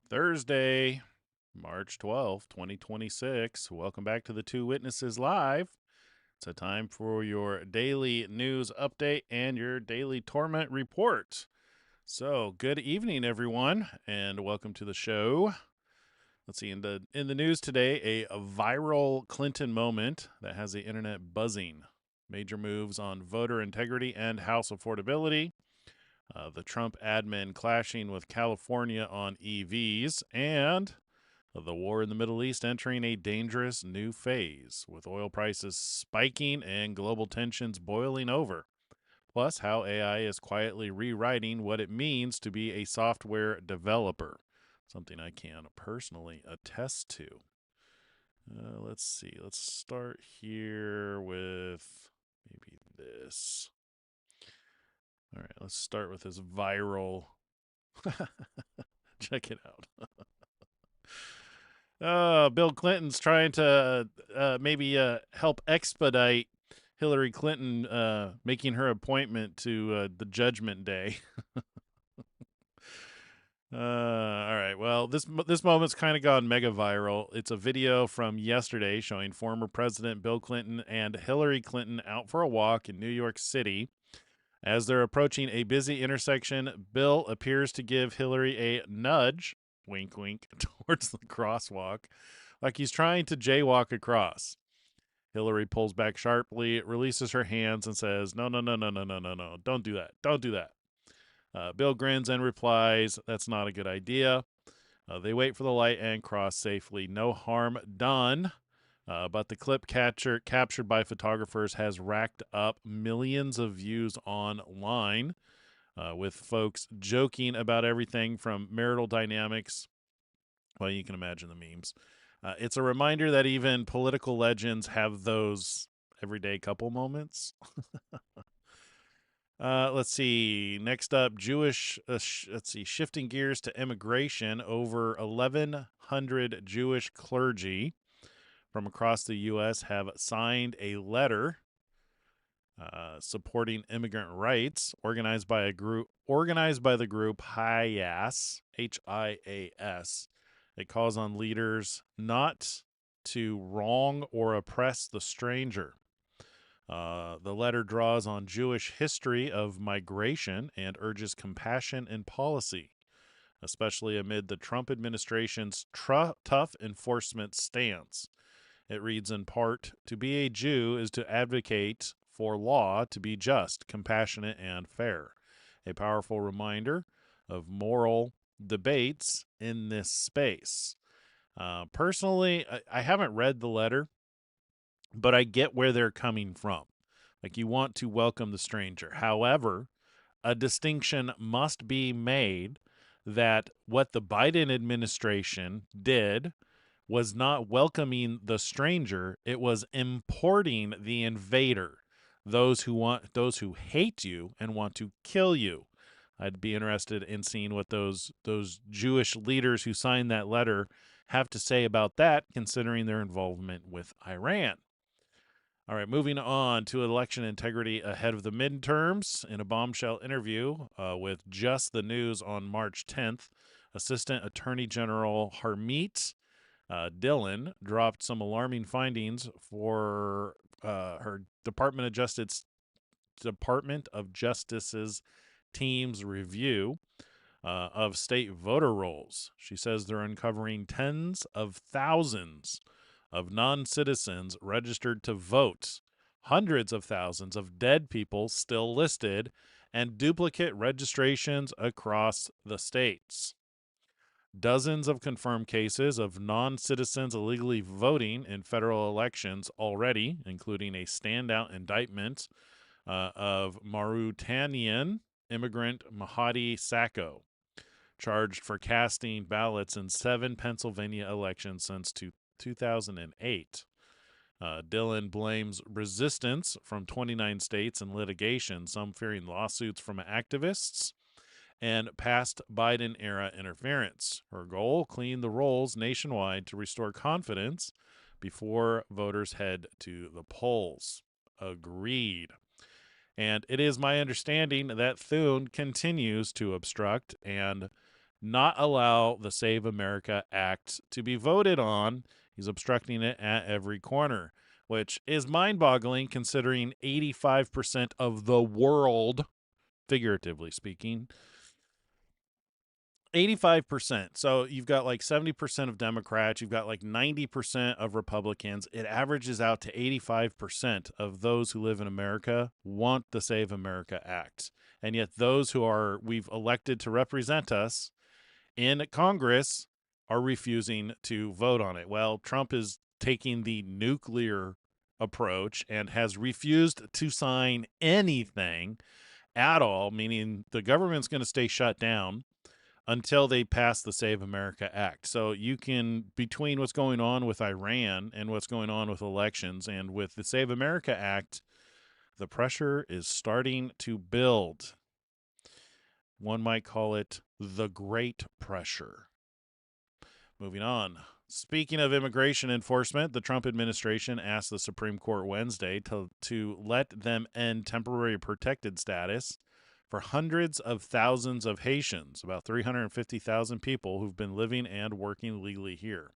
Thursday, March 12th, 2026. Welcome back to the Two Witnesses Live. It's a time for your daily news update and your daily torment report. So, good evening, everyone, and welcome to the show. Let's see, in the news today, a viral Clinton moment that has the internet buzzing. Major moves on voter integrity and house affordability. The Trump admin clashing with California on EVs, and the war in the Middle East entering a dangerous new phase, with oil prices spiking and global tensions boiling over. Plus, how AI is quietly rewriting what it means to be a software developer, something I can personally attest to. Let's see. Let's start here with maybe this. All right, let's start with this viral. Check it out. Bill Clinton's trying to maybe help expedite Hillary Clinton making her appointment to the Judgment Day. All right. Well, this moment's kind of gone mega viral. It's a video from yesterday showing former President Bill Clinton and Hillary Clinton out for a walk in New York City. As they're approaching a busy intersection, Bill appears to give Hillary a nudge, wink, wink, towards the crosswalk, like he's trying to jaywalk across. Hillary pulls back sharply, releases her hands, and says, "No, no, no, no, no, no, no, no. Don't do that. Don't do that." Bill grins and replies, "That's not a good idea." They wait for the light and cross safely. No harm done. But the clip captured by photographers has racked up millions of views online, with folks joking about everything from marital dynamics. Well, you can imagine the memes. It's a reminder that even political legends have those everyday couple moments. Let's see. Next up, shifting gears to immigration. Over 1,100 Jewish clergy from across the U.S. have signed a letter supporting immigrant rights, organized by the group HIAS, HIAS. It calls on leaders not to wrong or oppress the stranger. The letter draws on Jewish history of migration and urges compassion in policy, especially amid the Trump administration's tough enforcement stance. It reads in part, "To be a Jew is to advocate for law to be just, compassionate, and fair. A powerful reminder of moral debates in this space." Personally, I haven't read the letter, but I get where they're coming from. Like, you want to welcome the stranger. However, a distinction must be made that what the Biden administration did was not welcoming the stranger, it was importing the invader, those who hate you and want to kill you. I'd be interested in seeing what those Jewish leaders who signed that letter have to say about that, considering their involvement with Iran. All right, moving on to election integrity ahead of the midterms. In a bombshell interview with Just the News on March 10th, Assistant Attorney General Harmeet Dillon dropped some alarming findings for her Department of Justice's team's review of state voter rolls. She says they're uncovering tens of thousands of non-citizens registered to vote, hundreds of thousands of dead people still listed, and duplicate registrations across the states. Dozens of confirmed cases of non-citizens illegally voting in federal elections already, including a standout indictment of Mauritanian immigrant Mahdi Sacco, charged for casting ballots in 7 Pennsylvania elections since 2008. Dillon blames resistance from 29 states and litigation, some fearing lawsuits from activists, and past Biden-era interference. Her goal, clean the rolls nationwide to restore confidence before voters head to the polls. Agreed. And it is my understanding that Thune continues to obstruct and not allow the Save America Act to be voted on. He's obstructing it at every corner, which is mind boggling considering 85% of the world, figuratively speaking, 85%. So you've got like 70% of Democrats, you've got like 90% of Republicans. It averages out to 85% of those who live in America want the Save America Act. And yet those we've elected to represent us in Congress are refusing to vote on it. Well, Trump is taking the nuclear approach and has refused to sign anything at all, meaning the government's going to stay shut down until they pass the Save America Act. So you can, between what's going on with Iran and what's going on with elections and with the Save America Act, the pressure is starting to build. One might call it the Great Pressure. Moving on. Speaking of immigration enforcement, the Trump administration asked the Supreme Court Wednesday to let them end temporary protected status for hundreds of thousands of Haitians, about 350,000 people who've been living and working legally here.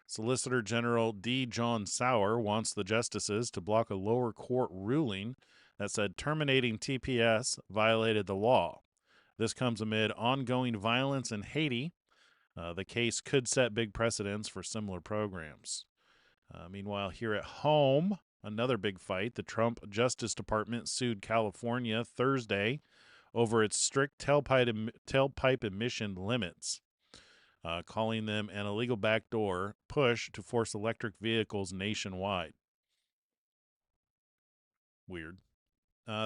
Solicitor General D. John Sauer wants the justices to block a lower court ruling that said terminating TPS violated the law. This comes amid ongoing violence in Haiti. The case could set big precedents for similar programs. Meanwhile, here at home, another big fight. The Trump Justice Department sued California Thursday over its strict tailpipe emission limits, calling them an illegal backdoor push to force electric vehicles nationwide. Weird.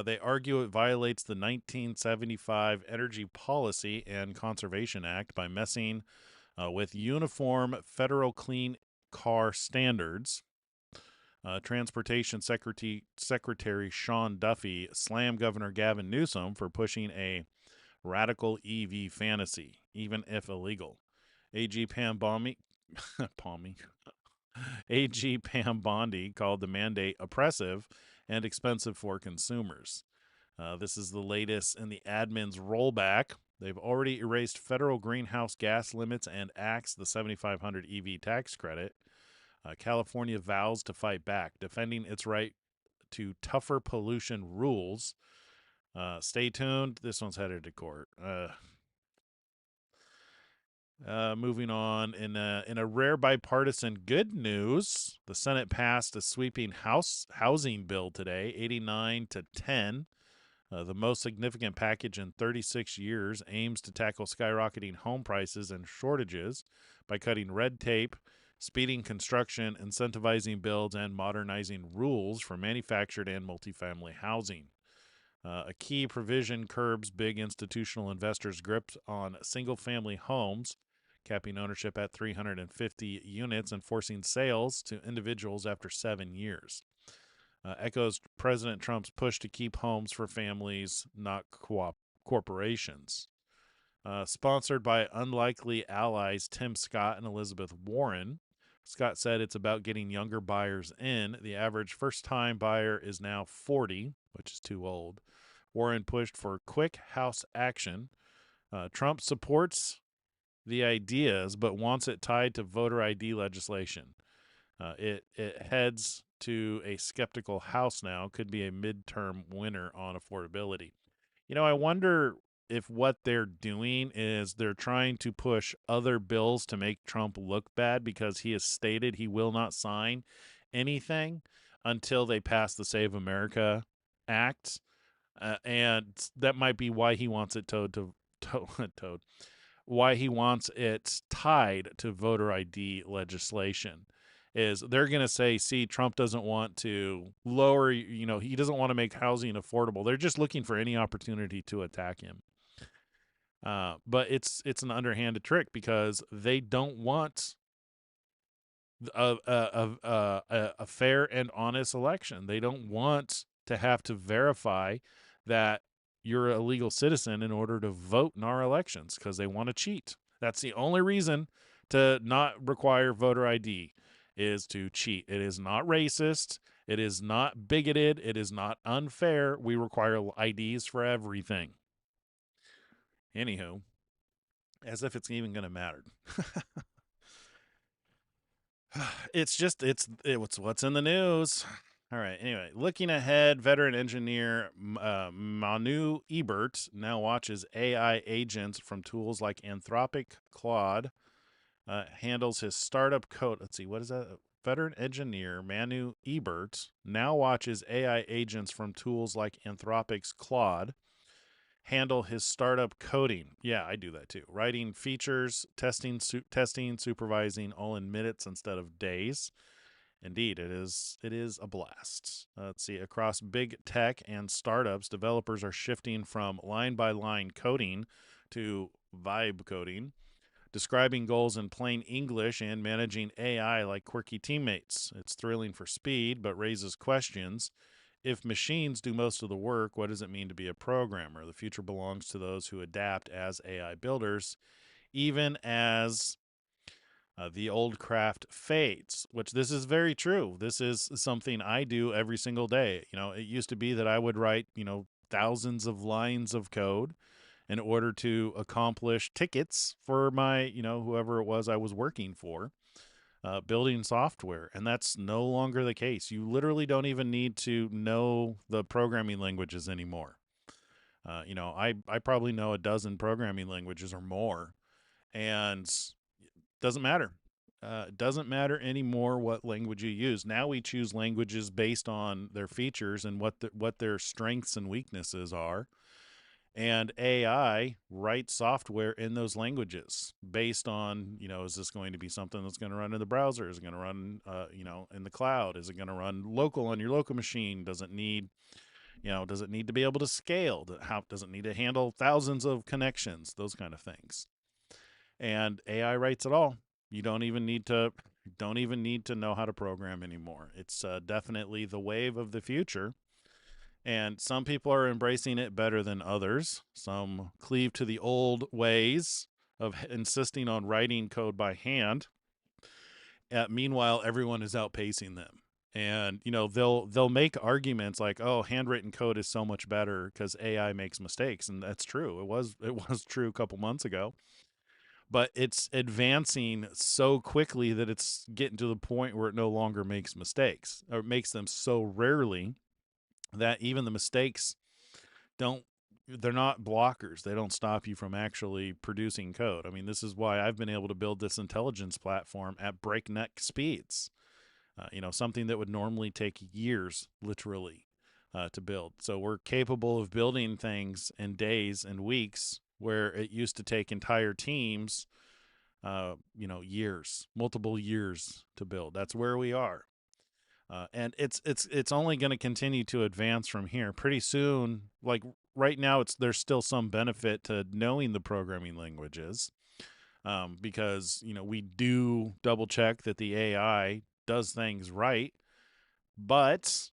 They argue it violates the 1975 Energy Policy and Conservation Act by messing with uniform federal clean car standards. Transportation Secretary Sean Duffy slammed Governor Gavin Newsom for pushing a radical EV fantasy, even if illegal. AG Pam Bondi, AG Pam Bondi called the mandate oppressive and expensive for consumers. This is the latest in the admin's rollback. They've already erased federal greenhouse gas limits and axed the 7,500 EV tax credit. California vows to fight back, defending its right to tougher pollution rules. Stay tuned. This one's headed to court. Moving on, in a rare bipartisan good news, the Senate passed a sweeping housing bill today, 89-10. The most significant package in 36 years aims to tackle skyrocketing home prices and shortages by cutting red tape, speeding construction, incentivizing builds, and modernizing rules for manufactured and multifamily housing. A key provision curbs big institutional investors' grips on single-family homes, capping ownership at 350 units and forcing sales to individuals after 7 years. Echoes President Trump's push to keep homes for families, not corporations. Sponsored by unlikely allies Tim Scott and Elizabeth Warren. Scott said it's about getting younger buyers in. The average first-time buyer is now 40, which is too old. Warren pushed for quick house action. Trump supports the ideas but wants it tied to voter ID legislation. It heads to a skeptical House now, could be a midterm winner on affordability. I wonder if what they're doing is they're trying to push other bills to make Trump look bad because he has stated he will not sign anything until they pass the Save America Act. And that might be why he wants it why he wants it tied to voter ID legislation. Is they're going to say, see, Trump doesn't want to lower, he doesn't want to make housing affordable. They're just looking for any opportunity to attack him. But it's an underhanded trick because they don't want a fair and honest election. They don't want to have to verify that you're a legal citizen in order to vote in our elections because they want to cheat. That's the only reason to not require voter ID is to cheat. It is not racist. It is not bigoted. It is not unfair. We require IDs for everything. Anywho, as if it's even going to matter. It's what's in the news. All right. Anyway, looking ahead, veteran engineer Manu Ebert now watches AI agents from tools like Anthropic Claude, handles his startup code. Let's see, what is that? Veteran engineer Manu Ebert now watches AI agents from tools like Anthropic's Claude handle his startup coding. Yeah, I do that too. Writing features, testing, supervising, all in minutes instead of days. Indeed, it is a blast. Let's see. Across big tech and startups, developers are shifting from line by line coding to vibe coding, describing goals in plain English and managing AI like quirky teammates. It's thrilling for speed, but raises questions. If machines do most of the work, what does it mean to be a programmer? The future belongs to those who adapt as AI builders, even as the old craft fades, which this is very true. This is something I do every single day. It used to be that I would write, thousands of lines of code in order to accomplish tickets for my, whoever it was I was working for, building software. And that's no longer the case. You literally don't even need to know the programming languages anymore. I probably know a dozen programming languages or more, and doesn't matter. It doesn't matter anymore what language you use. Now we choose languages based on their features and what their strengths and weaknesses are. And AI writes software in those languages based on, is this going to be something that's going to run in the browser? Is it going to run, in the cloud? Is it going to run local on your local machine? Does it need to be able to scale? Does it need to handle thousands of connections? Those kind of things. And AI writes it all. You don't even need to know how to program anymore. It's definitely the wave of the future, and some people are embracing it better than others. Some cleave to the old ways of insisting on writing code by hand. Meanwhile, everyone is outpacing them. And they'll make arguments like, "Oh, handwritten code is so much better because AI makes mistakes," and that's true. It was true a couple months ago, but it's advancing so quickly that it's getting to the point where it no longer makes mistakes, or makes them so rarely that even the mistakes don't they're not blockers. They don't stop you from actually producing code. I mean, this is why I've been able to build this intelligence platform at breakneck speeds. Something that would normally take years, literally, to build. So we're capable of building things in days and weeks where it used to take entire teams, years, multiple years to build. That's where we are. And it's only going to continue to advance from here. Pretty soon, like right now, there's still some benefit to knowing the programming languages, because we do double check that the AI does things right, but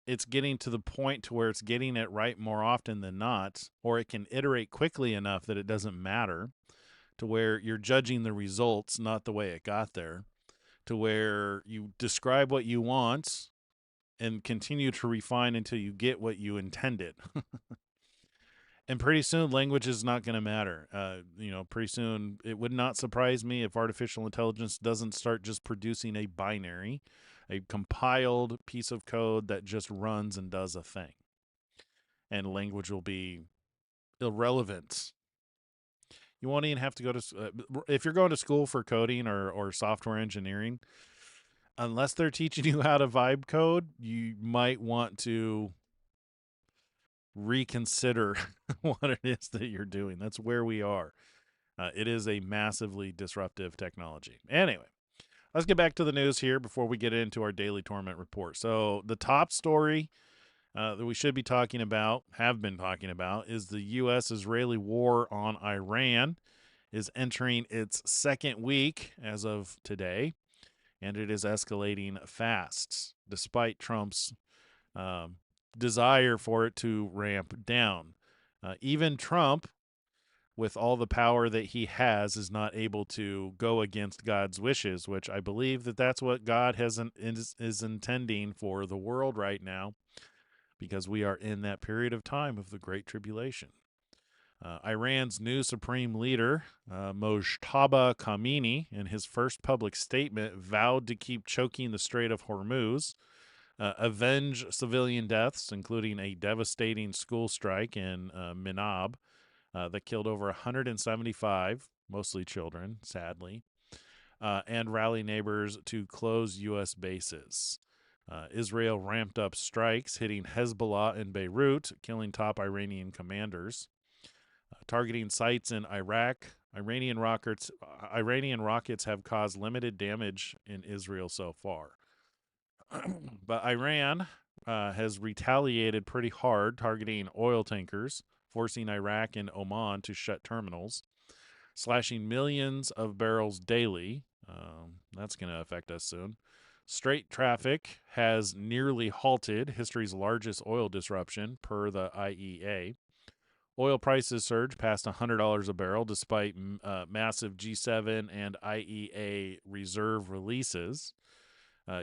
it's getting to the point to where it's getting it right more often than not, or it can iterate quickly enough that it doesn't matter, to where you're judging the results, not the way it got there, to where you describe what you want and continue to refine until you get what you intended. And pretty soon, language is not going to matter. Pretty soon, it would not surprise me if artificial intelligence doesn't start just producing a binary, a compiled piece of code that just runs and does a thing. And language will be irrelevant. You won't even have to go to, if you're going to school for coding or software engineering, unless they're teaching you how to vibe code, you might want to reconsider what it is that you're doing. That's where we are. It is a massively disruptive technology. Anyway, let's get back to the news here before we get into our daily torment report. So the top story that we should be talking about, have been talking about, is the U.S. Israeli war on Iran is entering its second week as of today, and it is escalating fast, despite Trump's um, desire for it to ramp down. Even Trump, with all the power that he has, is not able to go against God's wishes, which I believe that's what God is intending for the world right now, because we are in that period of time of the Great Tribulation. Iran's new supreme leader, Mojtaba Khamenei, in his first public statement, vowed to keep choking the Strait of Hormuz, avenge civilian deaths, including a devastating school strike in Minab that killed over 175, mostly children, sadly, and rally neighbors to close U.S. bases. Israel ramped up strikes, hitting Hezbollah in Beirut, killing top Iranian commanders. Targeting sites in Iraq, Iranian rockets have caused limited damage in Israel so far. But Iran has retaliated pretty hard, targeting oil tankers, forcing Iraq and Oman to shut terminals, slashing millions of barrels daily. That's going to affect us soon. Strait traffic has nearly halted, history's largest oil disruption, per the IEA. Oil prices surged past $100 a barrel despite massive G7 and IEA reserve releases.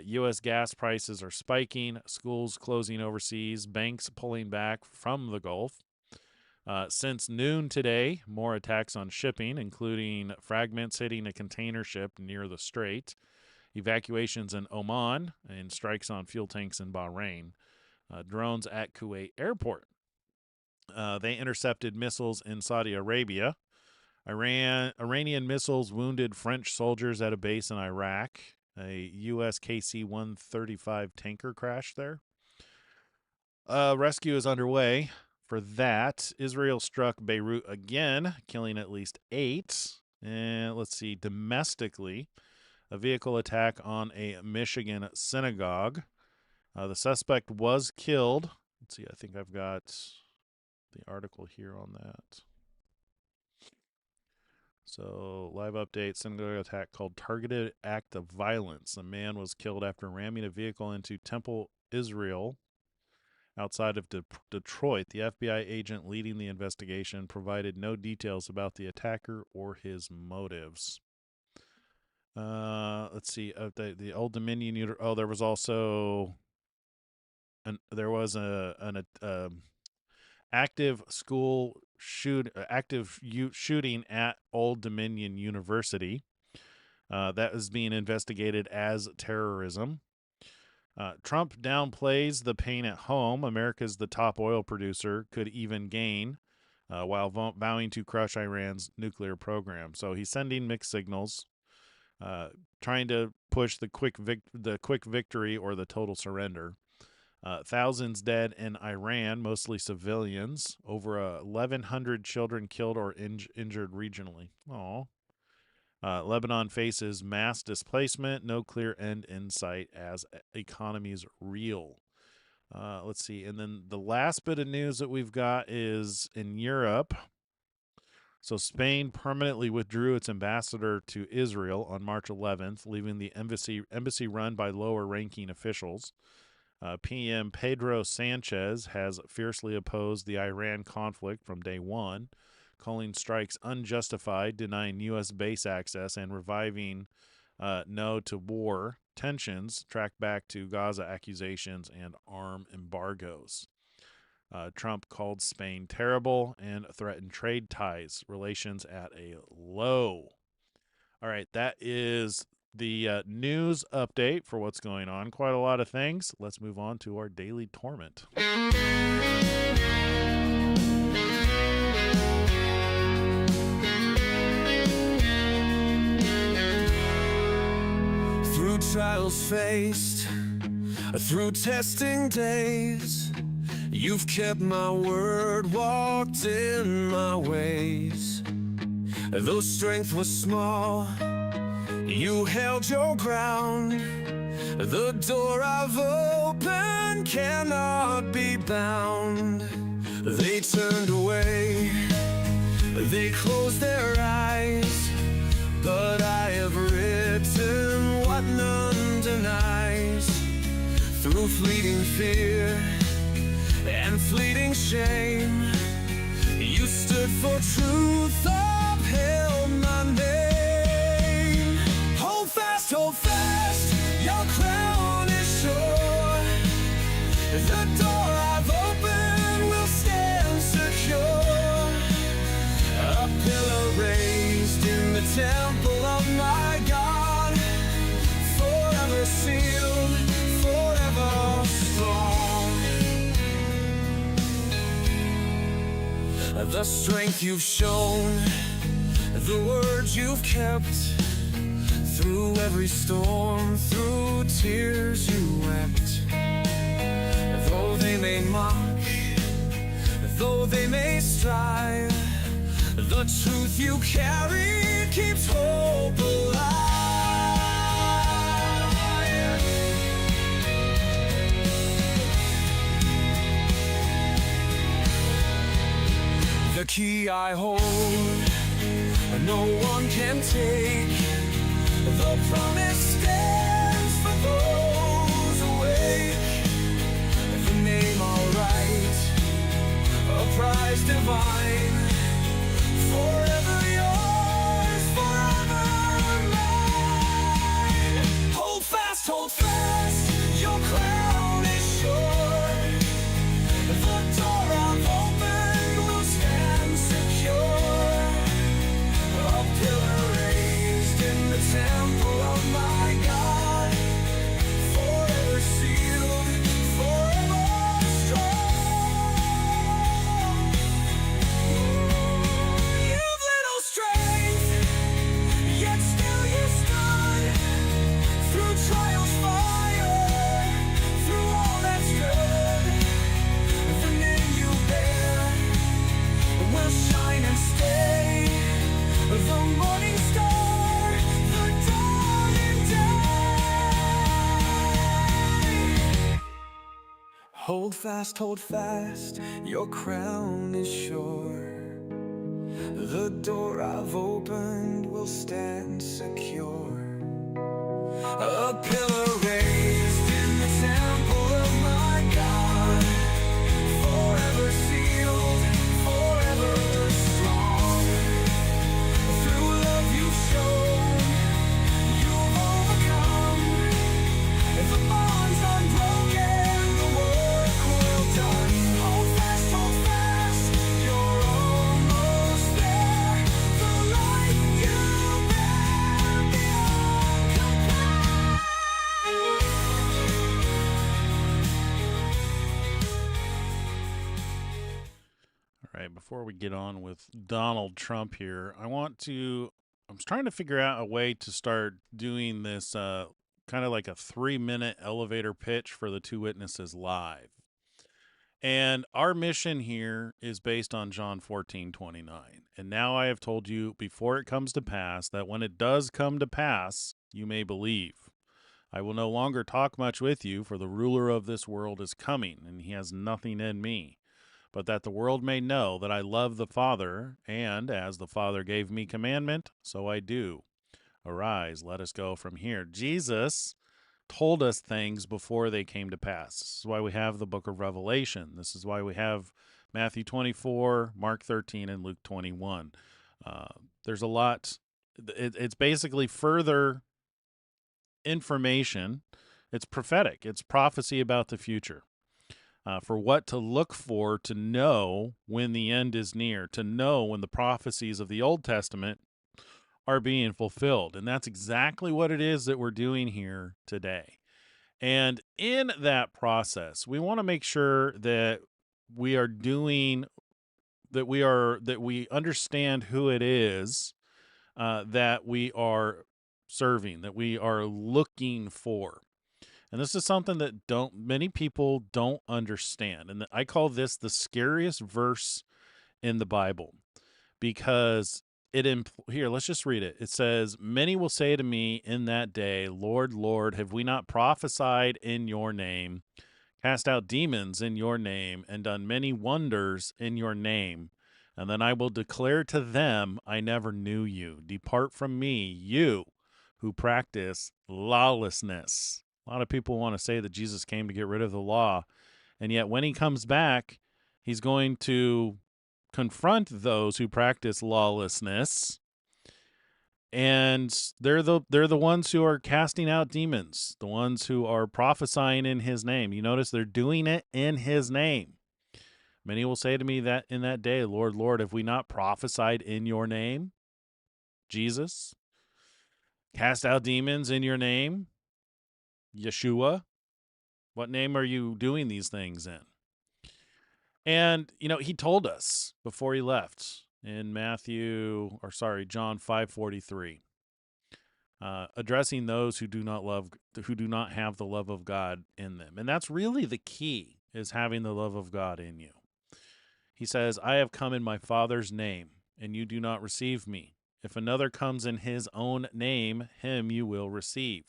U.S. gas prices are spiking, schools closing overseas, banks pulling back from the Gulf. Since noon today, more attacks on shipping, including fragments hitting a container ship near the strait, evacuations in Oman, and strikes on fuel tanks in Bahrain. Drones at Kuwait airport. They intercepted missiles in Saudi Arabia. Iranian missiles wounded French soldiers at a base in Iraq. A U.S. KC-135 tanker crashed there. Rescue is underway. For that, Israel struck Beirut again, killing at least 8. And let's see, domestically, a vehicle attack on a Michigan synagogue. The suspect was killed. Let's see, I think I've got the article here on that. So, live update, synagogue attack called Targeted Act of Violence. A man was killed after ramming a vehicle into Temple, Israel, outside of Detroit. The FBI agent leading the investigation provided no details about the attacker or his motives. Let's see, the Old Dominion. There was also an active shooting at Old Dominion University. That is being investigated as terrorism. Trump downplays the pain at home. America's the top oil producer, could even gain, while vowing to crush Iran's nuclear program. So he's sending mixed signals, trying to push the quick victory or the total surrender. Thousands dead in Iran, mostly civilians. Over 1,100 children killed or injured regionally. Lebanon faces mass displacement. No clear end in sight as economies reel. Let's see. And then the last bit of news that we've got is in Europe. So Spain permanently withdrew its ambassador to Israel on March 11th, leaving the embassy run by lower-ranking officials. PM Pedro Sanchez has fiercely opposed the Iran conflict from day one, calling strikes unjustified, denying U.S. base access, and reviving no to war tensions tracked back to Gaza accusations and arm embargoes. Trump called Spain terrible and threatened trade ties, relations at a low. All right, that is the news update for what's going on. Quite a lot of things. Let's move on to our daily torment. Through trials faced, through testing days, you've kept my word, walked in my ways. Though strength was small, you held your ground. The door I've opened cannot be bound. They turned away, they closed their eyes, but I have written what none denies. Through fleeting fear and fleeting shame, you stood for truth, upheld my name. Hold fast, your crown is sure. The door I've opened will stand secure. temple of my God, forever sealed, forever strong. The strength you've shown, the words you've kept, through every storm, through tears you wept. Though they may mock, though they may strive, the truth you carry keeps hope alive. The key I hold, no one can take. The promise stands for those awake. The name I'll write, a prize divine, forever yours, forever mine. Hold fast, your crown is sure. The door I've opened will stand secure. A pillar raised in the temple of my God, forever sealed, forever strong. You've little strength, yet still you stood, through trials, fire, through all that's good. The name you bear will shine and stay, the morning star, the dawning day. Hold fast, your crown is sure. The door I've opened will stand secure. A pillar raised in the temple of my God, forever sealed, forever strong. Through love you've shown, you've overcome. If the bond's unbroken, the work well done. Hold fast, you're almost there. The light you bear beyond compare. All right, before we get on with Donald Trump here, I'm trying to figure out a way to start doing this kind of like a 3-minute elevator pitch for the Two Witnesses live. And our mission here is based on John 14:29. And now I have told you before it comes to pass that when it does come to pass, you may believe. I will no longer talk much with you, for the ruler of this world is coming, and he has nothing in me. But that the world may know that I love the Father, and as the Father gave me commandment, so I do. Arise, let us go from here. Jesus told us things before they came to pass. This is why we have the book of Revelation. This is why we have Matthew 24, Mark 13, and Luke 21. There's a lot. It's basically further information. It's prophetic. It's prophecy about the future. For what to look for to know when the end is near, to know when the prophecies of the Old Testament are being fulfilled. And that's exactly what it is that we're doing here today. And in that process, we want to make sure that we are doing that we understand who it is that we are serving, that we are looking for. And this is something that many people don't understand. And I call this the scariest verse in the Bible, because here, let's just read it. It says, "Many will say to me in that day, Lord, Lord, have we not prophesied in your name, cast out demons in your name, and done many wonders in your name? And then I will declare to them, I never knew you. Depart from me, you who practice lawlessness." A lot of people want to say that Jesus came to get rid of the law, and yet when he comes back, he's going to confront those who practice lawlessness, and they're the ones who are casting out demons, the ones who are prophesying in his name. You notice they're doing it in his name. Many will say to me that in that day, Lord, Lord, have we not prophesied in your name? Jesus. Cast out demons in your name, Yeshua. What name are you doing these things in? And, he told us before he left in John 5:43, addressing those who do not have the love of God in them. And that's really the key, is having the love of God in you. He says, I have come in my Father's name, and you do not receive me. If another comes in his own name, him you will receive.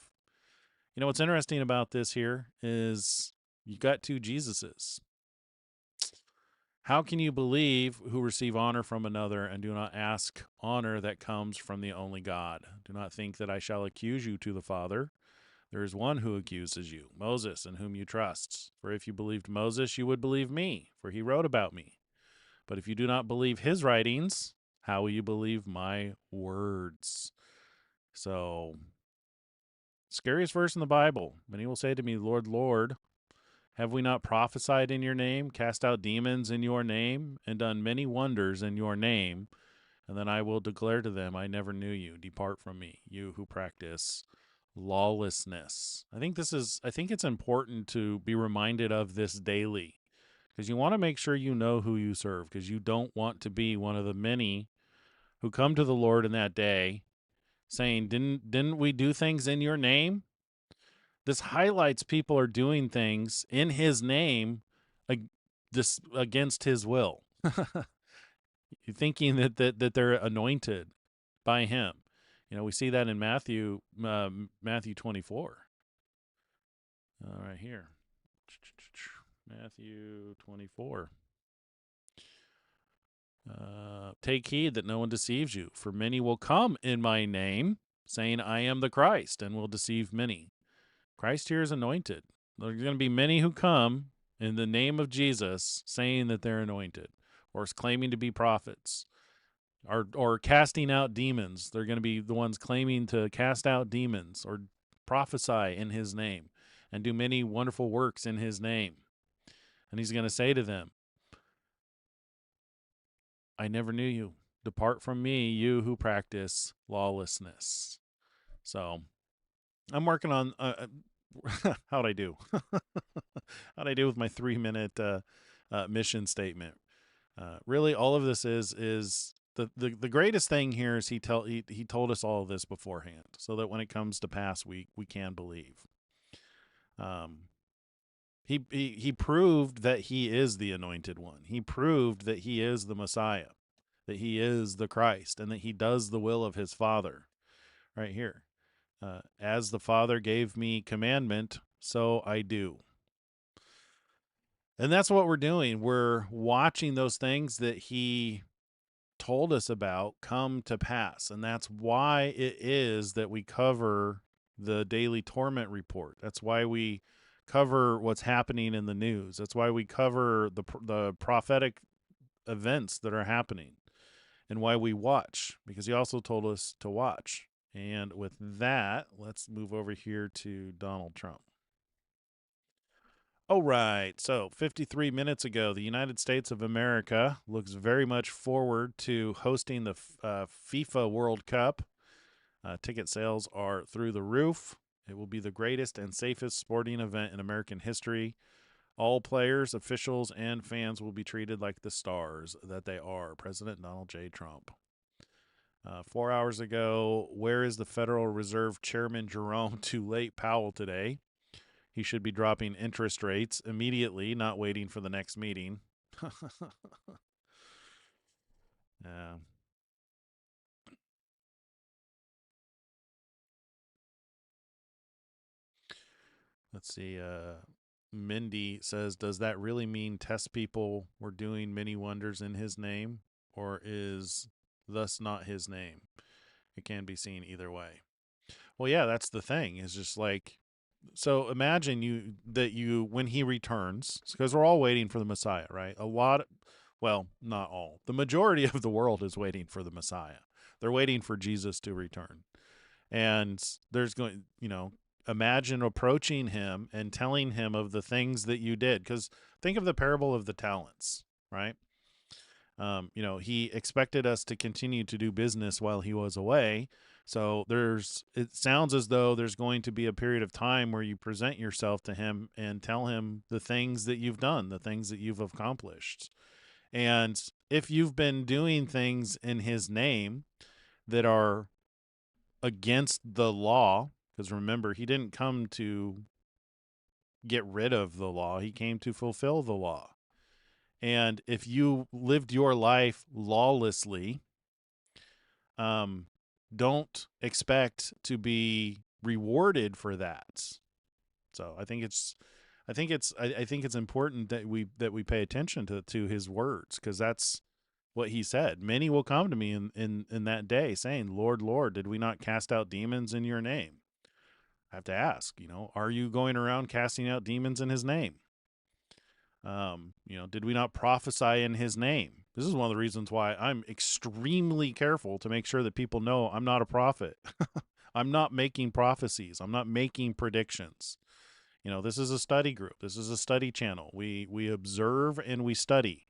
What's interesting about this here is you got two Jesuses. How can you believe who receive honor from another and do not ask honor that comes from the only God? Do not think that I shall accuse you to the Father. There is one who accuses you, Moses, in whom you trust. For if you believed Moses, you would believe me, for he wrote about me. But if you do not believe his writings, how will you believe my words? So, scariest verse in the Bible. Many will say to me, Lord, Lord, have we not prophesied in your name, cast out demons in your name, and done many wonders in your name? And then I will declare to them, I never knew you. Depart from me, you who practice lawlessness. I think it's important to be reminded of this daily, because you want to make sure you know who you serve, because you don't want to be one of the many who come to the Lord in that day saying, didn't we do things in your name? This highlights people are doing things in his name against his will. You're thinking that they're anointed by him. We see that in Matthew 24. Right here. Matthew 24. Take heed that no one deceives you, for many will come in my name, saying, I am the Christ, and will deceive many. Christ here is anointed. There's going to be many who come in the name of Jesus saying that they're anointed, or claiming to be prophets, or casting out demons. They're going to be the ones claiming to cast out demons or prophesy in his name and do many wonderful works in his name. And he's going to say to them, I never knew you. Depart from me, you who practice lawlessness. So I'm working on how'd I do? How'd I do with my 3-minute mission statement? Really, all of this is the greatest thing here is he told us all of this beforehand, so that when it comes to pass, we can believe. He proved that he is the anointed one. He proved that he is the Messiah, that he is the Christ, and that he does the will of his Father. Right here. As the Father gave me commandment, so I do. And that's what we're doing. We're watching those things that he told us about come to pass. And that's why it is that we cover the daily Torment report. That's why we cover what's happening in the news. That's why we cover the prophetic events that are happening, and why we watch, because he also told us to watch. And with that, let's move over here to Donald Trump. All right. So 53 minutes ago, the United States of America looks very much forward to hosting the FIFA World Cup. Ticket sales are through the roof. It will be the greatest and safest sporting event in American history. All players, officials, and fans will be treated like the stars that they are. President Donald J. Trump. 4 hours ago, where is the Federal Reserve Chairman Jerome Too Late Powell today? He should be dropping interest rates immediately, not waiting for the next meeting. Yeah. Let's see. Mindy says, does that really mean test people were doing many wonders in his name, or is thus not his name? It can be seen either way. Well, yeah, that's the thing. Is just like, so imagine when he returns, because we're all waiting for the Messiah, right? Well, not all. The majority of the world is waiting for the Messiah. They're waiting for Jesus to return. And there's going, imagine approaching him and telling him of the things that you did. Because think of the parable of the talents, right? He expected us to continue to do business while he was away. So it sounds as though there's going to be a period of time where you present yourself to him and tell him the things that you've done, the things that you've accomplished. And if you've been doing things in his name that are against the law, because remember, he didn't come to get rid of the law, he came to fulfill the law. And if you lived your life lawlessly, don't expect to be rewarded for that. So I think it's important that we pay attention to his words, because that's what he said. Many will come to me in that day saying, Lord, Lord, did we not cast out demons in your name? I have to ask, are you going around casting out demons in his name? Did we not prophesy in his name? This is one of the reasons why I'm extremely careful to make sure that people know I'm not a prophet. I'm not making prophecies. I'm not making predictions. This is a study group. This is a study channel. We observe and we study.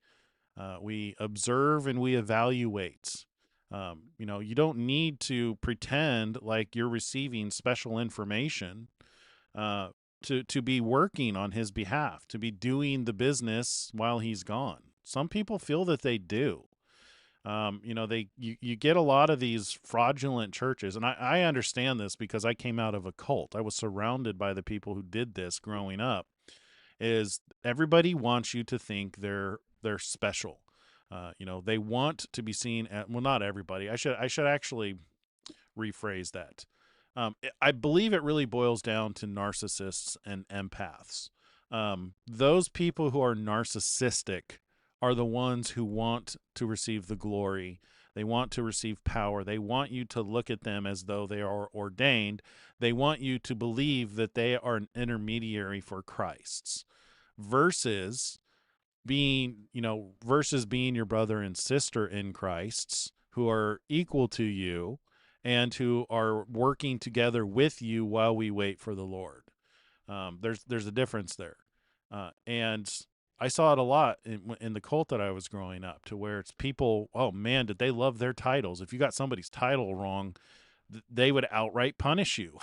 We observe and we evaluate. You don't need to pretend like you're receiving special information uh, to be working on his behalf, to be doing the business while he's gone. Some people feel that they do. You get a lot of these fraudulent churches, and I understand this because I came out of a cult. I was surrounded by the people who did this growing up. Is everybody wants you to think they're special. They want to be seen at, well, not everybody. I should actually rephrase that. I believe it really boils down to narcissists and empaths. Those people who are narcissistic are the ones who want to receive the glory. They want to receive power. They want you to look at them as though they are ordained. They want you to believe that they are an intermediary for Christ's, versus being your brother and sister in Christ's, who are equal to you and who are working together with you while we wait for the Lord. There's a difference there, and I saw it a lot in the cult that I was growing up, to where it's people. Oh man, did they love their titles? If you got somebody's title wrong, they would outright punish you.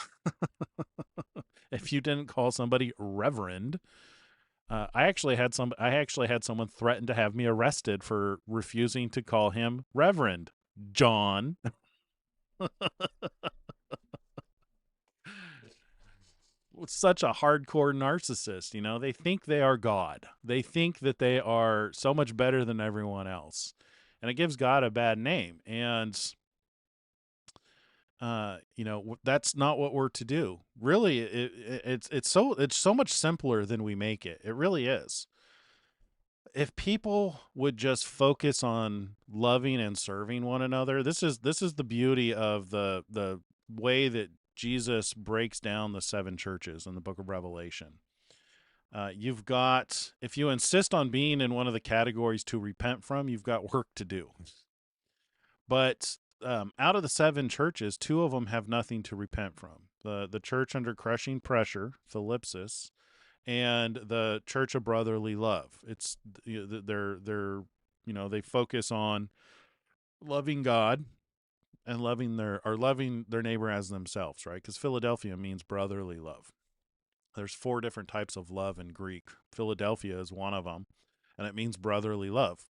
If you didn't call somebody reverend, I actually had someone threaten to have me arrested for refusing to call him Reverend John. Such a hardcore narcissist, they think they are God. They think that they are so much better than everyone else. And it gives God a bad name. And that's not what we're to do. Really, it's so much simpler than we make it. It really is. If people would just focus on loving and serving one another, this is the beauty of the way that Jesus breaks down the seven churches in the book of Revelation. You've got, if you insist on being in one of the categories to repent from, you've got work to do. But out of the seven churches, two of them have nothing to repent from. The church under crushing pressure, Philipsis, and the church of brotherly love. It's they focus on loving God and loving their neighbor as themselves, right? Because Philadelphia means brotherly love. There's 4 different types of love in Greek. Philadelphia is one of them, and it means brotherly love.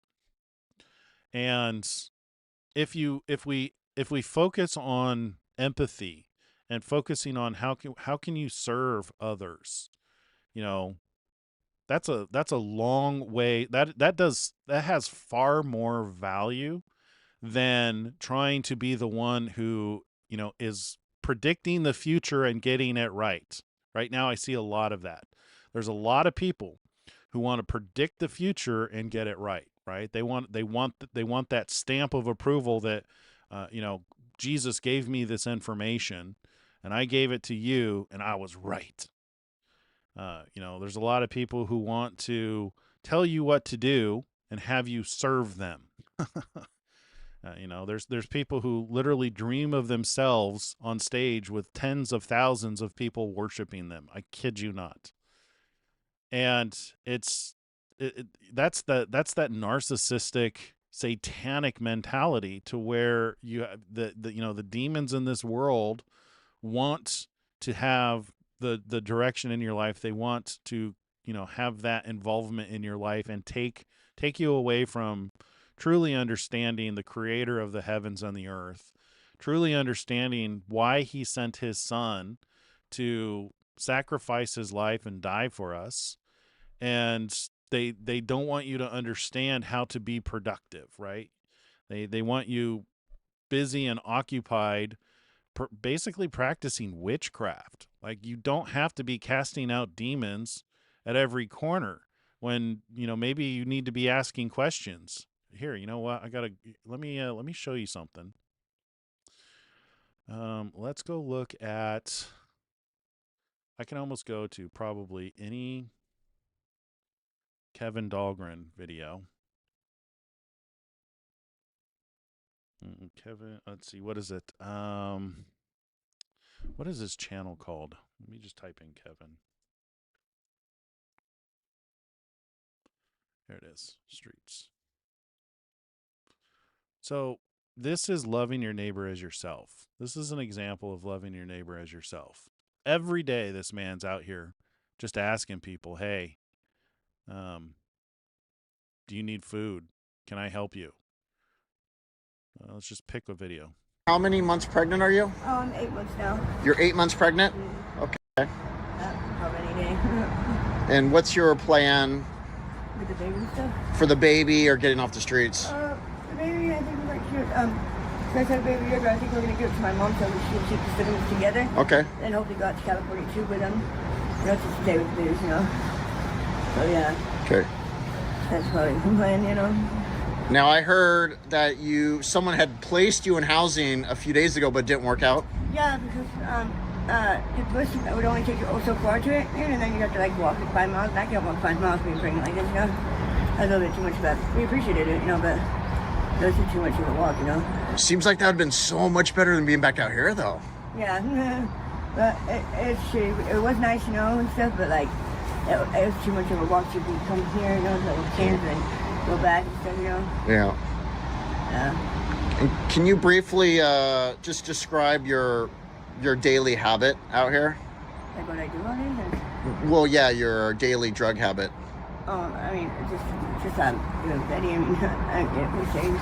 And if we focus on empathy and focusing on how can you serve others, that's a long way. That has far more value than trying to be the one who, is predicting the future and getting it right. Right now I see a lot of that. There's a lot of people who want to predict the future and get it right, right? They want that stamp of approval that Jesus gave me this information and I gave it to you and I was right. There's a lot of people who want to tell you what to do and have you serve them. There's people who literally dream of themselves on stage with tens of thousands of people worshiping them. I kid you not. And that's that narcissistic satanic mentality to where you the demons in this world want to have the direction in your life. They want to have that involvement in your life and take you away from truly understanding the creator of the heavens and the earth, truly understanding why he sent his son to sacrifice his life and die for us. And they don't want you to understand how to be productive, right? They want you busy and occupied basically practicing witchcraft. Like, you don't have to be casting out demons at every corner when maybe you need to be asking questions. Here, you know what? Let me show you something. Let's go look at. I can almost go to probably any Kevin Dahlgren video. Kevin, let's see, what is it? What is this channel called? Let me just type in Kevin. There it is, Streets. So this is loving your neighbor as yourself. This is an example of loving your neighbor as yourself. Every day this man's out here just asking people, hey, do you need food? Can I help you? Let's just pick a video. How many months pregnant are you? Oh, I'm 8 months now. You're 8 months pregnant? Okay. How many days? And what's your plan With the baby and stuff? for the baby or getting off the streets? The baby, I think we're cute. So I said baby younger, I think we're going to give it to my mom so she'll keep the siblings together. Okay. And hopefully go out to California too with them. To stay with the babies, So yeah. Okay. That's probably the plan, Now I heard that someone had placed you in housing a few days ago but didn't work out. Yeah, because the bus would only take you so far to it, and then you have to walk it 5 miles. And I can't walk 5 miles being pregnant like this, That's a little bit too much of that. We appreciated it, but those are too much of a walk, Seems like that would have been so much better than being back out here, though. Yeah, but it's shitty. It was nice, and stuff, but it was too much of a walk to come here, little kids and go back and stuff, Yeah. Yeah. And can you briefly just describe your daily habit out here? Like what I do on it? Or? Well, yeah, your daily drug habit. Oh, I mean, just Betty. I mean, I get what you're saying.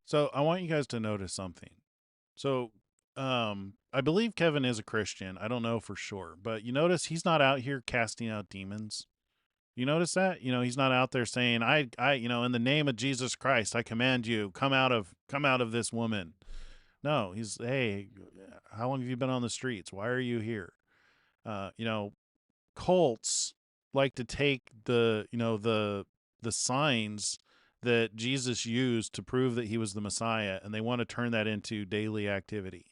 So I want you guys to notice something. So I believe Kevin is a Christian. I don't know for sure, but you notice he's not out here casting out demons. You notice that? He's not out there saying, I in the name of Jesus Christ, I command you, come out of this woman. No, he's, hey, how long have you been on the streets? Why are you here? Cults like to take the signs that Jesus used to prove that he was the Messiah, and they want to turn that into daily activity.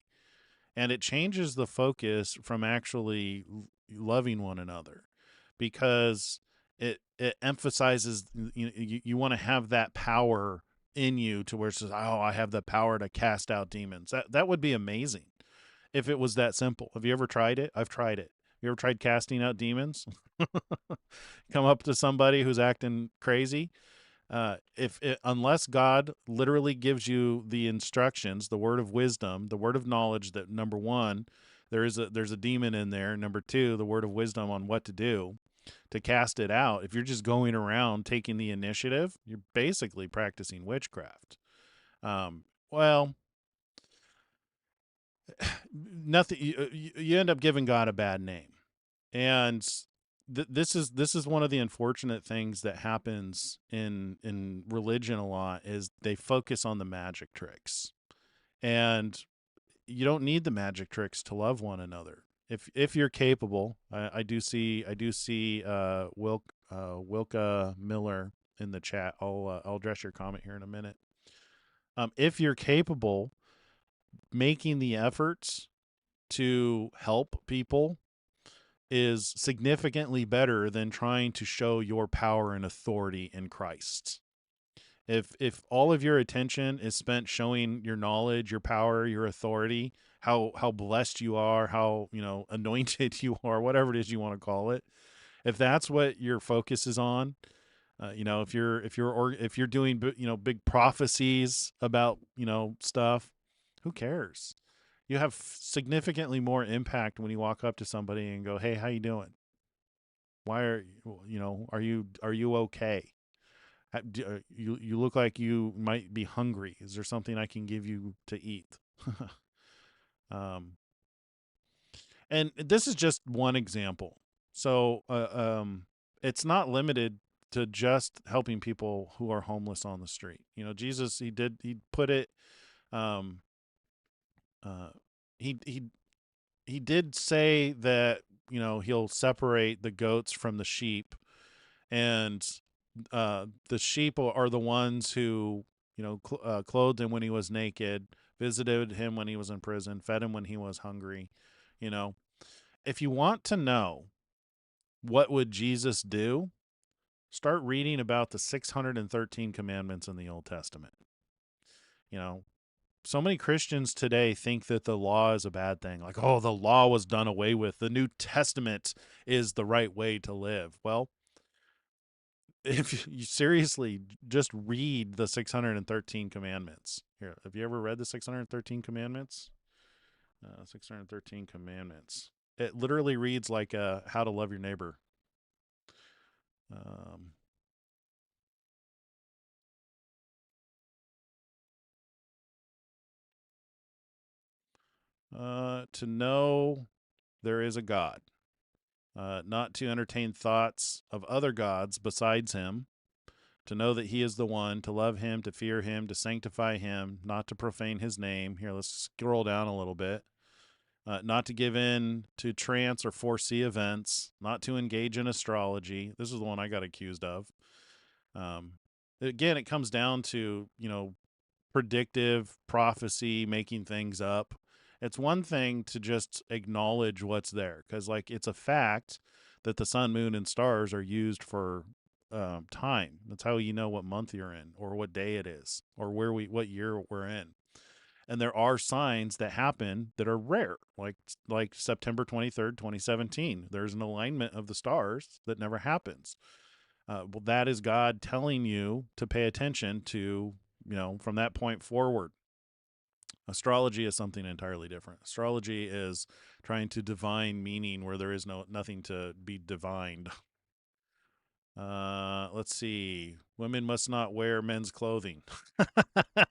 And it changes the focus from actually loving one another, because it emphasizes you want to have that power in you to where it says, oh, I have the power to cast out demons. That would be amazing if it was that simple. Have you ever tried it? I've tried it. You ever tried casting out demons? Come up to somebody who's acting crazy. Unless God literally gives you the instructions, the word of wisdom, the word of knowledge, that number one, there's a demon in there. Number two, the word of wisdom on what to do to cast it out. If you're just going around taking the initiative, you're basically practicing witchcraft. Nothing. You end up giving God a bad name, and this is one of the unfortunate things that happens in religion a lot, is they focus on the magic tricks, and you don't need the magic tricks to love one another. If you're capable, I do see Wilka Miller in the chat. I'll address your comment here in a minute. If you're capable, making the efforts to help people is significantly better than trying to show your power and authority in Christ. If all of your attention is spent showing your knowledge, your power, your authority, how blessed you are, how anointed you are, whatever it is you want to call it, if that's what your focus is on, If you're doing big prophecies about stuff, who cares? You have significantly more impact when you walk up to somebody and go, "Hey, how you doing? Why are you okay? You look like you might be hungry. Is there something I can give you to eat?" um, and this is just one example. So it's not limited to just helping people who are homeless on the street. Jesus, he put it. Um, uh, he he did say that he'll separate the goats from the sheep, and the sheep are the ones who clothed him when he was naked, visited him when he was in prison, fed him when he was hungry. You know, if you want to know what would Jesus do, start reading about the 613 commandments in the Old Testament. You know, so many Christians today think that the law is a bad thing. Like, oh, the law was done away with. The New Testament is the right way to live. Well, if you seriously just read the 613 commandments. Here, have you ever read the 613 commandments? 613 commandments. It literally reads like how to love your neighbor. Um, to know there is a God, not to entertain thoughts of other gods besides him, to know that he is the one, to love him, to fear him, to sanctify him, not to profane his name. Here, let's scroll down a little bit. Not to give in to trance or foresee events, not to engage in astrology. This is the one I got accused of. Again, it comes down to, predictive prophecy, making things up. It's one thing to just acknowledge what's there, because it's a fact that the sun, moon, and stars are used for time. That's how you know what month you're in, or what day it is, or what year we're in. And there are signs that happen that are rare, like September 23rd, 2017. There's an alignment of the stars that never happens. Well, that is God telling you to pay attention to, from that point forward. Astrology is something entirely different. Astrology is trying to divine meaning where there is nothing to be divined. Let's see. Women must not wear men's clothing.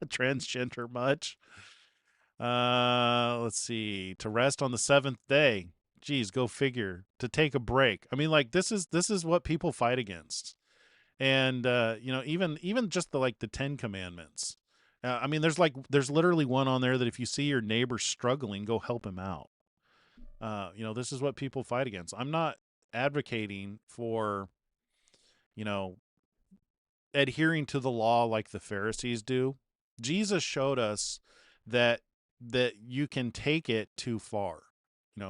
Transgender much? Let's see. To rest on the seventh day. Geez, go figure. To take a break. I mean, this is what people fight against. And even just the 10 commandments. I mean, there's literally one on there that if you see your neighbor struggling, go help him out. This is what people fight against. I'm not advocating for, you know, adhering to the law like the Pharisees do. Jesus showed us that you can take it too far.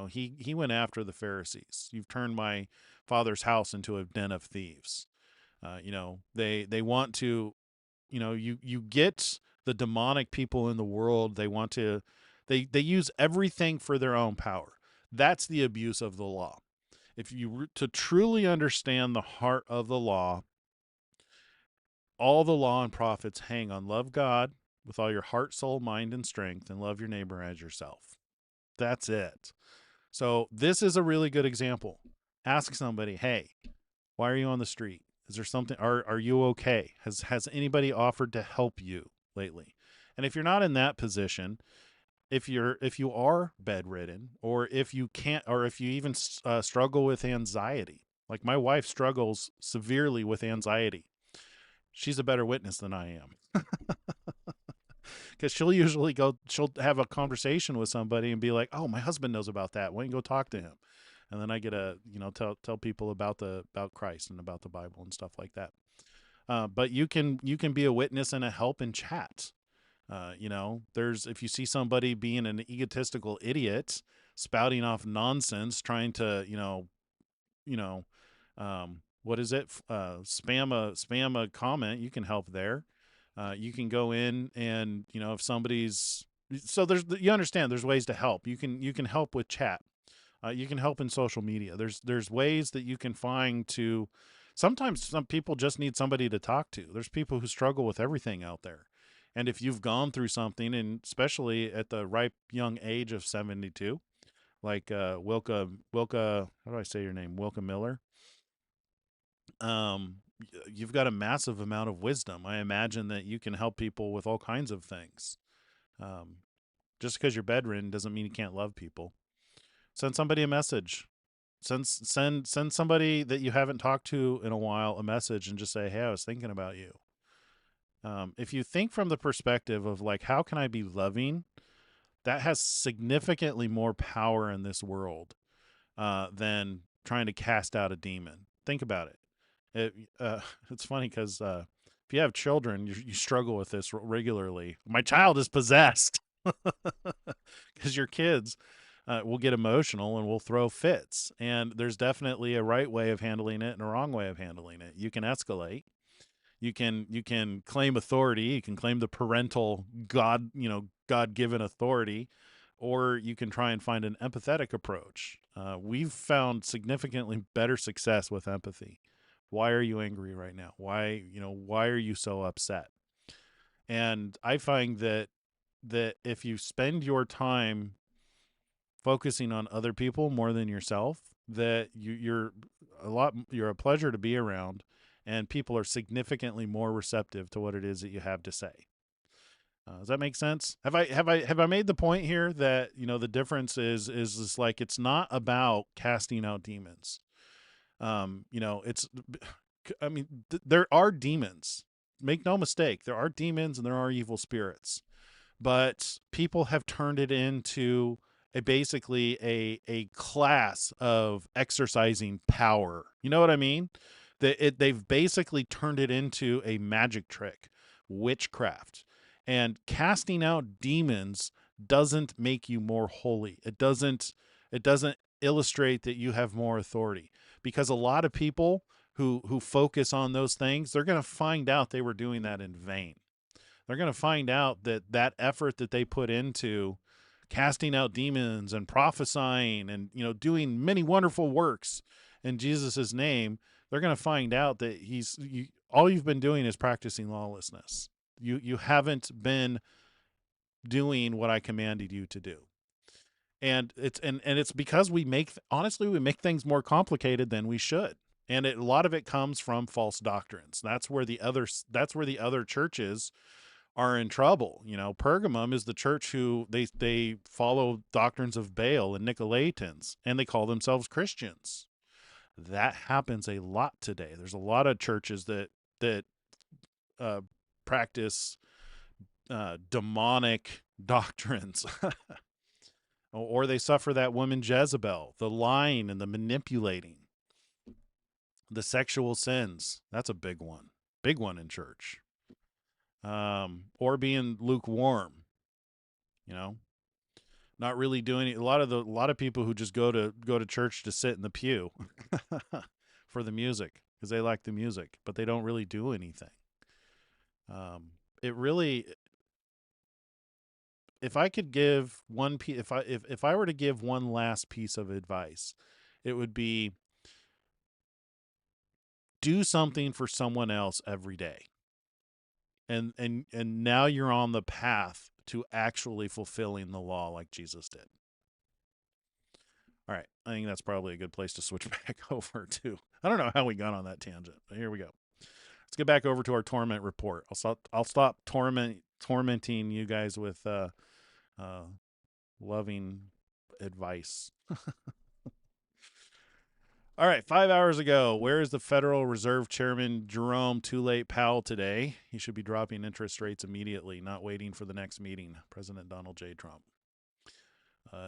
He went after the Pharisees. You've turned my father's house into a den of thieves. They want to, you get the demonic people in the world. They want to, they use everything for their own power. That's the abuse of the law. If you to truly understand the heart of the law, all the law and prophets hang on love God with all your heart, soul, mind, and strength, and love your neighbor as yourself. That's it. So this is a really good example. Ask somebody, hey, why are you on the street? Is there something? Are you okay? Has anybody offered to help you lately? And if you're not in that position, if you are bedridden, or if you can't, or if you even struggle with anxiety, like my wife struggles severely with anxiety, she's a better witness than I am. Because she'll have a conversation with somebody and be like, "Oh, my husband knows about that. Why don't you go talk to him?" And then I get to tell people about Christ and about the Bible and stuff like that. But you can be a witness and a help in chat. There's, if you see somebody being an egotistical idiot, spouting off nonsense, trying to what is it? Spam a comment. You can help there. You can go in and if somebody's, so you understand there's ways to help. You can help with chat. You can help in social media. There's ways that you can find to Sometimes some people just need somebody to talk to. There's people who struggle with everything out there. And if you've gone through something, and especially at the ripe young age of 72, like Wilka, how do I say your name? Wilka Miller. You've got a massive amount of wisdom. I imagine that you can help people with all kinds of things. Um, just because you're bedridden doesn't mean you can't love people. Send somebody a message. Send somebody that you haven't talked to in a while a message and just say, "Hey, I was thinking about you." If you think from the perspective of like, how can I be loving? That has significantly more power in this world than trying to cast out a demon. Think about it. It's funny because if you have children, you struggle with this regularly. My child is possessed because your kids will get emotional and will throw fits. And there's definitely a right way of handling it and a wrong way of handling it. You can escalate. You can claim authority. You can claim the parental God-given authority, or you can try and find an empathetic approach. We've found significantly better success with empathy. Why are you angry right now? Why are you so upset? And I find that if you spend your time focusing on other people more than yourself, that you're a pleasure to be around, and people are significantly more receptive to what it is that you have to say. Does that make sense? Have I made the point here that the difference is like it's not about casting out demons. It's I mean there are demons. Make no mistake, there are demons and there are evil spirits, but people have turned it into basically a class of exercising power. You know what I mean? They've basically turned it into a magic trick, witchcraft. And casting out demons doesn't make you more holy. It doesn't illustrate that you have more authority, because a lot of people who focus on those things, they're going to find out they were doing that in vain. They're going to find out that effort that they put into casting out demons and prophesying and doing many wonderful works in Jesus's name, they're going to find out that all you've been doing is practicing lawlessness. You haven't been doing what I commanded you to do. And it's because we make things more complicated than we should. And a lot of it comes from false doctrines. That's where the other churches are in trouble. Pergamum is the church who they follow doctrines of Baal and Nicolaitans, and they call themselves Christians. That happens a lot today. There's a lot of churches that practice demonic doctrines, or they suffer that woman Jezebel, the lying and the manipulating, the sexual sins. That's a big one in church. Or being lukewarm, not really doing it. A lot of people who just go to church to sit in the pew for the music because they like the music, but they don't really do anything. If I could give if I were to give one last piece of advice, it would be do something for someone else every day. And now you're on the path to actually fulfilling the law like Jesus did. All right, I think that's probably a good place to switch back over to. I don't know how we got on that tangent, but here we go. Let's get back over to our torment report. I'll stop tormenting you guys with loving advice. All right, 5 hours ago, where is the Federal Reserve Chairman Jerome Too Late Powell today? He should be dropping interest rates immediately, not waiting for the next meeting. President Donald J. Trump.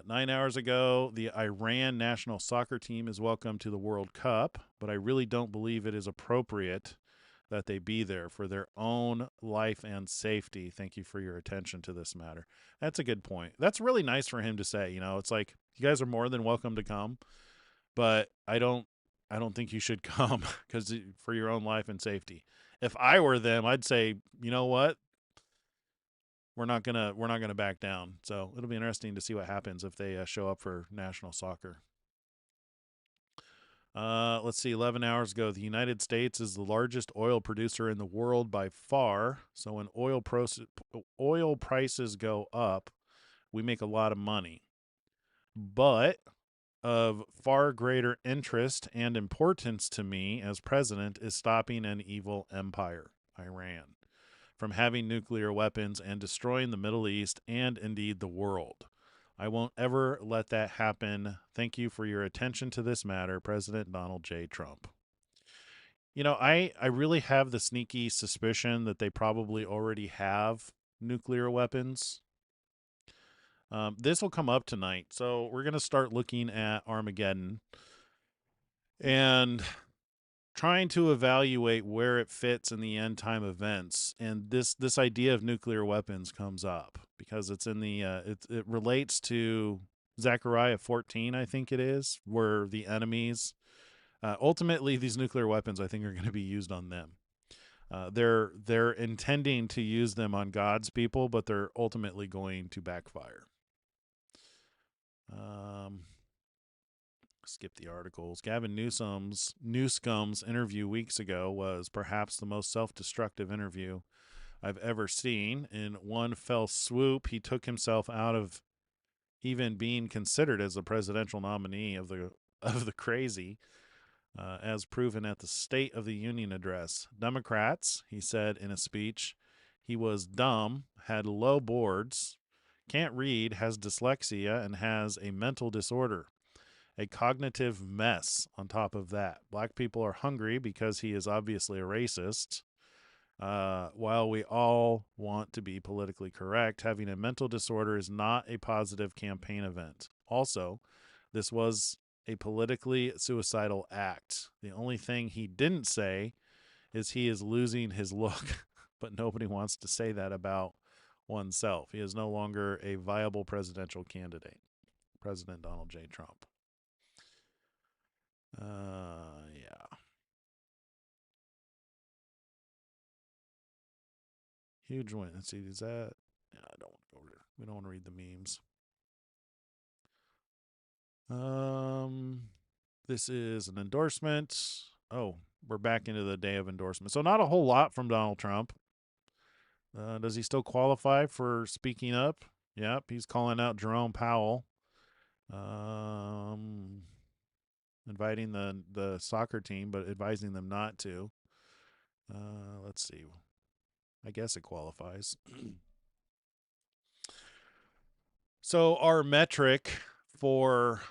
9 hours ago, the Iran national soccer team is welcome to the World Cup, but I really don't believe it is appropriate that they be there for their own life and safety. Thank you for your attention to this matter. That's a good point. That's really nice for him to say. It's like, you guys are more than welcome to come, but I don't think you should come because for your own life and safety. If I were them, I'd say, you know what? We're not gonna back down. So it'll be interesting to see what happens if they show up for national soccer. Let's see, 11 hours ago, the United States is the largest oil producer in the world by far. So when oil prices go up, we make a lot of money. But of far greater interest and importance to me as president is stopping an evil empire, Iran, from having nuclear weapons and destroying the Middle East and indeed the world. I won't ever let that happen. Thank you for your attention to this matter, President Donald J. Trump. You know, I really have the sneaky suspicion that they probably already have nuclear weapons. This will come up tonight. So we're going to start looking at Armageddon and trying to evaluate where it fits in the end time events. And this idea of nuclear weapons comes up because it's in the it relates to Zechariah 14, I think it is, where the enemies ultimately these nuclear weapons I think are going to be used on them. They're intending to use them on God's people, but they're ultimately going to backfire. Skip the articles. Gavin Newsom's interview weeks ago was perhaps the most self-destructive interview I've ever seen. In one fell swoop, he took himself out of even being considered as a presidential nominee of the crazy, as proven at the State of the Union address. Democrats, he said in a speech, he was dumb, had low boards, can't read, has dyslexia, and has a mental disorder. A cognitive mess on top of that. Black people are hungry because he is obviously a racist. While we all want to be politically correct, having a mental disorder is not a positive campaign event. Also, this was a politically suicidal act. The only thing he didn't say is he is losing his look, but nobody wants to say that about oneself. He is no longer a viable presidential candidate. President Donald J. Trump. Yeah. Huge win. Let's see, is that? Yeah, I don't want to go over there. We don't want to read the memes. This is an endorsement. Oh, we're back into the day of endorsement. So not a whole lot from Donald Trump. Does he still qualify for speaking up? Yep, he's calling out Jerome Powell. Inviting the soccer team, but advising them not to. Let's see. I guess it qualifies. So our metric for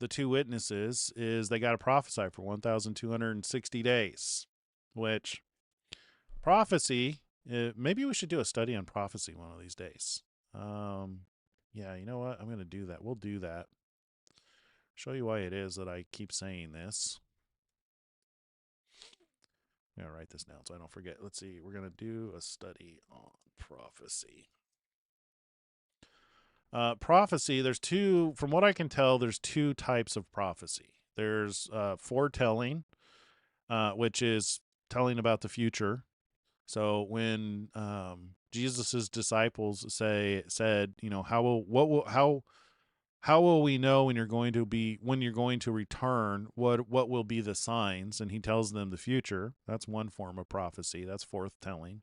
the two witnesses is they got to prophesy for 1,260 days, which prophecy, maybe we should do a study on prophecy one of these days. Yeah, you know what? I'm going to do that. We'll do that. Show you why it is that I keep saying this. I'm going to write this down so I don't forget. Let's see. We're going to do a study on prophecy. Prophecy, there's two, from what I can tell, there's two types of prophecy. There's foretelling, which is telling about the future. So when Jesus's disciples said, you know, how will we know when you're going to return? What will be the signs? And he tells them the future. That's one form of prophecy. That's foretelling.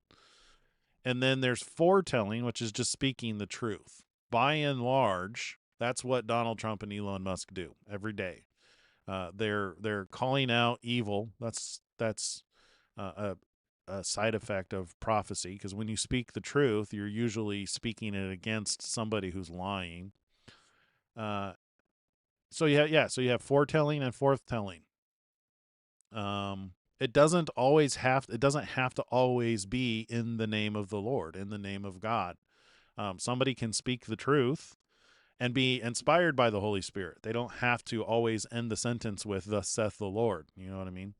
And then there's foretelling, which is just speaking the truth. By and large, that's what Donald Trump and Elon Musk do every day. They're calling out evil. That's a side effect of prophecy, because when you speak the truth, you're usually speaking it against somebody who's lying. So you have foretelling and forthtelling. It doesn't have to always be in the name of the Lord, in the name of God. Somebody can speak the truth and be inspired by the Holy Spirit. They don't have to always end the sentence with "Thus saith the Lord." You know what I mean?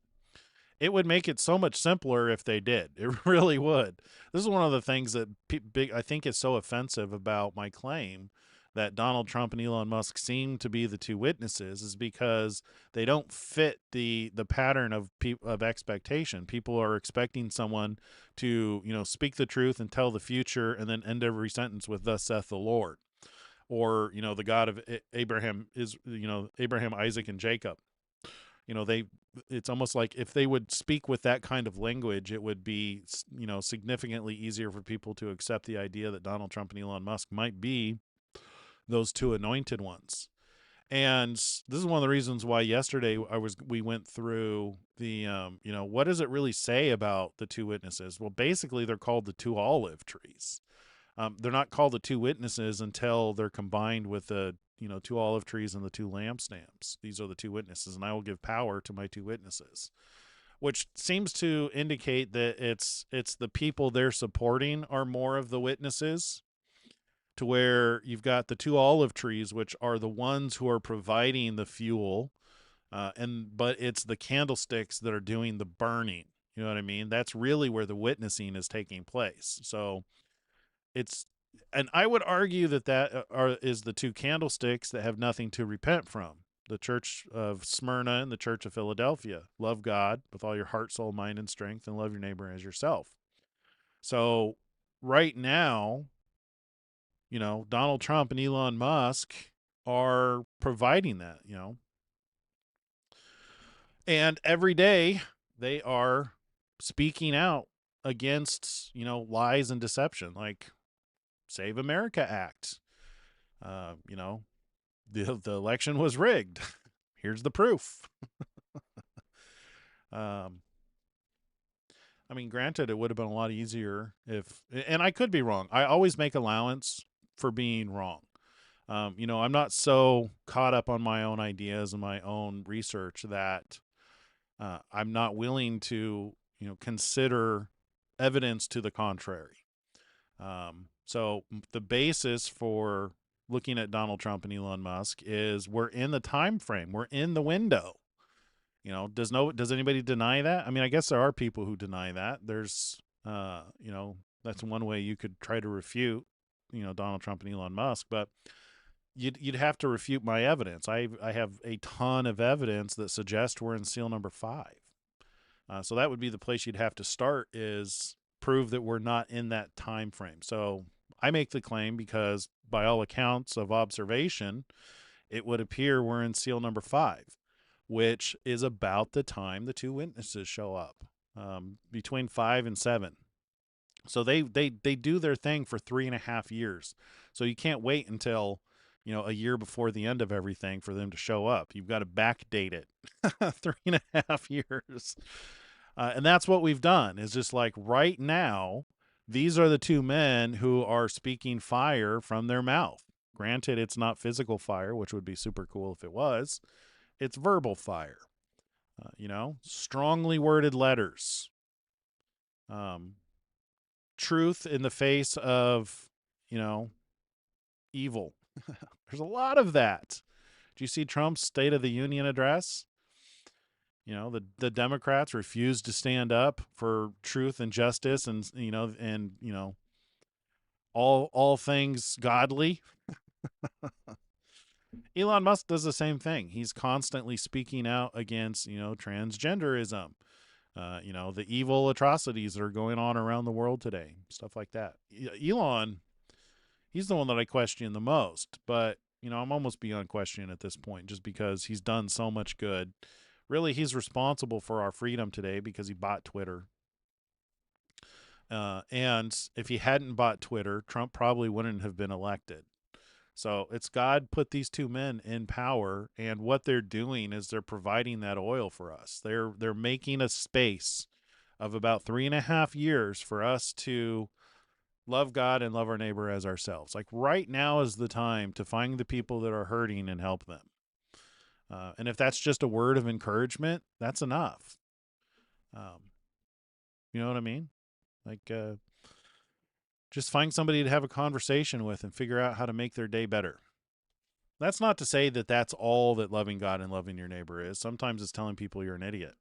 It would make it so much simpler if they did. It really would. This is one of the things that I think is so offensive about my claim that Donald Trump and Elon Musk seem to be the two witnesses, is because they don't fit the pattern of expectation. People are expecting someone to, you know, speak the truth and tell the future and then end every sentence with "Thus saith the Lord." Or, you know, the God of Abraham is, you know, Abraham, Isaac, and Jacob. it's almost like if they would speak with that kind of language, it would be, significantly easier for people to accept the idea that Donald Trump and Elon Musk might be those two anointed ones. And this is one of the reasons why yesterday we went through the what does it really say about the two witnesses? Well, basically they're called the two olive trees. They're not called the two witnesses until they're combined with the two olive trees and the two lampstands. These are the two witnesses, and I will give power to my two witnesses, which seems to indicate that it's the people they're supporting are more of the witnesses, to where you've got the two olive trees, which are the ones who are providing the fuel, but it's the candlesticks that are doing the burning. You know what I mean? That's really where the witnessing is taking place. So it's, and I would argue that is the two candlesticks that have nothing to repent from. The church of Smyrna and the church of Philadelphia. Love God with all your heart, soul, mind, and strength, and love your neighbor as yourself. So right now, Donald Trump and Elon Musk are providing that, and every day they are speaking out against, lies and deception, like Save America Act. The election was rigged. Here's the proof. I mean, granted, it would have been a lot easier and I could be wrong. I always make allowance for being wrong. I'm not so caught up on my own ideas and my own research that I'm not willing to, consider evidence to the contrary. So the basis for looking at Donald Trump and Elon Musk is we're in the time frame. We're in the window. Does anybody deny that? I mean, I guess there are people who deny that. There's, that's one way you could try to refute, Donald Trump and Elon Musk, but you'd have to refute my evidence. I have a ton of evidence that suggests we're in seal number 5. So that would be the place you'd have to start, is prove that we're not in that time frame. So I make the claim because by all accounts of observation, it would appear we're in seal number 5, which is about the time the two witnesses show up, between 5 and 7. So they do their thing for 3.5 years. So you can't wait until, a year before the end of everything for them to show up. You've got to backdate it 3.5 years. And that's what we've done, is just like right now, these are the two men who are speaking fire from their mouth. Granted, it's not physical fire, which would be super cool if it was. It's verbal fire, strongly worded letters, truth in the face of, evil. There's a lot of that. Do you see Trump's State of the Union address? The Democrats refused to stand up for truth and justice and all things godly. Elon Musk does the same thing. He's constantly speaking out against, transgenderism, the evil atrocities that are going on around the world today, stuff like that. Elon, he's the one that I question the most, but, I'm almost beyond question at this point, just because he's done so much good. Really, he's responsible for our freedom today because he bought Twitter. And if he hadn't bought Twitter, Trump probably wouldn't have been elected. So it's God put these two men in power, and what they're doing is they're providing that oil for us. They're making a space of about 3.5 years for us to love God and love our neighbor as ourselves. Like right now is the time to find the people that are hurting and help them. And if that's just a word of encouragement, that's enough. You know what I mean? Like, just find somebody to have a conversation with and figure out how to make their day better. That's not to say that that's all that loving God and loving your neighbor is. Sometimes it's telling people you're an idiot,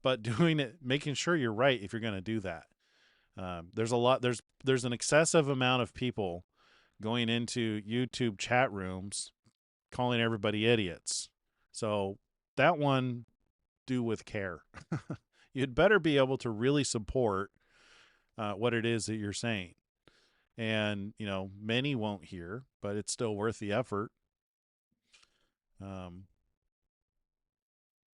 but doing it, making sure you're right if you're going to do that. There's an excessive amount of people going into YouTube chat rooms calling everybody idiots. So that one, do with care. You'd better be able to really support what it is that you're saying. And, many won't hear, but it's still worth the effort.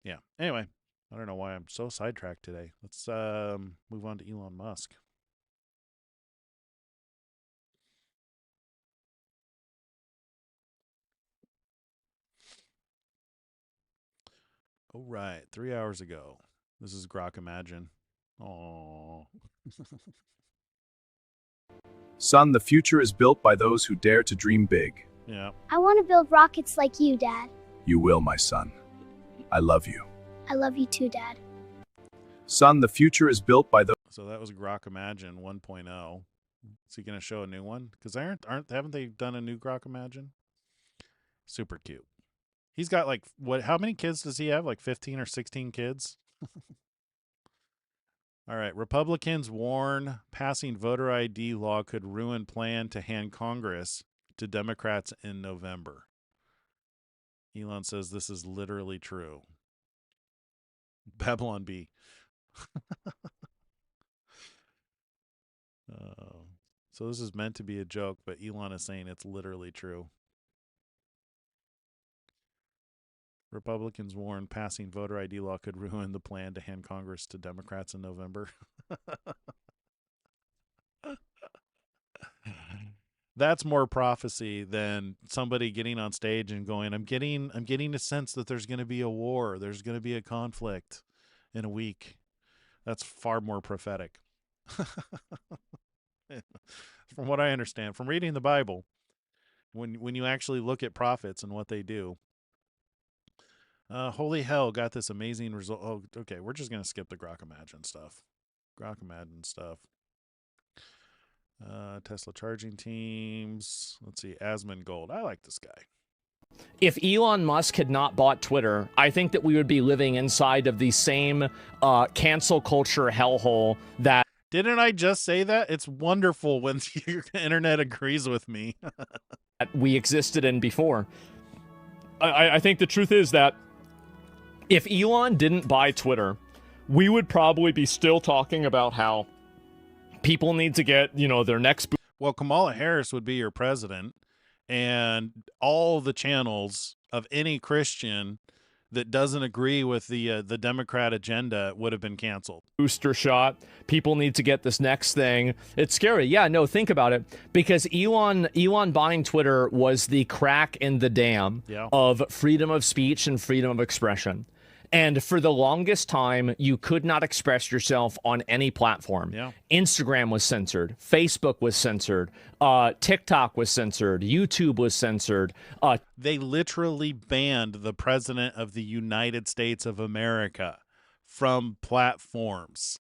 Yeah. Anyway, I don't know why I'm so sidetracked today. Let's move on to Elon Musk. All right, 3 hours ago. This is Grok Imagine. Oh. Son, the future is built by those who dare to dream big. Yeah. I want to build rockets like you, Dad. You will, my son. I love you. I love you too, Dad. Son, the future is built by those. So that was Grok Imagine 1.0. Is he going to show a new one? Because haven't they done a new Grok Imagine? Super cute. He's got like what? How many kids does he have? Like 15 or 16 kids. All right. Republicans warn passing voter ID law could ruin plan to hand Congress to Democrats in November. Elon says this is literally true. Babylon B. So this is meant to be a joke, but Elon is saying it's literally true. Republicans warn passing voter ID law could ruin the plan to hand Congress to Democrats in November. That's more prophecy than somebody getting on stage and going, I'm getting a sense that there's going to be a war. There's going to be a conflict in a week. That's far more prophetic. From what I understand, from reading the Bible, when you actually look at prophets and what they do. Holy hell, got this amazing result. Oh, okay, we're just going to skip the Grok Imagine stuff. Tesla charging teams. Let's see, Asmon Gold. I like this guy. If Elon Musk had not bought Twitter, I think that we would be living inside of the same cancel culture hellhole that... Didn't I just say that? It's wonderful when your internet agrees with me. we existed in before. I think the truth is that if Elon didn't buy Twitter, we would probably be still talking about how people need to get, their next... Well, Kamala Harris would be your president, and all the channels of any Christian that doesn't agree with the Democrat agenda would have been canceled. Booster shot. People need to get this next thing. It's scary. Yeah, no, think about it. Because Elon buying Twitter was the crack in the dam of freedom of speech and freedom of expression. And for the longest time, you could not express yourself on any platform. Yeah. Instagram was censored. Facebook was censored. TikTok was censored. YouTube was censored. They literally banned the president of the United States of America from platforms.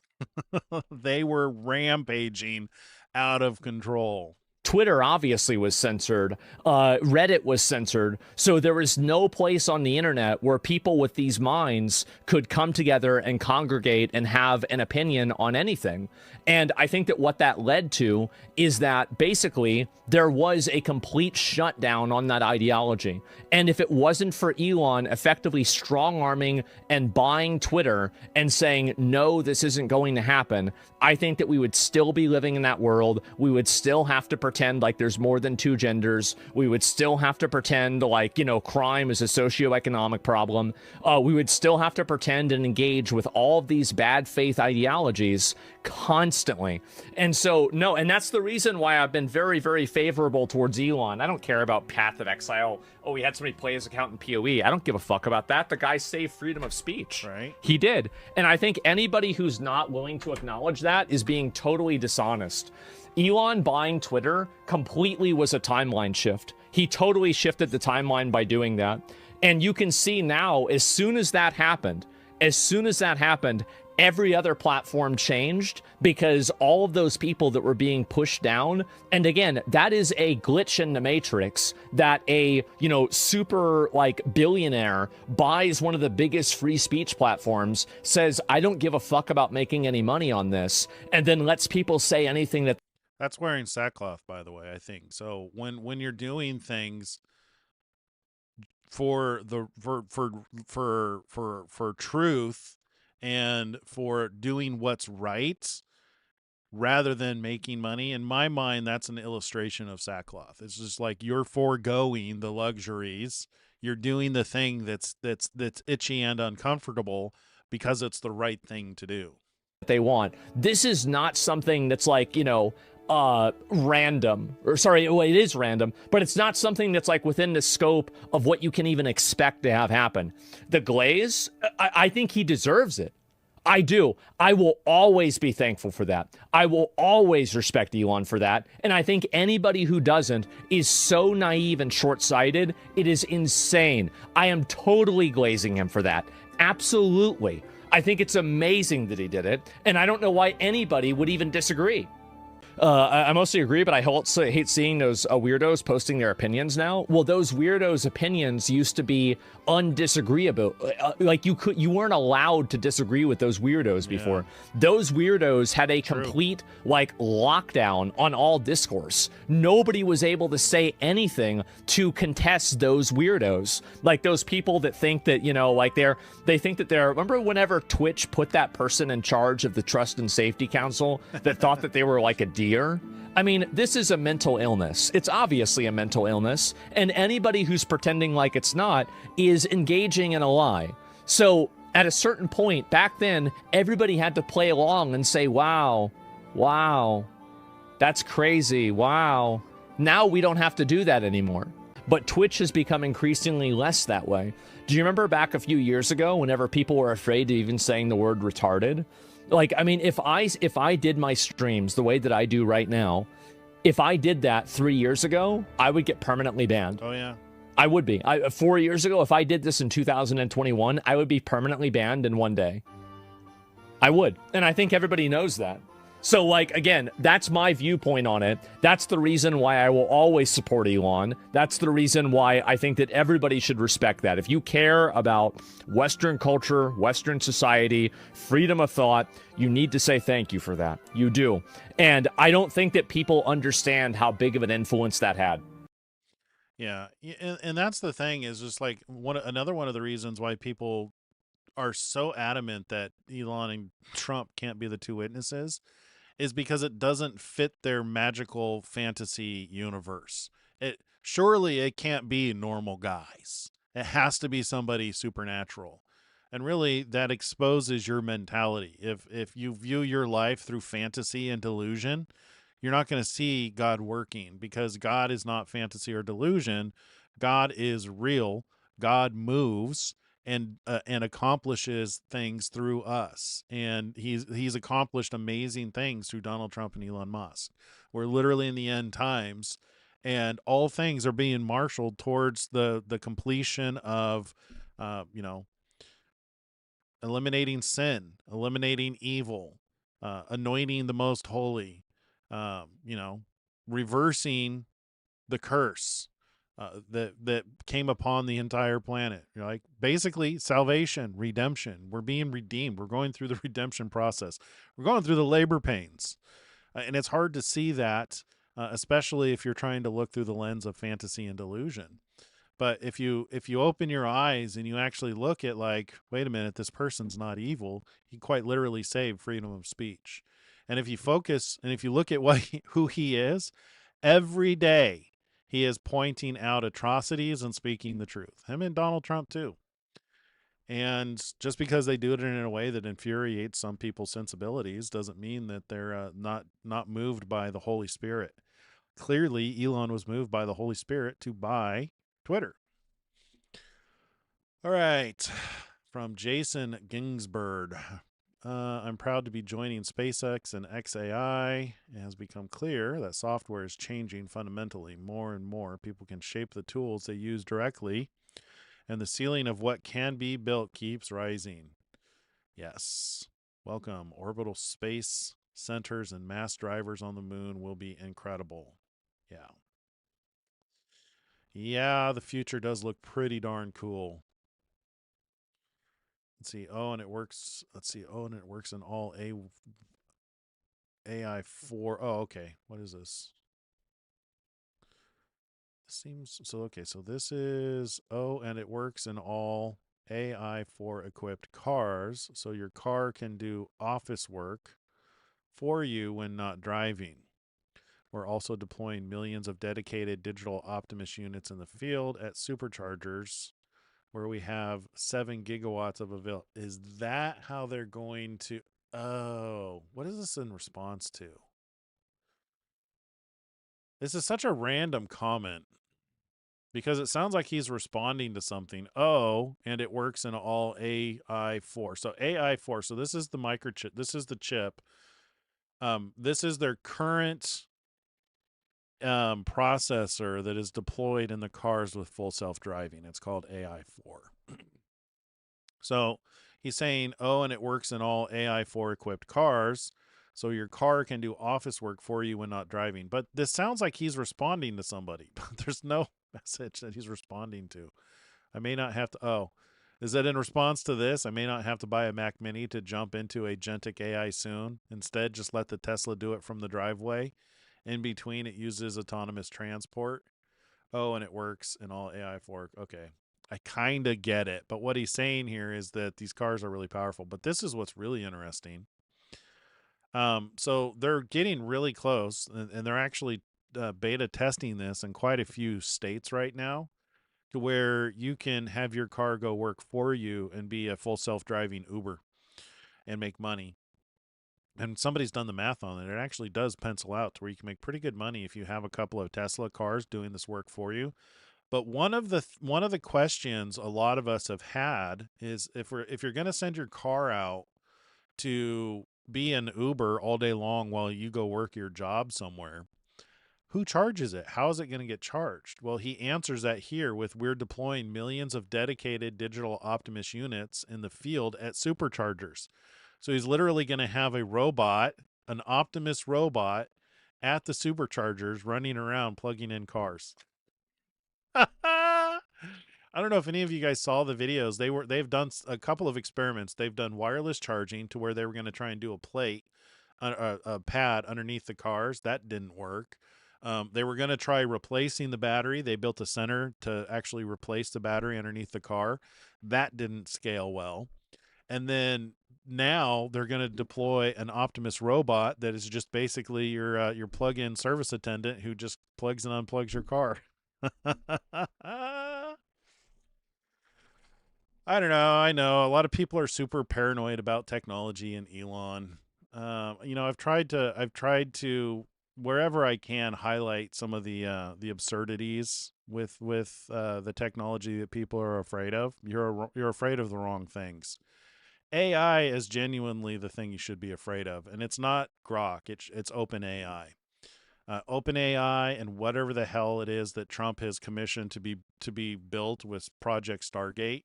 They were rampaging out of control. Twitter obviously was censored. Reddit was censored. So there was no place on the internet where people with these minds could come together and congregate and have an opinion on anything. And I think that what that led to is that basically there was a complete shutdown on that ideology. And if it wasn't for Elon effectively strong-arming and buying Twitter and saying, no, this isn't going to happen, I think that we would still be living in that world. We would still have to pretend like there's more than two genders. We would still have to pretend like, crime is a socioeconomic problem. We would still have to pretend and engage with all of these bad faith ideologies constantly. And so, no, and that's the reason why I've been very, very favorable towards Elon. I don't care about Path of Exile. Oh, he had somebody play his account in PoE. I don't give a fuck about that. The guy saved freedom of speech. Right. He did. And I think anybody who's not willing to acknowledge that is being totally dishonest. Elon buying Twitter completely was a timeline shift. He totally shifted the timeline by doing that. And you can see now, as soon as that happened, every other platform changed because all of those people that were being pushed down, and again, that is a glitch in the matrix that a, super billionaire buys one of the biggest free speech platforms, says, I don't give a fuck about making any money on this, and then lets people say anything that... That's wearing sackcloth, by the way, I think. So when you're doing things for truth and for doing what's right rather than making money, in my mind, that's an illustration of sackcloth. It's just like you're foregoing the luxuries. You're doing the thing that's itchy and uncomfortable because it's the right thing to do. They want. This is not something that's like, random. Or sorry, well, it is random, but it's not something that's like within the scope of what you can even expect to have happen. The Glaze, I think he deserves it. I do. I will always be thankful for that. I will always respect Elon for that. And I think anybody who doesn't is so naive and short-sighted. It is insane. I am totally glazing him for that. Absolutely. I think it's amazing that he did it. And I don't know why anybody would even disagree. I mostly agree, but I also hate seeing those weirdos posting their opinions now. Well, those weirdos' opinions used to be undisagreeable. Like you weren't allowed to disagree with those weirdos before. Those weirdos had a complete like lockdown on all discourse. Nobody was able to say anything to contest those weirdos. Like those people that think that, they think that they're, remember whenever Twitch put that person in charge of the Trust and Safety Council that thought that they were like a deer? I mean, this is a mental illness. It's obviously a mental illness, and anybody who's pretending like it's not is engaging in a lie. So at a certain point back then, everybody had to play along and say, wow, that's crazy, wow. Now we don't have to do that anymore. But Twitch has become increasingly less that way. Do you remember back a few years ago whenever people were afraid of even saying the word retarded? Like, I mean, if I did my streams the way that I do right now, if I did that 3 years ago, I would get permanently banned. Oh, yeah. I would be. 4 years ago, if I did this in 2021, I would be permanently banned in one day. I would. And I think everybody knows that. So, like, again, that's my viewpoint on it. That's the reason why I will always support Elon. That's the reason why I think that everybody should respect that. If you care about Western culture, Western society, freedom of thought, you need to say thank you for that. You do. And I don't think that people understand how big of an influence that had. Yeah. And that's the thing is just like another one of the reasons why people are so adamant that Elon and Trump can't be the two witnesses is because it doesn't fit their magical fantasy universe. Surely it can't be normal guys. It has to be somebody supernatural. And really that exposes your mentality. If you view your life through fantasy and delusion, you're not going to see God working because God is not fantasy or delusion. God is real. God moves and accomplishes things through us. And he's accomplished amazing things through Donald Trump and Elon Musk. We're literally in the end times, and all things are being marshaled towards the completion of, eliminating sin, eliminating evil, anointing the most holy, reversing the curse that came upon the entire planet. Like basically salvation, redemption. We're being redeemed. We're going through the redemption process. We're going through the labor pains, and it's hard to see that, especially if you're trying to look through the lens of fantasy and delusion. But if you open your eyes and you actually look at like, wait a minute, this person's not evil. He quite literally saved freedom of speech. And if you focus and if you look at who he is, every day he is pointing out atrocities and speaking the truth. Him and Donald Trump too. And just because they do it in a way that infuriates some people's sensibilities doesn't mean that they're not moved by the Holy Spirit. Clearly, Elon was moved by the Holy Spirit to buy Twitter. All right. From Jason Ginsberg. I'm proud to be joining SpaceX and XAI. It has become clear that software is changing fundamentally. More and more people can shape the tools they use directly, and the ceiling of what can be built keeps rising. Yes. Welcome. Orbital space centers and mass drivers on the moon will be incredible. Yeah. Yeah, the future does look pretty darn cool. Let's see. Oh, and it works. Let's see. Oh, and it works in all AI 4. Oh, okay. What is this? Seems so. Okay, so this is, oh, and it works in all AI 4 equipped cars. So your car can do office work for you when not driving. We're also deploying millions of dedicated digital Optimus units in the field at superchargers where we have 7 gigawatts of avail. Is that how they're going to? Oh, what is this in response to? This is such a random comment because it sounds like he's responding to something. Oh, and it works in all AI4. So AI4. So this is the microchip. This is the chip. This is their current processor that is deployed in the cars with full self-driving. It's called AI4. So he's saying, oh, and it works in all AI4 equipped cars. So your car can do office work for you when not driving. But this sounds like he's responding to somebody. There's no message that he's responding to. I may not have to. Oh, is that in response to this? I may not have to buy a Mac Mini to jump into agentic AI soon. Instead, just let the Tesla do it from the driveway. In between, it uses autonomous transport. Oh, and it works in all AI4. Okay. I kind of get it. But what he's saying here is that these cars are really powerful. But this is what's really interesting. So they're getting really close, and they're actually beta testing this in quite a few states right now, to where you can have your car go work for you and be a full self-driving Uber and make money. And somebody's done the math on it. It actually does pencil out to where you can make pretty good money if you have a couple of Tesla cars doing this work for you. But one of the questions a lot of us have had is if you're going to send your car out to be an Uber all day long while you go work your job somewhere, who charges it? How is it going to get charged? Well, he answers that here with, we're deploying millions of dedicated digital Optimus units in the field at superchargers. So he's literally going to have a robot, an Optimus robot, at the superchargers running around plugging in cars. I don't know if any of you guys saw the videos. They've done a couple of experiments. They've done wireless charging to where they were going to try and do a plate, a pad underneath the cars. That didn't work. They were going to try replacing the battery. They built a center to actually replace the battery underneath the car. That didn't scale well. And then now they're going to deploy an Optimus robot that is just basically your plug-in service attendant who just plugs and unplugs your car. I don't know. I know a lot of people are super paranoid about technology and Elon. I've tried to wherever I can highlight some of the absurdities with the technology that people are afraid of. You're afraid of the wrong things. AI is genuinely the thing you should be afraid of, and it's not Grok. It's OpenAI. OpenAI and whatever the hell it is that Trump has commissioned to be built with Project Stargate.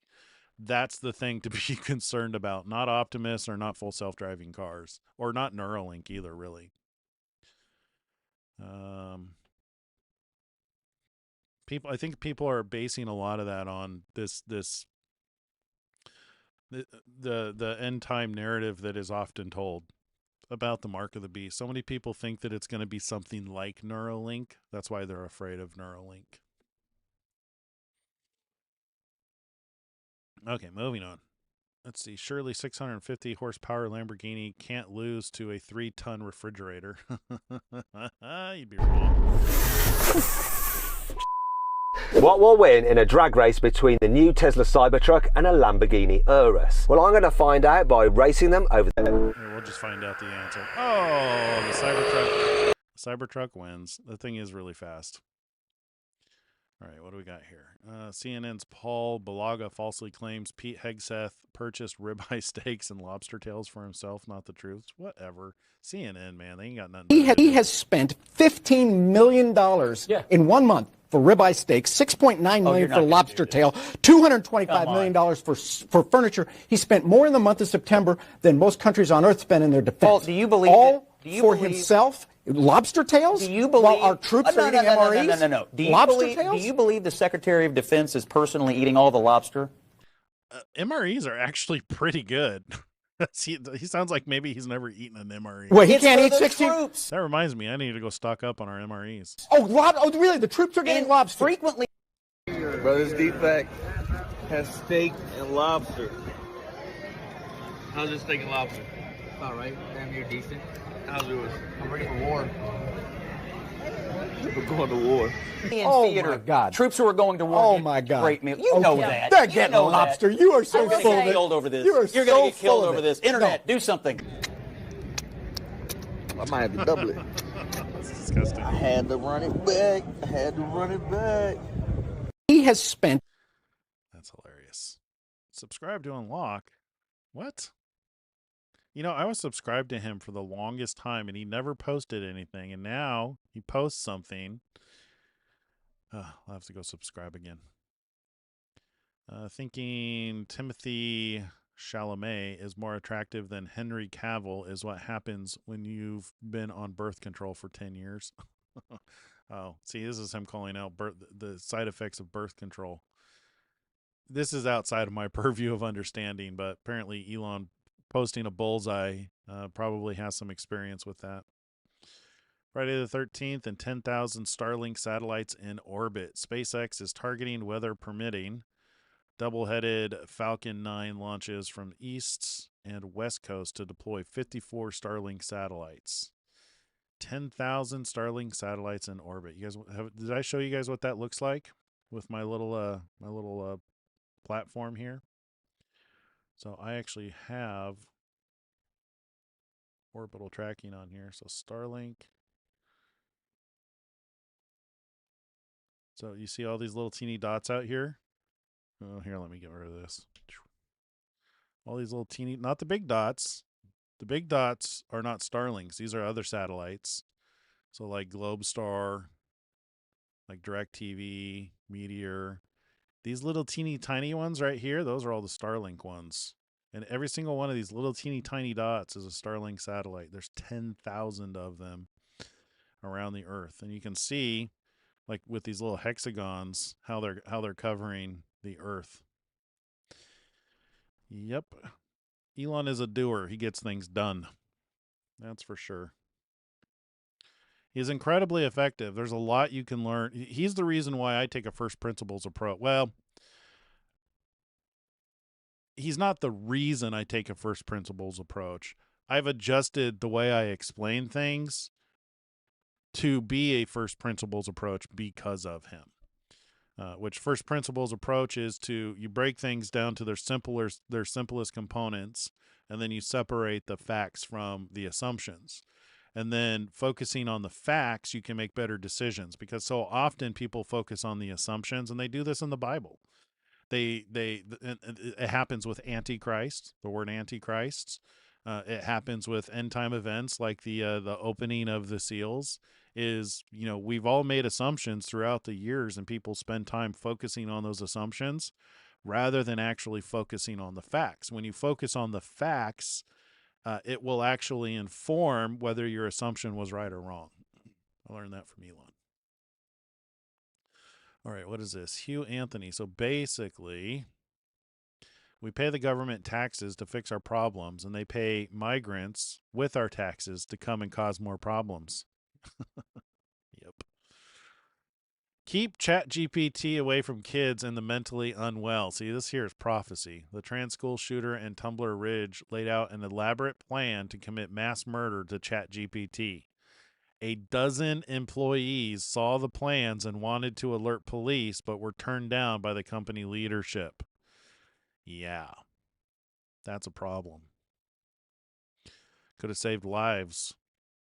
That's the thing to be concerned about, not Optimus or not full self-driving cars, or not Neuralink either, really. I think people are basing a lot of that on the end time narrative that is often told about the mark of the beast. So many people think that it's going to be something like Neuralink. That's why they're afraid of Neuralink. Okay, moving on. Let's see. Surely 650 horsepower Lamborghini can't lose to a 3-ton refrigerator. You'd be wrong. What will win in a drag race between the new Tesla Cybertruck and a Lamborghini Urus? Well, I'm going to find out by racing them over there. We'll just find out the answer. Oh, the Cybertruck wins. The thing is really fast. All right, what do we got here? CNN's Paul Balaga falsely claims Pete Hegseth purchased ribeye steaks and lobster tails for himself, not the truth. Whatever. CNN, man, they ain't got nothing. He has spent $15 million in 1 month for ribeye steaks, $6.9 million for lobster tail, $225 million for furniture. He spent more in the month of September than most countries on earth spend in their defense. Paul, do you believe all for himself? Lobster tails? Do you believe while our troops are eating MREs? No. Do you believe the Secretary of Defense is personally eating all the lobster? MREs are actually pretty good. He sounds like maybe he's never eaten an MRE. Wait, he can't eat 16 troops. That reminds me, I need to go stock up on our MREs. Oh, really? The troops are getting lobster? Frequently. Brothers Defect has steak and lobster. How's your steak and lobster? All right. Damn near decent. How's yours? I'm ready for war. We're going to war. In Oh, theater, my God. Troops who are going to war. Oh, get my God. Great meal. You know that. They're You getting know lobster. that. You are so You're gonna full get of it. killed over this. You are You're so gonna get killed full of over it. this. Internet, do something. I might have to double it. That's disgusting. I had to run it back. I had to run it back. He has spent. That's hilarious. Subscribe to unlock. What? You know, I was subscribed to him for the longest time, and he never posted anything. And now he posts something. I'll have to go subscribe again. Thinking Timothy Chalamet is more attractive than Henry Cavill is what happens when you've been on birth control for 10 years. Oh, see, this is him calling out the side effects of birth control. This is outside of my purview of understanding, but apparently Elon posting a bullseye probably has some experience with that. Friday the 13th and 10,000 Starlink satellites in orbit. SpaceX is targeting, weather permitting, double-headed Falcon 9 launches from East and West Coast to deploy 54 Starlink satellites. 10,000 Starlink satellites in orbit. You guys did I show you guys what that looks like with my little platform here? So I actually have orbital tracking on here. So Starlink. So you see all these little teeny dots out here? Oh, here, let me get rid of this. All these little teeny, not the big dots. The big dots are not Starlinks. These are other satellites. So like Globestar, like DirecTV, Meteor. These little teeny tiny ones right here, those are all the Starlink ones. And every single one of these little teeny tiny dots is a Starlink satellite. There's 10,000 of them around the Earth. And you can see, like with these little hexagons, how they're covering the Earth. Yep. Elon is a doer. He gets things done. That's for sure. He's incredibly effective. There's a lot you can learn. He's the reason why I take a first principles approach. Well, he's not the reason I take a first principles approach. I've adjusted the way I explain things to be a first principles approach because of him. Which first principles approach is you break things down to their simplest components, and then you separate the facts from the assumptions. And then focusing on the facts, you can make better decisions, because so often people focus on the assumptions, and they do this in the Bible. It happens with Antichrist, the word Antichrist. It happens with end time events like the opening of the seals. We've all made assumptions throughout the years, and people spend time focusing on those assumptions rather than actually focusing on the facts. When you focus on the facts, it will actually inform whether your assumption was right or wrong. I learned that from Elon. All right, what is this? Hugh Anthony. So basically, we pay the government taxes to fix our problems, and they pay migrants with our taxes to come and cause more problems. Yep. Keep ChatGPT away from kids and the mentally unwell. See, this here is prophecy. The trans school shooter and Tumblr Ridge laid out an elaborate plan to commit mass murder to ChatGPT. A dozen employees saw the plans and wanted to alert police, but were turned down by the company leadership. Yeah, that's a problem. Could have saved lives.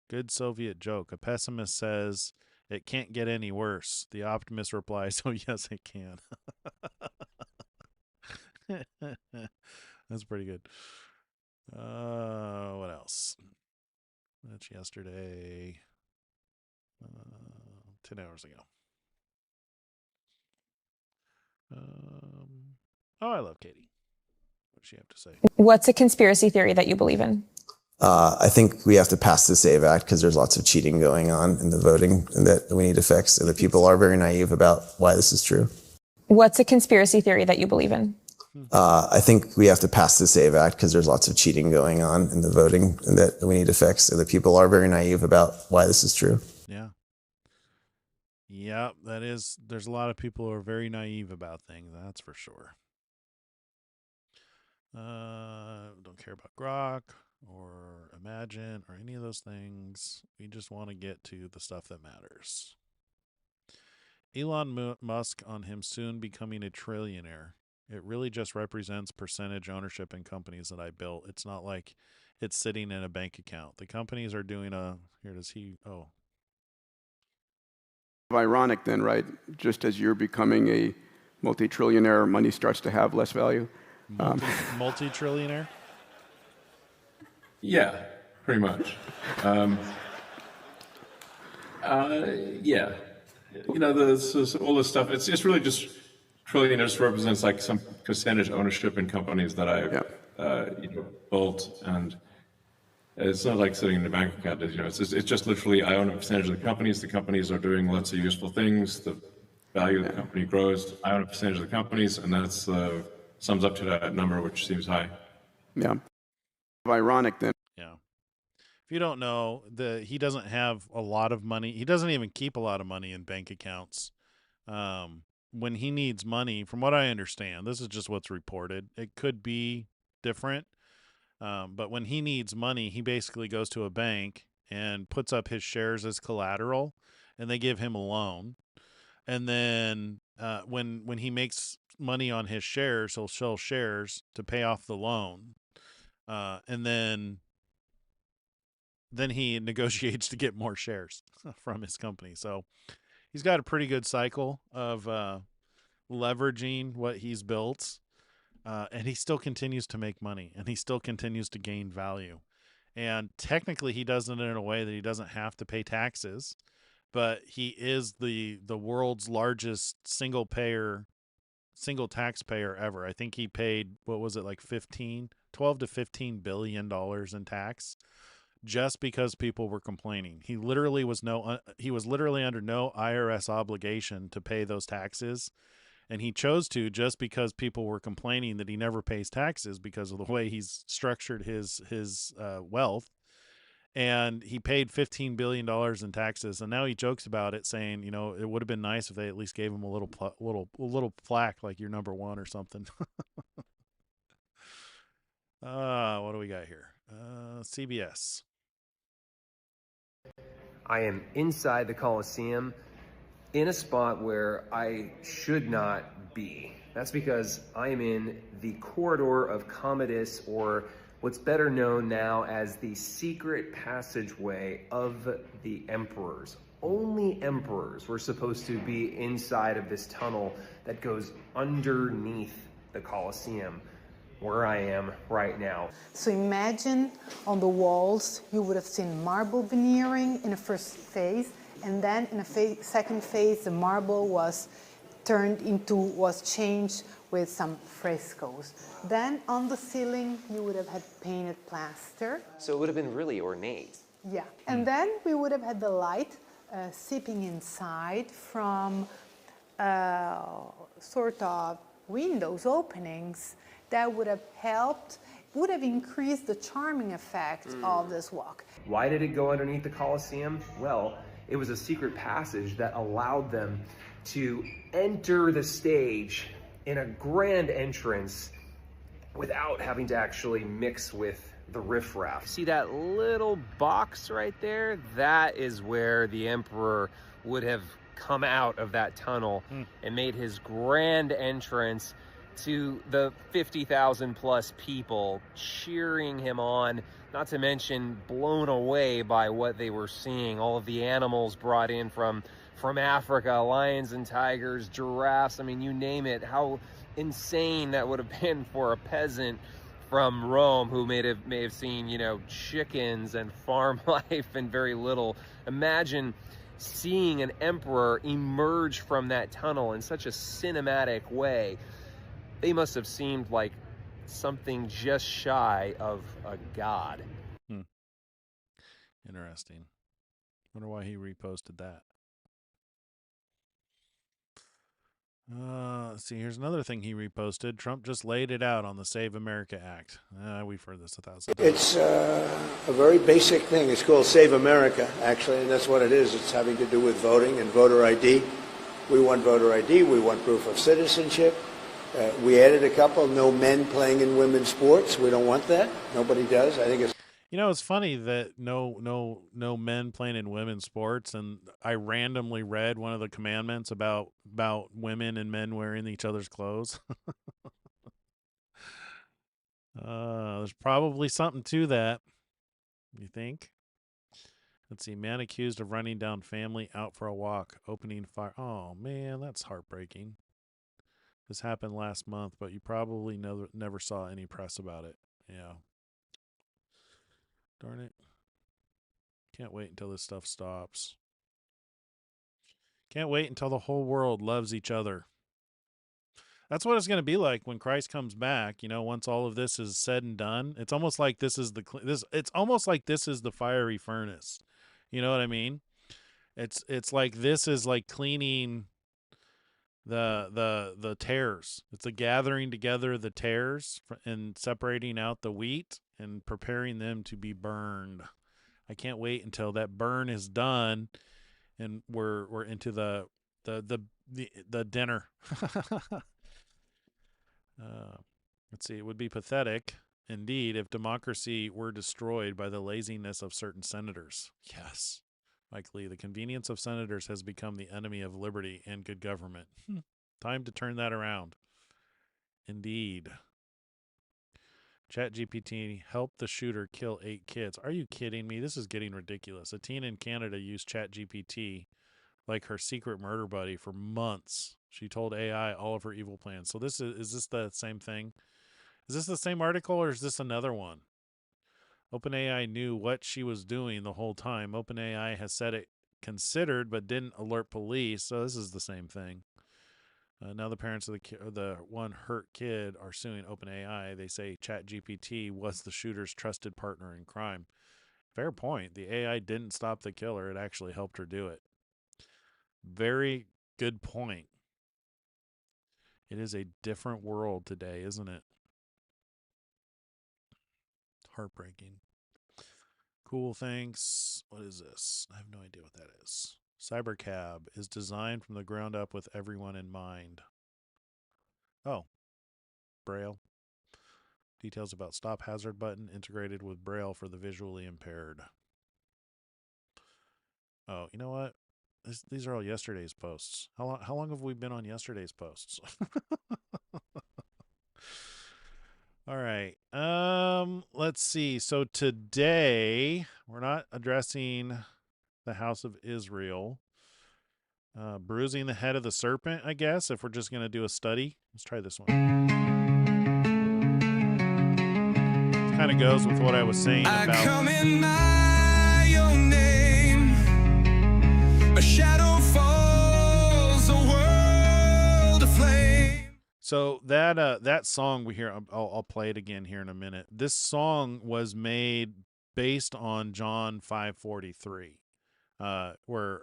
Good Soviet joke. A pessimist says, it can't get any worse. The optimist replies, oh, yes, it can. That's pretty good. What else? That's yesterday. 10 hours ago. I love Katie. What does she have to say? What's a conspiracy theory that you believe in? I think we have to pass the SAVE Act because there's lots of cheating going on in the voting and that we need to fix. And the people are very naive about why this is true. What's a conspiracy theory that you believe in? I think we have to pass the SAVE Act because there's lots of cheating going on in the voting and that we need to fix. And the people are very naive about why this is true. Yeah. Yeah, that is. There's a lot of people who are very naive about things. That's for sure. Don't care about Grok. or imagine or any of those things. We just want to get to the stuff that matters. Elon Musk on him soon becoming a trillionaire. It really just represents percentage ownership in companies that I built. It's not like it's sitting in a bank account. The companies are doing here does he, oh. Ironic then, right? Just as you're becoming a multi-trillionaire, money starts to have less value. Multi-trillionaire? Yeah, pretty much. Yeah. You know, all this stuff, it's really just trillionaires represents like some percentage ownership in companies that I've built, and it's not like sitting in a bank account. You know, it's just literally I own a percentage of the companies. The companies are doing lots of useful things. The value of the company grows. I own a percentage of the companies, and that's sums up to that number, which seems high. Yeah. Ironic then. Yeah. If you don't know, he doesn't have a lot of money. He doesn't even keep a lot of money in bank accounts. When he needs money, from what I understand, this is just what's reported. It could be different. But when he needs money, he basically goes to a bank and puts up his shares as collateral, and they give him a loan. And then when he makes money on his shares, he'll sell shares to pay off the loan. And then he negotiates to get more shares from his company. So he's got a pretty good cycle of leveraging what he's built. And he still continues to make money, and he still continues to gain value. And technically he does it in a way that he doesn't have to pay taxes, but he is the world's largest single taxpayer ever. I think he paid, what was it, like 12 to $15 billion in tax just because people were complaining. He was literally under no IRS obligation to pay those taxes. And he chose to just because people were complaining that he never pays taxes because of the way he's structured his wealth. And he paid $15 billion in taxes. And now he jokes about it, saying, you know, it would have been nice if they at least gave him a little plaque like you're number one or something. What do we got here? CBS. I am inside the Coliseum, in a spot where I should not be. That's because I am in the corridor of Commodus, or what's better known now as the secret passageway of the emperors. Only emperors were supposed to be inside of this tunnel that goes underneath the Colosseum, where I am right now. So imagine on the walls, you would have seen marble veneering in the first phase, and then in the second phase, the marble was changed with some frescoes. Then on the ceiling, you would have had painted plaster. So it would have been really ornate. Yeah, and then we would have had the light seeping inside from sort of windows, openings, that would have increased the charming effect of this walk. Why did it go underneath the Colosseum? Well, it was a secret passage that allowed them to enter the stage in a grand entrance without having to actually mix with the riffraff. See that little box right there? That is where the emperor would have come out of that tunnel and made his grand entrance to the 50,000 plus people cheering him on, not to mention blown away by what they were seeing. All of the animals brought in from Africa, lions and tigers, giraffes, I mean, you name it. How insane that would have been for a peasant from Rome who may have seen, you know, chickens and farm life and very little. Imagine seeing an emperor emerge from that tunnel in such a cinematic way. They must have seemed like something just shy of a god. Interesting. Wonder why he reposted that. Let's see. Here's another thing he reposted. Trump just laid it out on the Save America Act. We've heard this 1,000 times. It's a very basic thing. It's called Save America, actually, and that's what it is. It's having to do with voting and voter ID. We want voter ID. We want proof of citizenship. We added a couple. No men playing in women's sports. We don't want that. Nobody does. I think it's... You know, it's funny that no men playing in women's sports, and I randomly read one of the commandments about women and men wearing each other's clothes. There's probably something to that. You think? Let's see. Man accused of running down family out for a walk, opening fire. Oh man, that's heartbreaking. This happened last month, but you probably never saw any press about it. Yeah. Darn it. Can't wait until this stuff stops. Can't wait until the whole world loves each other. That's what it's going to be like when Christ comes back. You know, once all of this is said and done, it's almost like this is it's almost like this is the fiery furnace. You know what I mean? It's like this is like cleaning the tares. It's a gathering together of the tares and separating out the wheat and preparing them to be burned. I can't wait until that burn is done and we're into the dinner. Let's see. It would be pathetic indeed if democracy were destroyed by the laziness of certain senators. Yes. Mike Lee, the convenience of senators has become the enemy of liberty and good government. Time to turn that around. Indeed. ChatGPT helped the shooter kill 8 kids. Are you kidding me? This is getting ridiculous. A teen in Canada used ChatGPT like her secret murder buddy for months. She told AI all of her evil plans. So this is this the same thing? Is this the same article or is this another one? OpenAI knew what she was doing the whole time. OpenAI has said it considered but didn't alert police. So this is the same thing. Now the parents of the one hurt kid are suing OpenAI. They say ChatGPT was the shooter's trusted partner in crime. Fair point. The AI didn't stop the killer. It actually helped her do it. Very good point. It is a different world today, isn't it? Heartbreaking. Cool, thanks. What is this? I have no idea what that is. Cybercab is designed from the ground up with everyone in mind. Oh. Braille. Details about stop hazard button integrated with Braille for the visually impaired. Oh, you know what? These are all yesterday's posts. How long have we been on yesterday's posts? All right. Let's see. So today we're not addressing the house of Israel. Bruising the head of the serpent, I guess, if we're just going to do a study. Let's try this one. It kind of goes with what I was saying about... I come in my own name. A shadow falls, a world aflame. So that song we hear, I'll play it again here in a minute. This song was made based on John 5:43, where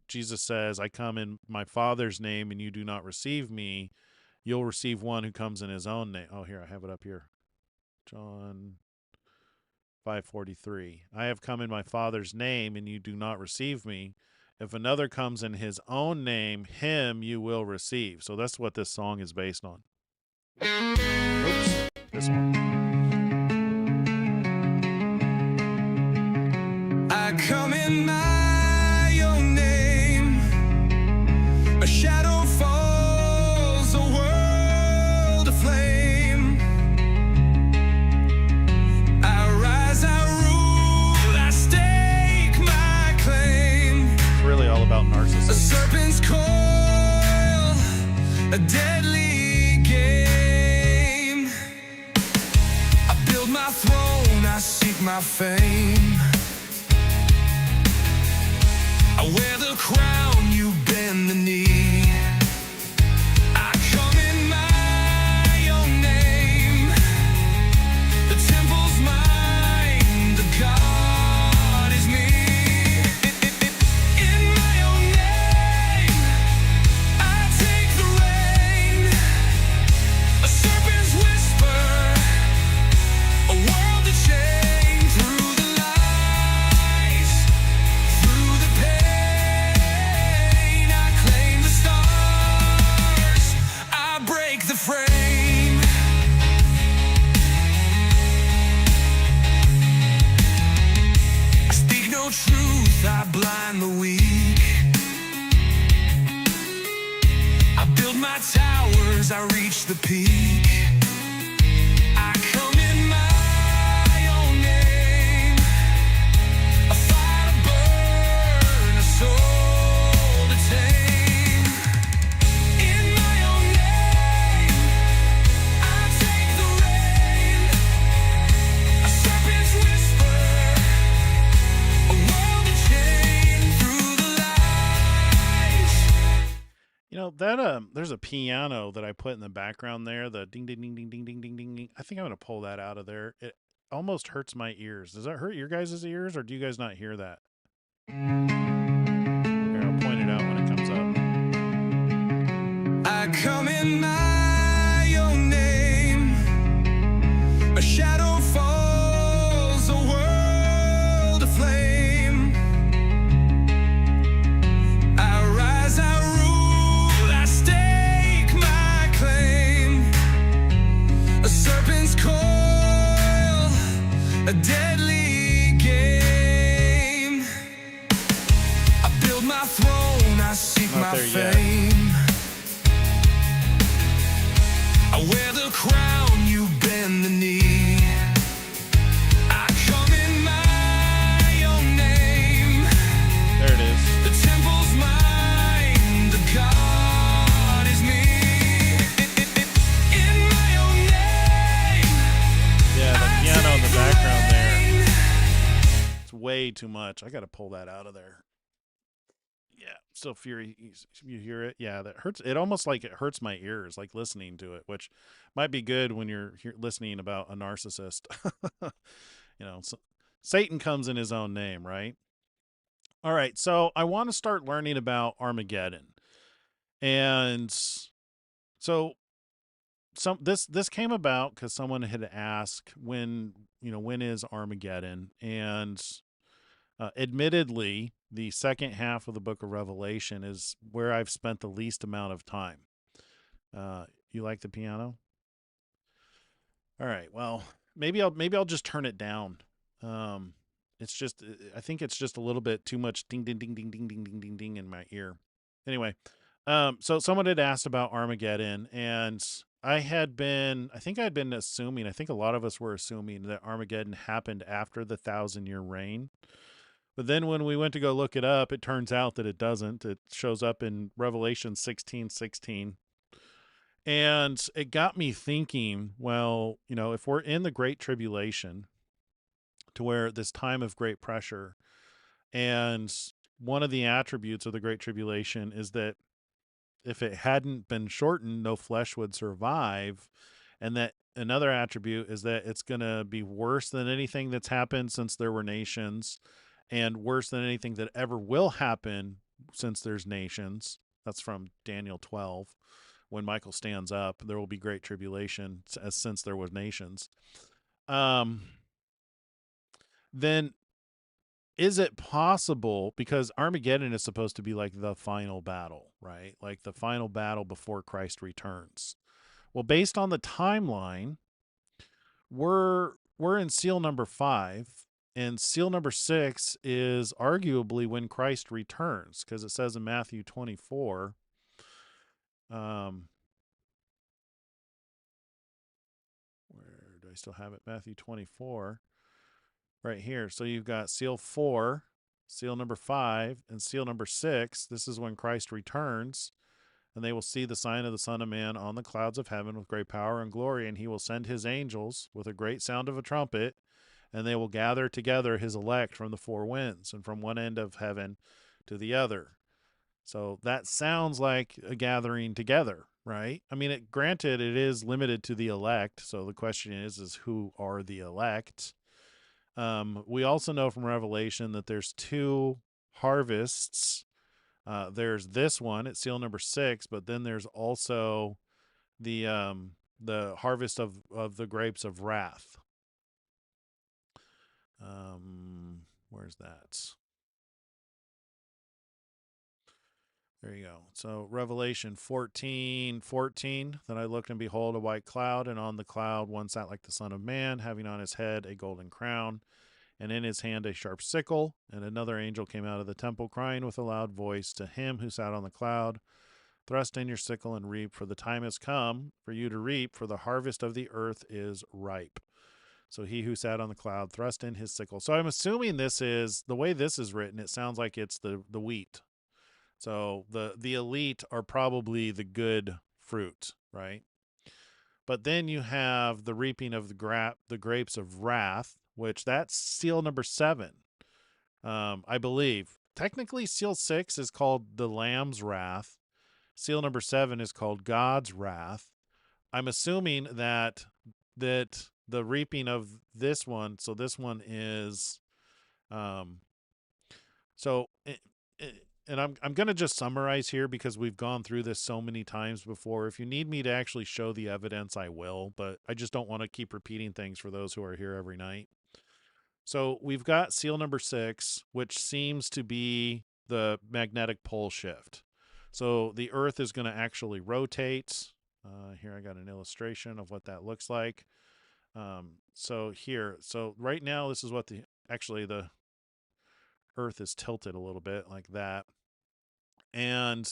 Jesus says, "I come in my Father's name, and you do not receive me. You'll receive one who comes in his own name." Oh, here, I have it up here. John 5:43. "I have come in my Father's name, and you do not receive me. If another comes in his own name, him you will receive." So that's what this song is based on. Oops, this one. I come in my own name. A shadow falls, a world aflame. I rise, I rule, I stake my claim. It's really all about narcissism. A serpent's coil, a deadly game. I build my throne, I seek my fame. I wear the crown, you bend the knee. I come in my own name. The temple's mine, the God is me. In my own name, I take the reign. A serpent's whisper, a world to change through the lies, through the pain. no truth, I blind the weak. I build my towers, I reach the peak. I come in my own name. A fire to burn, a soul to tame. In my own name, I take the reign. A serpent's whisper, a world to change through the lies. You know, that there's a piano that I put in the background there, the ding ding ding ding ding ding ding ding ding. I think I'm gonna pull that out of there. It almost hurts my ears. Does that hurt your guys' ears, or do you guys not hear that? Here, I'll point it out when it comes up. I come in my own name. A shadow falls, a world aflame. I rise, I rule, I stake my claim. A serpent's coil, a deadly game. I build my throne, I seek Not my there yet. fame. I wear the crown, you bend the knee. I come in my own name. There it is. The temple's mine, the God is me. In my own name. Yeah, the piano in the background there. It's way too much. I got to pull that out of there. Yeah, still fury. You hear it? Yeah, that hurts. It almost like it hurts my ears, like listening to it, which might be good when you're listening about a narcissist. You know, so Satan comes in his own name, right? All right, so I want to start learning about Armageddon, and so this came about because someone had asked when is Armageddon, and admittedly, the second half of the book of Revelation is where I've spent the least amount of time. You like the piano? All right. Well, maybe I'll just turn it down. It's just I think it's just a little bit too much ding ding ding ding ding ding ding ding ding in my ear. Anyway, so someone had asked about Armageddon, and I think I'd been assuming, I think a lot of us were assuming that Armageddon happened after the 1,000-year reign. But then when we went to go look it up, it turns out that it doesn't. It shows up in Revelation 16:16. And it got me thinking, well, if we're in the Great Tribulation, to where this time of great pressure, and one of the attributes of the Great Tribulation is that if it hadn't been shortened, no flesh would survive. And that another attribute is that it's going to be worse than anything that's happened since there were nations, and worse than anything that ever will happen since there's nations. That's from Daniel 12. When Michael stands up, there will be great tribulation since there was nations. Then is it possible, because Armageddon is supposed to be like the final battle, right? Like the final battle before Christ returns. Well, based on the timeline, we're in seal number 5. And seal number 6 is arguably when Christ returns, because it says in Matthew 24, where do I still have it? Matthew 24, right here. So you've got seal 4, seal number 5, and seal number 6. This is when Christ returns, and they will see the sign of the Son of Man on the clouds of heaven with great power and glory, and he will send his angels with a great sound of a trumpet, and they will gather together his elect from the four winds and from one end of heaven to the other. So that sounds like a gathering together, right? I mean, granted, it is limited to the elect. So the question is who are the elect? We also know from Revelation that there's 2 harvests. There's this one at seal number 6, but then there's also the harvest of the grapes of wrath. Where's that? There you go. So Revelation 14:14. Then I looked, and behold, a white cloud, and on the cloud one sat like the Son of Man, having on his head a golden crown. and in his hand a sharp sickle. And another angel came out of the temple, crying with a loud voice to him who sat on the cloud, thrust in your sickle and reap, for the time has come for you to reap, for the harvest of the earth is ripe. So he who sat on the cloud thrust in his sickle. So I'm assuming this is, the way this is written, it sounds like it's the wheat. So the elite are probably the good fruit, right? But then you have the reaping of the grapes of wrath, which that's seal number 7, I believe. Technically, seal 6 is called the Lamb's wrath. Seal number 7 is called God's wrath. I'm assuming that the reaping of this one, so this one is, and I'm going to just summarize here because we've gone through this so many times before. If you need me to actually show the evidence, I will, but I just don't want to keep repeating things for those who are here every night. So we've got seal number 6, which seems to be the magnetic pole shift. So the Earth is going to actually rotate. Here I got an illustration of what that looks like. So right now, this is what the Earth is tilted a little bit like that. And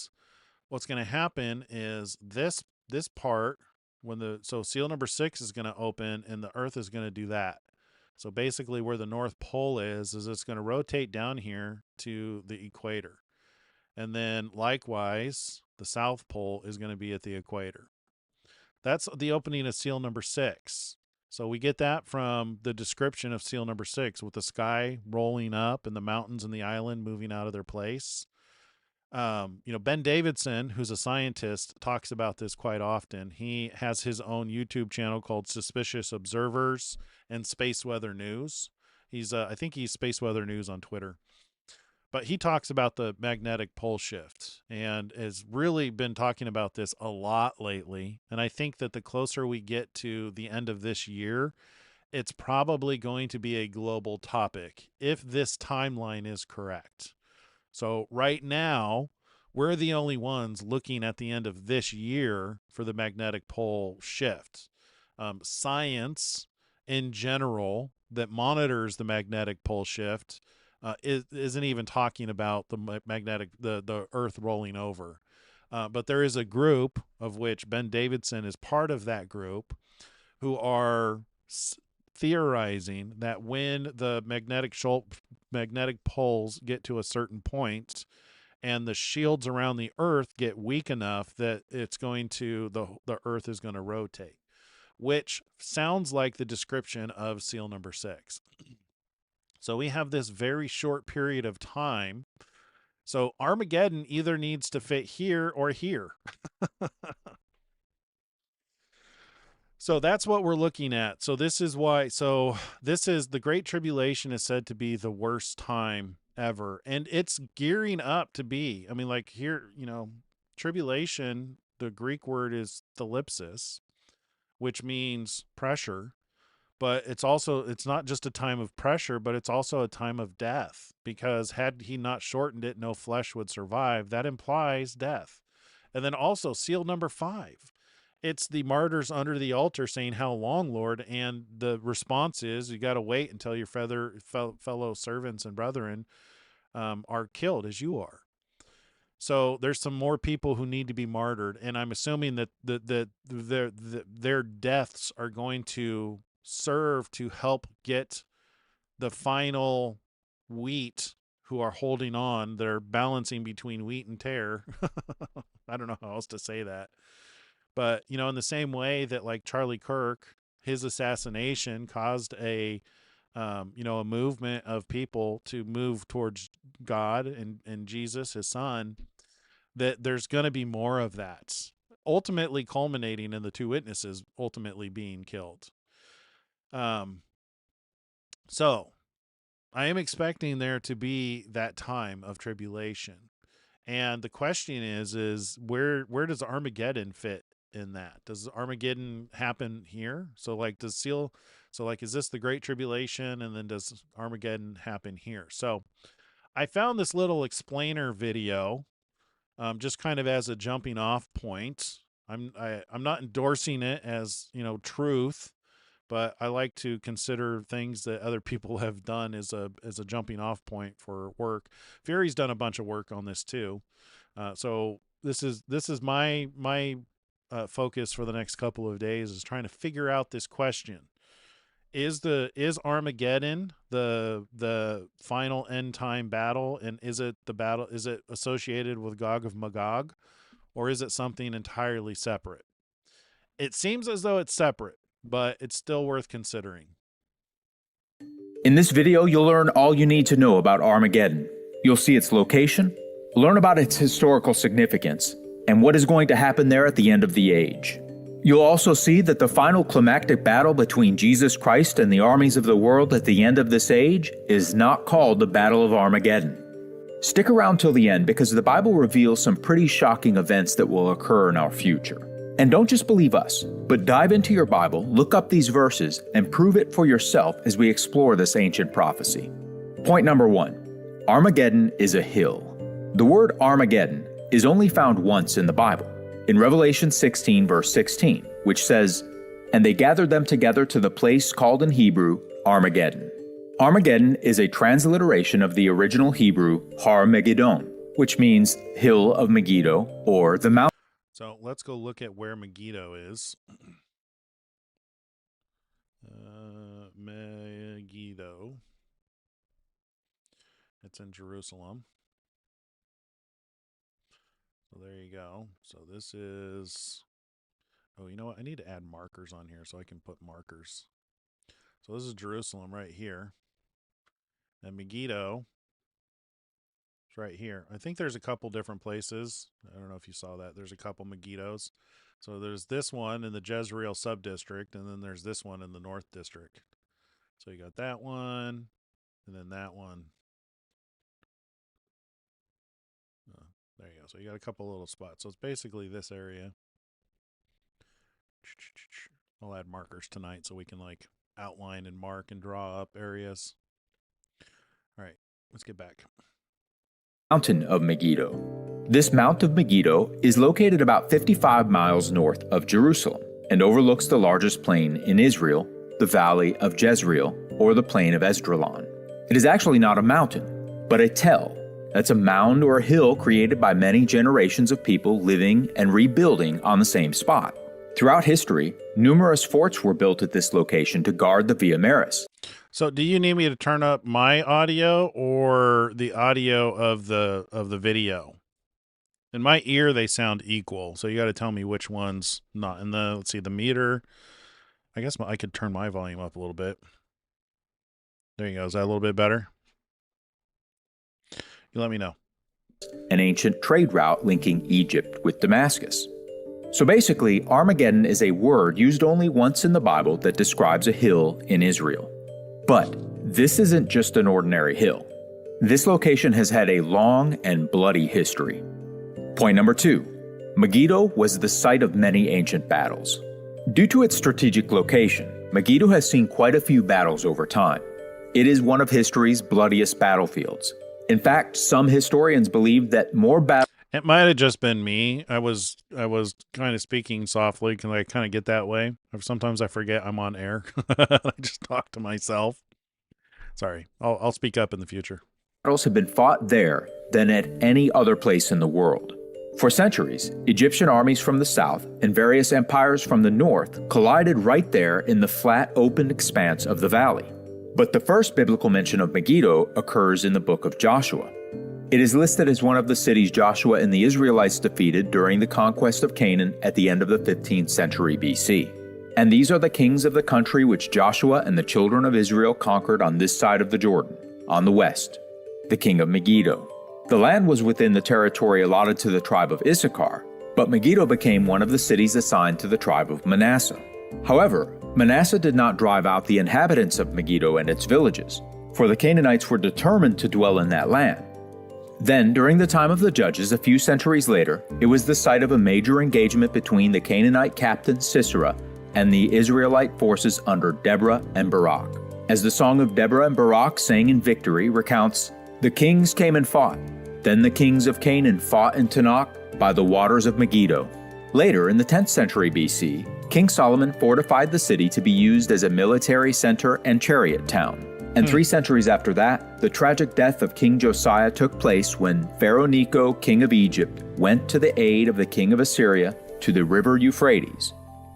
what's going to happen is this part, so seal number 6 is going to open and the Earth is going to do that. So basically where the North Pole is it's going to rotate down here to the equator. And then likewise, the South Pole is going to be at the equator. That's the opening of seal number 6. So we get that from the description of seal number 6 with the sky rolling up and the mountains and the island moving out of their place. Ben Davidson, who's a scientist, talks about this quite often. He has his own YouTube channel called Suspicious Observers and Space Weather News. I think he's Space Weather News on Twitter. But he talks about the magnetic pole shift and has really been talking about this a lot lately. And I think that the closer we get to the end of this year, it's probably going to be a global topic if this timeline is correct. So right now, we're the only ones looking at the end of this year for the magnetic pole shift. Science in general that monitors the magnetic pole shift isn't even talking about the Earth rolling over. But there is a group of which Ben Davidson is part of that group who are theorizing that when the magnetic poles get to a certain point and the shields around the Earth get weak enough that the Earth is going to rotate, which sounds like the description of seal number 6. So we have this very short period of time. So Armageddon either needs to fit here or here. So that's what we're looking at. So this is the Great Tribulation is said to be the worst time ever. And it's gearing up to be. I mean, like here, tribulation, the Greek word is thalipsis, which means pressure. But it's not just a time of pressure, but it's also a time of death, because had he not shortened it, no flesh would survive. That implies death. And then also seal number 5. It's the martyrs under the altar saying, "How long, Lord?" And the response is, you got to wait until your fellow servants and brethren are killed as you are. So there's some more people who need to be martyred. And I'm assuming that their deaths are going to serve to help get the final wheat who are holding on. They're balancing between wheat and tare. I don't know how else to say that. But, in the same way that like Charlie Kirk, his assassination caused a movement of people to move towards God and Jesus, his son, that there's going to be more of that, ultimately culminating in the 2 witnesses ultimately being killed. So I am expecting there to be that time of tribulation. And the question is where does Armageddon fit in that? Does Armageddon happen here? So is this the Great Tribulation, and then does Armageddon happen here? So I found this little explainer video, just kind of as a jumping off point. I'm not endorsing it as, truth, but I like to consider things that other people have done as a jumping off point for work. Fury's done a bunch of work on this too. So this is my focus for the next couple of days, is trying to figure out this question. Is Armageddon the final end time battle, and is it associated with Gog of Magog, or is it something entirely separate? It seems as though it's separate, but it's still worth considering. In this video, you'll learn all you need to know about Armageddon. You'll see its location, learn about its historical significance, and what is going to happen there at the end of the age. You'll also see that the final climactic battle between Jesus Christ and the armies of the world at the end of this age is not called the Battle of Armageddon. Stick around till the end, because the Bible reveals some pretty shocking events that will occur in our future. And don't just believe us, but dive into your Bible, look up these verses, and prove it for yourself as we explore this ancient prophecy. Point number 1. Armageddon is a hill. The word Armageddon is only found once in the Bible, in Revelation 16 verse 16, which says, "And they gathered them together to the place called in Hebrew Armageddon." Armageddon is a transliteration of the original Hebrew Har-Megiddon, which means hill of Megiddo, or the mountain. So let's go look at where Megiddo is. Megiddo. It's in Jerusalem. So there you go. So this is... Oh, you know what? I need to add markers on here so I can put markers. So this is Jerusalem right here. And Megiddo is right here. I think there's a couple different places. I don't know if you saw that. There's a couple Megiddos. So there's this one in the Jezreel subdistrict, and then there's this one in the North District. So you got that one, and then that one. There you go. So you got a couple little spots. So it's basically this area. I'll add markers tonight so we can like outline and mark and draw up areas. All right, let's get back. Mountain of Megiddo. This Mount of Megiddo is located about 55 miles north of Jerusalem and overlooks the largest plain in Israel, the Valley of Jezreel, or the Plain of Esdraelon. It is actually not a mountain, but a tell. That's a mound or a hill created by many generations of people living and rebuilding on the same spot. Throughout history, numerous forts were built at this location to guard the Via Maris. So do you need me to turn up my audio or the audio of the video? In my ear, they sound equal. So you got to tell me which one's not. And let's see, the meter. I guess I could turn my volume up a little bit. There you go. Is that a little bit better? You let me know. An ancient trade route linking Egypt with Damascus. So basically, Armageddon is a word used only once in the Bible that describes a hill in Israel. But this isn't just an ordinary hill. This location has had a long and bloody history. Point number 2. Megiddo was the site of many ancient battles. Due to its strategic location, Megiddo has seen quite a few battles over time. It is one of history's bloodiest battlefields. In fact, some historians believe that more battles... It might have just been me. I was kind of speaking softly because I kind of get that way. Sometimes I forget I'm on air. I just talk to myself. Sorry. I'll speak up in the future. Battles have been fought there than at any other place in the world. For centuries, Egyptian armies from the south and various empires from the north collided right there in the flat, open expanse of the valley. But the first biblical mention of Megiddo occurs in the book of Joshua. It is listed as one of the cities Joshua and the Israelites defeated during the conquest of Canaan at the end of the 15th century BC. And these are the kings of the country which Joshua and the children of Israel conquered on this side of the Jordan, on the west, the king of Megiddo. The land was within the territory allotted to the tribe of Issachar, but Megiddo became one of the cities assigned to the tribe of Manasseh. However, Manasseh did not drive out the inhabitants of Megiddo and its villages, for the Canaanites were determined to dwell in that land. Then, during the time of the Judges, a few centuries later, it was the site of a major engagement between the Canaanite captain Sisera and the Israelite forces under Deborah and Barak. As the song of Deborah and Barak sang in victory recounts, "The kings came and fought. Then the kings of Canaan fought in Tanakh by the waters of Megiddo." Later, in the 10th century BC, King Solomon fortified the city to be used as a military center and chariot town. And 3 centuries after that, the tragic death of King Josiah took place when Pharaoh Necho, king of Egypt, went to the aid of the king of Assyria to the river Euphrates.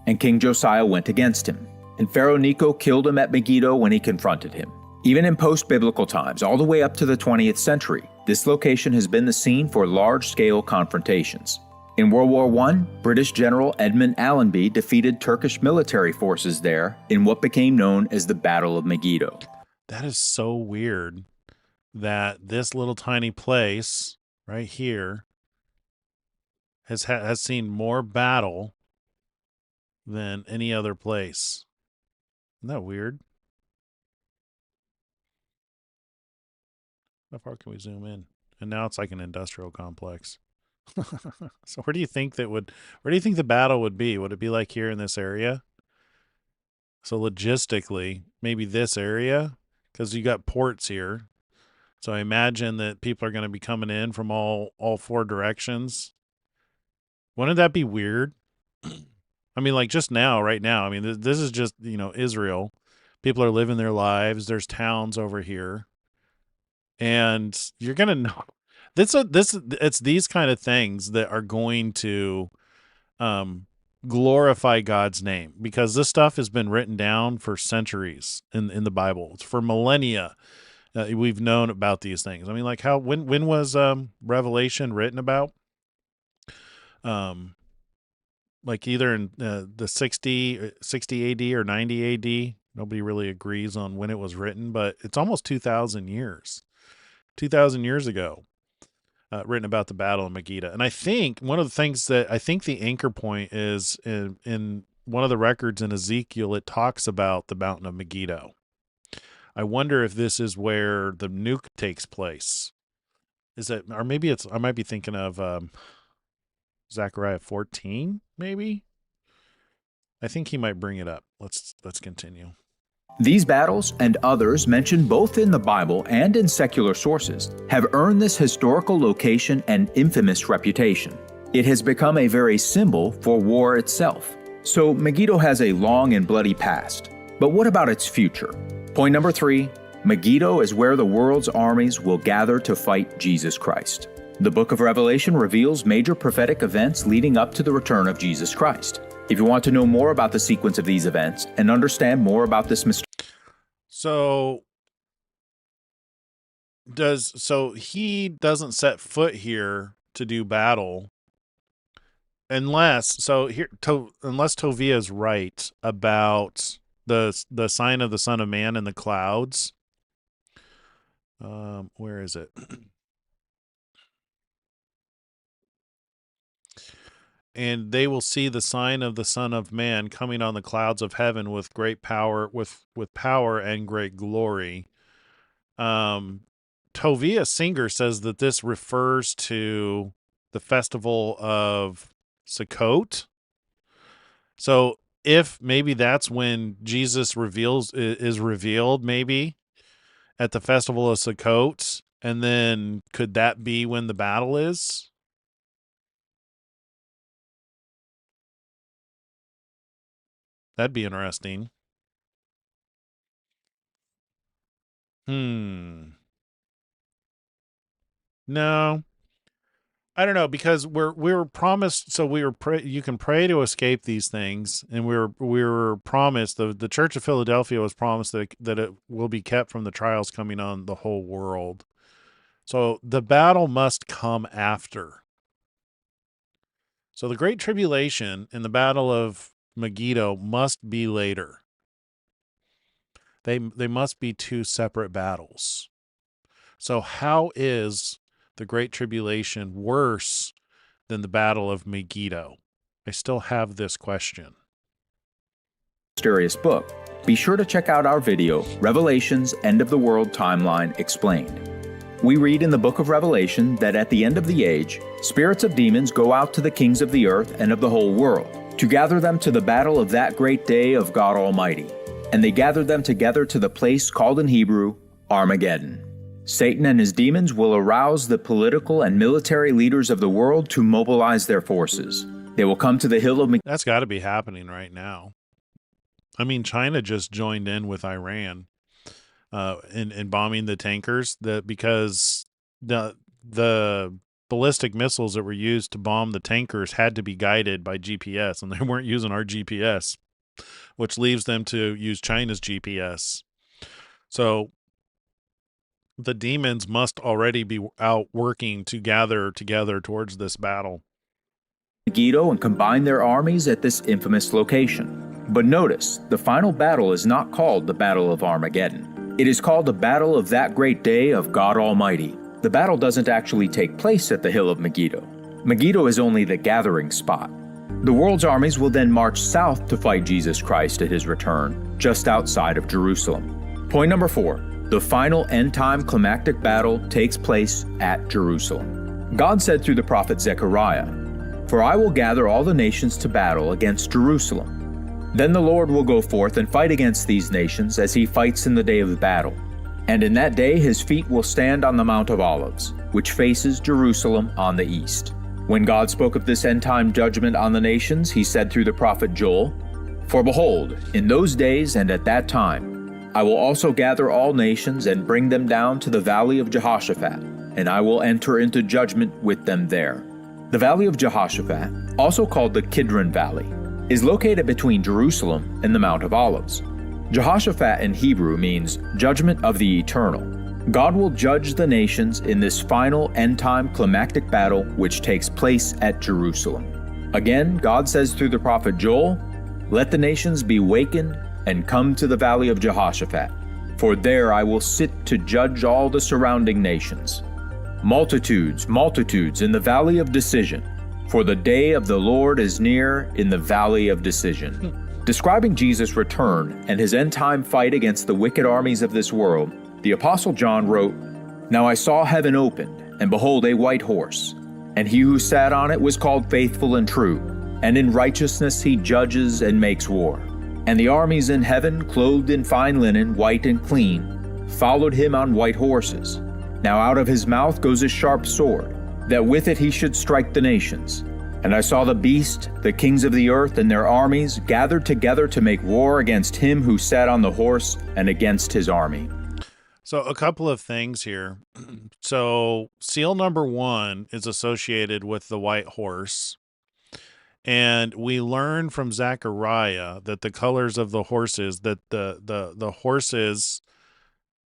And King Josiah went against him. And Pharaoh Necho killed him at Megiddo when he confronted him. Even in post-biblical times, all the way up to the 20th century, this location has been the scene for large-scale confrontations. In World War I, British General Edmund Allenby defeated Turkish military forces there in what became known as the Battle of Megiddo. That is so weird that this little tiny place right here has seen more battle than any other place. Isn't that weird? How far can we zoom in? And now it's like an industrial complex. So where do you think the battle would be? Would it be like here in this area? So logistically, maybe this area, because you got ports here. So I imagine that people are going to be coming in from all 4 directions. Wouldn't that be weird? I mean, like just now, right now. I mean, this is just, Israel. People are living their lives. There's towns over here. And you're going to know. It's these kind of things that are going to glorify God's name, because this stuff has been written down for centuries in the Bible. It's for millennia. We've known about these things. I mean, like when was Revelation written about? Like either in the 60 AD or 90 AD. Nobody really agrees on when it was written, but it's almost 2,000 years. 2,000 years ago. Written about the Battle of Megiddo. And I think one of the things that I think the anchor point is in one of the records in Ezekiel, it talks about the Mountain of Megiddo. I wonder if this is where the nuke takes place. Is it, or maybe I might be thinking of Zechariah 14, maybe? I think he might bring it up. Let's continue. These battles and others mentioned both in the Bible and in secular sources have earned this historical location an infamous reputation. It has become a very symbol for war itself. So Megiddo has a long and bloody past. But what about its future? Point number 3, Megiddo is where the world's armies will gather to fight Jesus Christ. The book of Revelation reveals major prophetic events leading up to the return of Jesus Christ. If you want to know more about the sequence of these events and understand more about this mystery. So he doesn't set foot here to do battle unless Tovia is right about the sign of the Son of Man in the clouds. Where is it? And they will see the sign of the Son of Man coming on the clouds of heaven with great power, with power and great glory. Tovia Singer says that this refers to the festival of Sukkot. So if maybe that's when Jesus is revealed, maybe at the festival of Sukkot, and then could that be when the battle is? That'd be interesting. No. I don't know, because we were promised, so you can pray to escape these things, and we were promised, the Church of Philadelphia was promised that it will be kept from the trials coming on the whole world. So the battle must come after. So the Great Tribulation and the Battle of Megiddo must be later. They must be 2 separate battles. So how is the Great Tribulation worse than the Battle of Megiddo? I still have this question. Mysterious book. Be sure to check out our video, Revelation's End of the World Timeline Explained. We read in the book of Revelation that at the end of the age, spirits of demons go out to the kings of the earth and of the whole world, to gather them to the battle of that great day of God Almighty. And they gathered them together to the place called in Hebrew, Armageddon. Satan and his demons will arouse the political and military leaders of the world to mobilize their forces. They will come to the hill of Megiddo. That's got to be happening right now. I mean, China just joined in with Iran in bombing the tankers because the ballistic missiles that were used to bomb the tankers had to be guided by GPS, and they weren't using our GPS, which leaves them to use China's GPS. So the demons must already be out working to gather together towards this battle. Megiddo and combine their armies at this infamous location. But notice, the final battle is not called the Battle of Armageddon. It is called the Battle of that great day of God Almighty. The battle doesn't actually take place at the hill of Megiddo. Megiddo is only the gathering spot. The world's armies will then march south to fight Jesus Christ at his return, just outside of Jerusalem. Point number 4. The final end-time climactic battle takes place at Jerusalem. God said through the prophet Zechariah, "For I will gather all the nations to battle against Jerusalem. Then the Lord will go forth and fight against these nations as he fights in the day of the battle. And in that day his feet will stand on the Mount of Olives, which faces Jerusalem on the east." When God spoke of this end-time judgment on the nations, he said through the prophet Joel, "For behold, in those days and at that time, I will also gather all nations and bring them down to the valley of Jehoshaphat, and I will enter into judgment with them there." The valley of Jehoshaphat, also called the Kidron Valley, is located between Jerusalem and the Mount of Olives. Jehoshaphat in Hebrew means judgment of the eternal. God will judge the nations in this final end-time climactic battle which takes place at Jerusalem. Again, God says through the prophet Joel, "Let the nations be wakened and come to the valley of Jehoshaphat, for there I will sit to judge all the surrounding nations. Multitudes, multitudes in the valley of decision, for the day of the Lord is near in the valley of decision." Describing Jesus' return and his end-time fight against the wicked armies of this world, the Apostle John wrote, "Now I saw heaven opened, and behold a white horse, and he who sat on it was called Faithful and True, and in righteousness he judges and makes war. And the armies in heaven, clothed in fine linen, white and clean, followed him on white horses. Now out of his mouth goes a sharp sword, that with it he should strike the nations. And I saw the beast, the kings of the earth, and their armies gathered together to make war against him who sat on the horse and against his army." So a couple of things here. So seal number 1 is associated with the white horse. And we learn from Zechariah that the colors of the horses, that the horses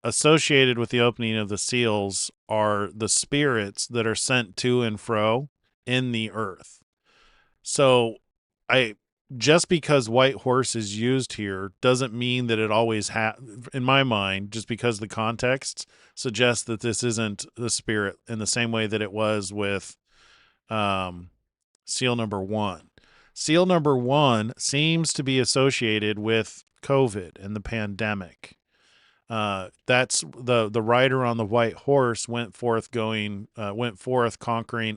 associated with the opening of the seals are the spirits that are sent to and fro in the earth. So just because white horse is used here doesn't mean that it always in my mind, just because the context suggests that this isn't the spirit in the same way that it was with seal number 1. Seal number 1 seems to be associated with COVID and the pandemic. That's the rider on the white horse went forth conquering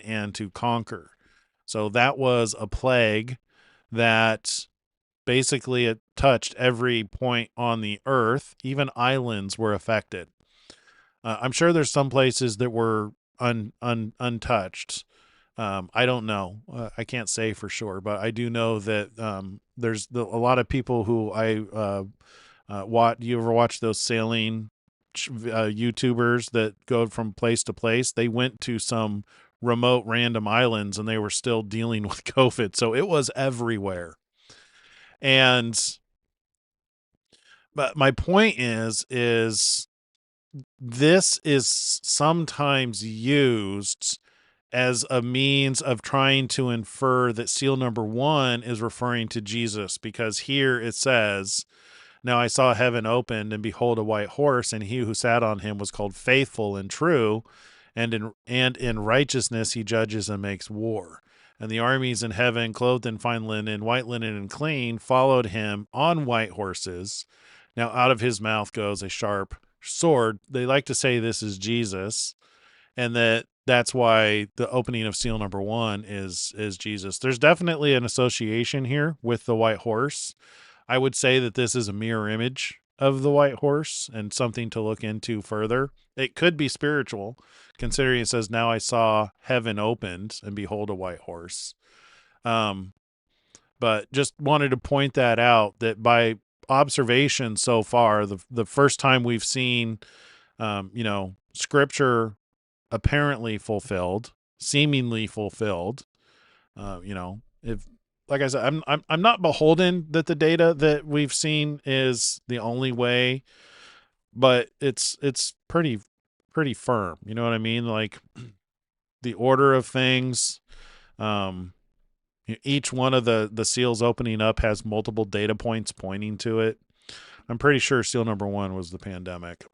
and to conquer. So that was a plague that basically it touched every point on the earth. Even islands were affected. I'm sure there's some places that were untouched. I don't know. I can't say for sure, but I do know that there's a lot of people who you ever watch those sailing YouTubers that go from place to place? They went to some remote random islands and they were still dealing with COVID. So it was everywhere. But my point is this is sometimes used as a means of trying to infer that seal number 1 is referring to Jesus, because here it says, "Now I saw heaven opened, and behold a white horse, and he who sat on him was called Faithful and True, and in righteousness he judges and makes war. And the armies in heaven, clothed in fine linen, white linen and clean, followed him on white horses. Now out of his mouth goes a sharp sword." They like to say this is Jesus, and that's why the opening of seal number 1 is Jesus. There's definitely an association here with the white horse. I would say that this is a mirror image of the white horse and something to look into further. It could be spiritual, considering it says, "Now I saw heaven opened, and behold a white horse." But just wanted to point that out, that by observation so far, the first time we've seen, Scripture apparently fulfilled, seemingly fulfilled. If, like I said, I'm not beholden that the data that we've seen is the only way, but it's pretty firm. You know what I mean? Like the order of things. Each one of the seals opening up has multiple data points pointing to it. I'm pretty sure seal number 1 was the pandemic.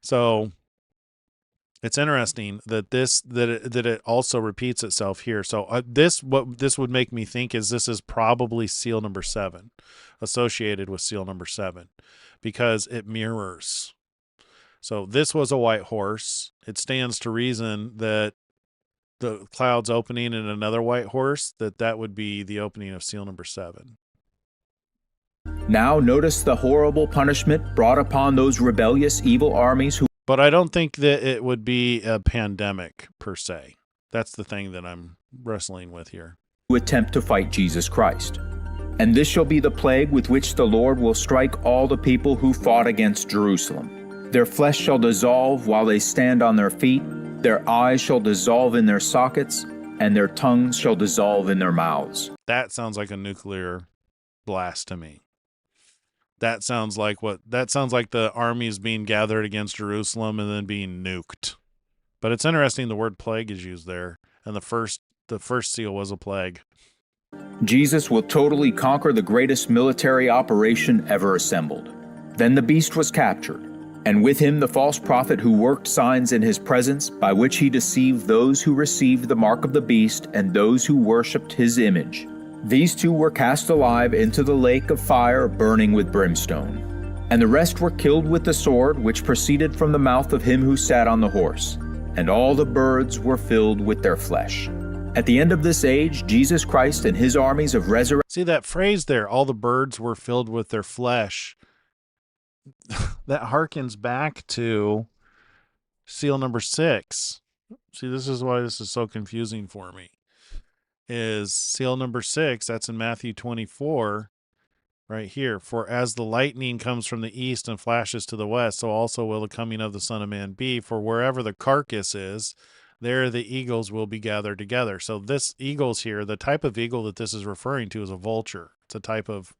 So it's interesting that it also repeats itself here. So what this would make me think is this is probably seal number 7, associated with seal number 7, because it mirrors. So this was a white horse. It stands to reason that the clouds opening in another white horse, that would be the opening of seal number 7. Now notice the horrible punishment brought upon those rebellious evil armies who... But I don't think that it would be a pandemic per se. That's the thing that I'm wrestling with here. ...who attempt to fight Jesus Christ. And this shall be the plague with which the Lord will strike all the people who fought against Jerusalem. Their flesh shall dissolve while they stand on their feet. Their eyes shall dissolve in their sockets, and their tongues shall dissolve in their mouths. That sounds like a nuclear blast to me. That sounds like the armies being gathered against Jerusalem and then being nuked. But it's interesting the word plague is used there, and the first seal was a plague. Jesus will totally conquer the greatest military operation ever assembled. Then the beast was captured, and with him the false prophet who worked signs in his presence, by which he deceived those who received the mark of the beast and those who worshipped his image. These 2 were cast alive into the lake of fire burning with brimstone. And the rest were killed with the sword which proceeded from the mouth of him who sat on the horse. And all the birds were filled with their flesh. At the end of this age, Jesus Christ and his armies of resurrection... See that phrase there, all the birds were filled with their flesh. That harkens back to seal number 6. See, this is why this is so confusing for me. Is seal number 6, that's in Matthew 24, right here. For as the lightning comes from the east and flashes to the west, so also will the coming of the Son of Man be. For wherever the carcass is, there the eagles will be gathered together. So this eagles here, the type of eagle that this is referring to is a vulture. It's a type of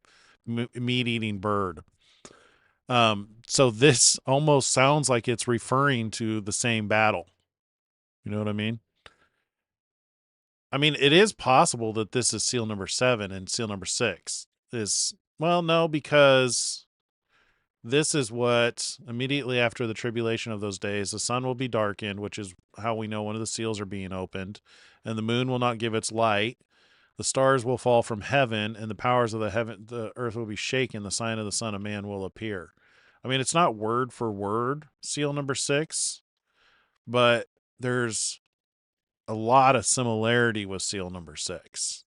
meat-eating bird. So this almost sounds like it's referring to the same battle. You know what I mean? I mean, it is possible that this is seal number 7 and seal number 6 is, well, no, because this is what immediately after the tribulation of those days, the sun will be darkened, which is how we know one of the seals are being opened, and the moon will not give its light. The stars will fall from heaven, and the powers of the earth will be shaken. The sign of the Son of Man will appear. I mean, it's not word for word seal number 6, but there's a lot of similarity with seal number 6.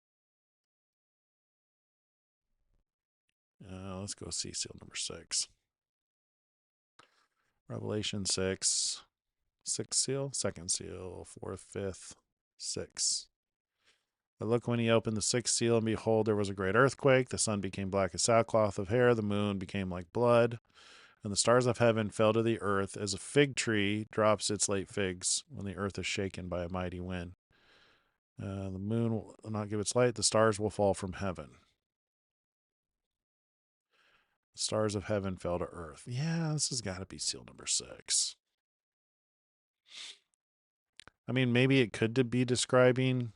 Let's go see seal number 6. Revelation 6. 6th seal, 2nd seal, 4th, 5th, 6. But look, when he opened the 6th seal, and behold, there was a great earthquake. The sun became black as sackcloth of hair. The moon became like blood. And the stars of heaven fell to the earth as a fig tree drops its late figs when the earth is shaken by a mighty wind. The moon will not give its light. The stars will fall from heaven. The stars of heaven fell to earth. Yeah, this has got to be seal number 6. I mean, maybe it could be describing...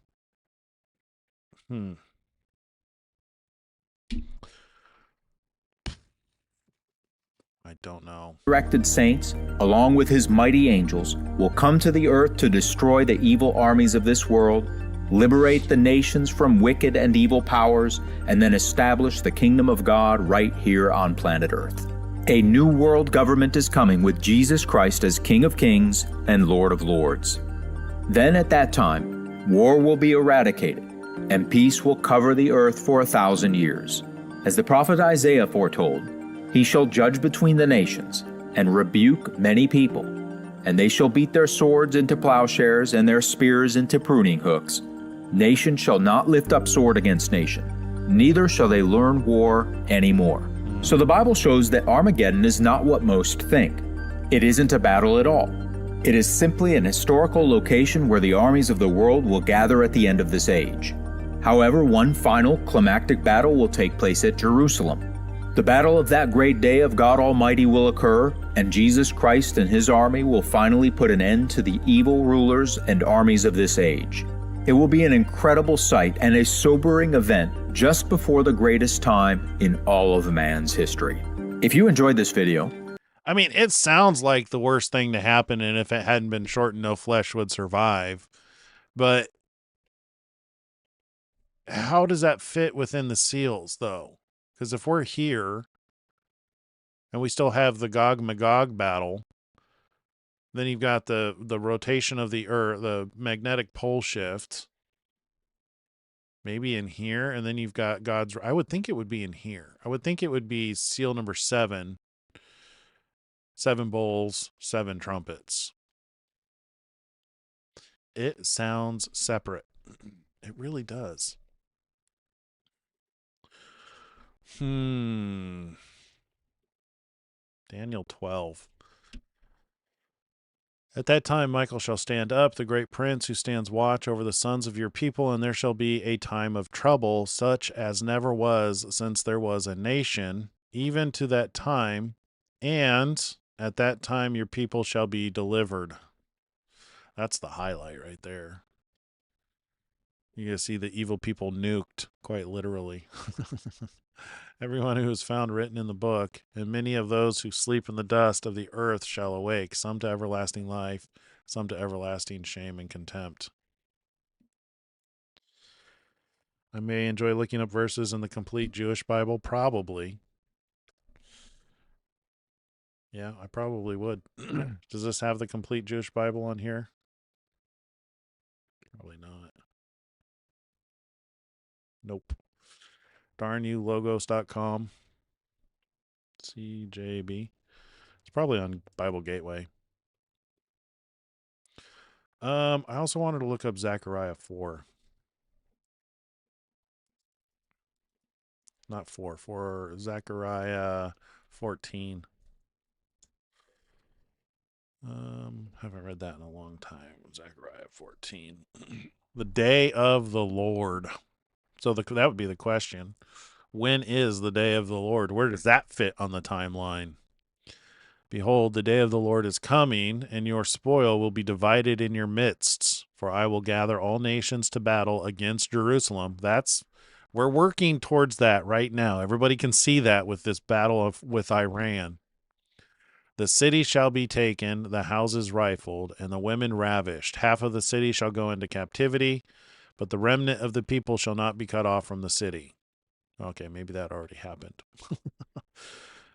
I don't know. Resurrected saints, along with his mighty angels, will come to the earth to destroy the evil armies of this world, liberate the nations from wicked and evil powers, and then establish the kingdom of God right here on planet Earth. A new world government is coming with Jesus Christ as King of Kings and Lord of Lords. Then at that time, war will be eradicated, and peace will cover the earth for 1,000 years. As the prophet Isaiah foretold, he shall judge between the nations, and rebuke many people, and they shall beat their swords into plowshares and their spears into pruning hooks, Nation shall not lift up sword against nation, neither shall they learn war anymore. So the Bible shows that Armageddon is not what most think. It isn't a battle at all. It is simply an historical location where the armies of the world will gather at the end of this age. However, one final climactic battle will take place at Jerusalem. The battle of that great day of God Almighty will occur, and Jesus Christ and his army will finally put an end to the evil rulers and armies of this age. It will be an incredible sight and a sobering event just before the greatest time in all of man's history. If you enjoyed this video, I mean, it sounds like the worst thing to happen, and if it hadn't been shortened, no flesh would survive. But how does that fit within the seals, though? Because if we're here and we still have the Gog-Magog battle, then you've got the rotation of the Earth, the magnetic pole shift, maybe in here, and then you've got God's... I would think it would be in here. I would think it would be seal number 7. 7 bowls, 7 trumpets. It sounds separate. It really does. Daniel 12. At that time Michael shall stand up, the great prince who stands watch over the sons of your people, and there shall be a time of trouble, such as never was since there was a nation, even to that time, and at that time your people shall be delivered. That's the highlight right there. You can see the evil people nuked, quite literally. Everyone who is found written in the book, and many of those who sleep in the dust of the earth shall awake, some to everlasting life, some to everlasting shame and contempt. I may enjoy looking up verses in the complete Jewish Bible, probably. Yeah, I probably would. Does this have the complete Jewish Bible on here? Probably not. Nope. Darnyoulogos.com. CJB. It's probably on Bible Gateway. I also wanted to look up Zechariah 4. Not 4. For Zechariah 14. Haven't read that in a long time. Zechariah 14. The day of the Lord. So that would be the question. When is the day of the Lord? Where does that fit on the timeline? Behold, the day of the Lord is coming, and your spoil will be divided in your midst. For I will gather all nations to battle against Jerusalem. We're working towards that right now. Everybody can see that with this battle with Iran. The city shall be taken, the houses rifled, and the women ravished. Half of the city shall go into captivity, but the remnant of the people shall not be cut off from the city. Okay, maybe that already happened.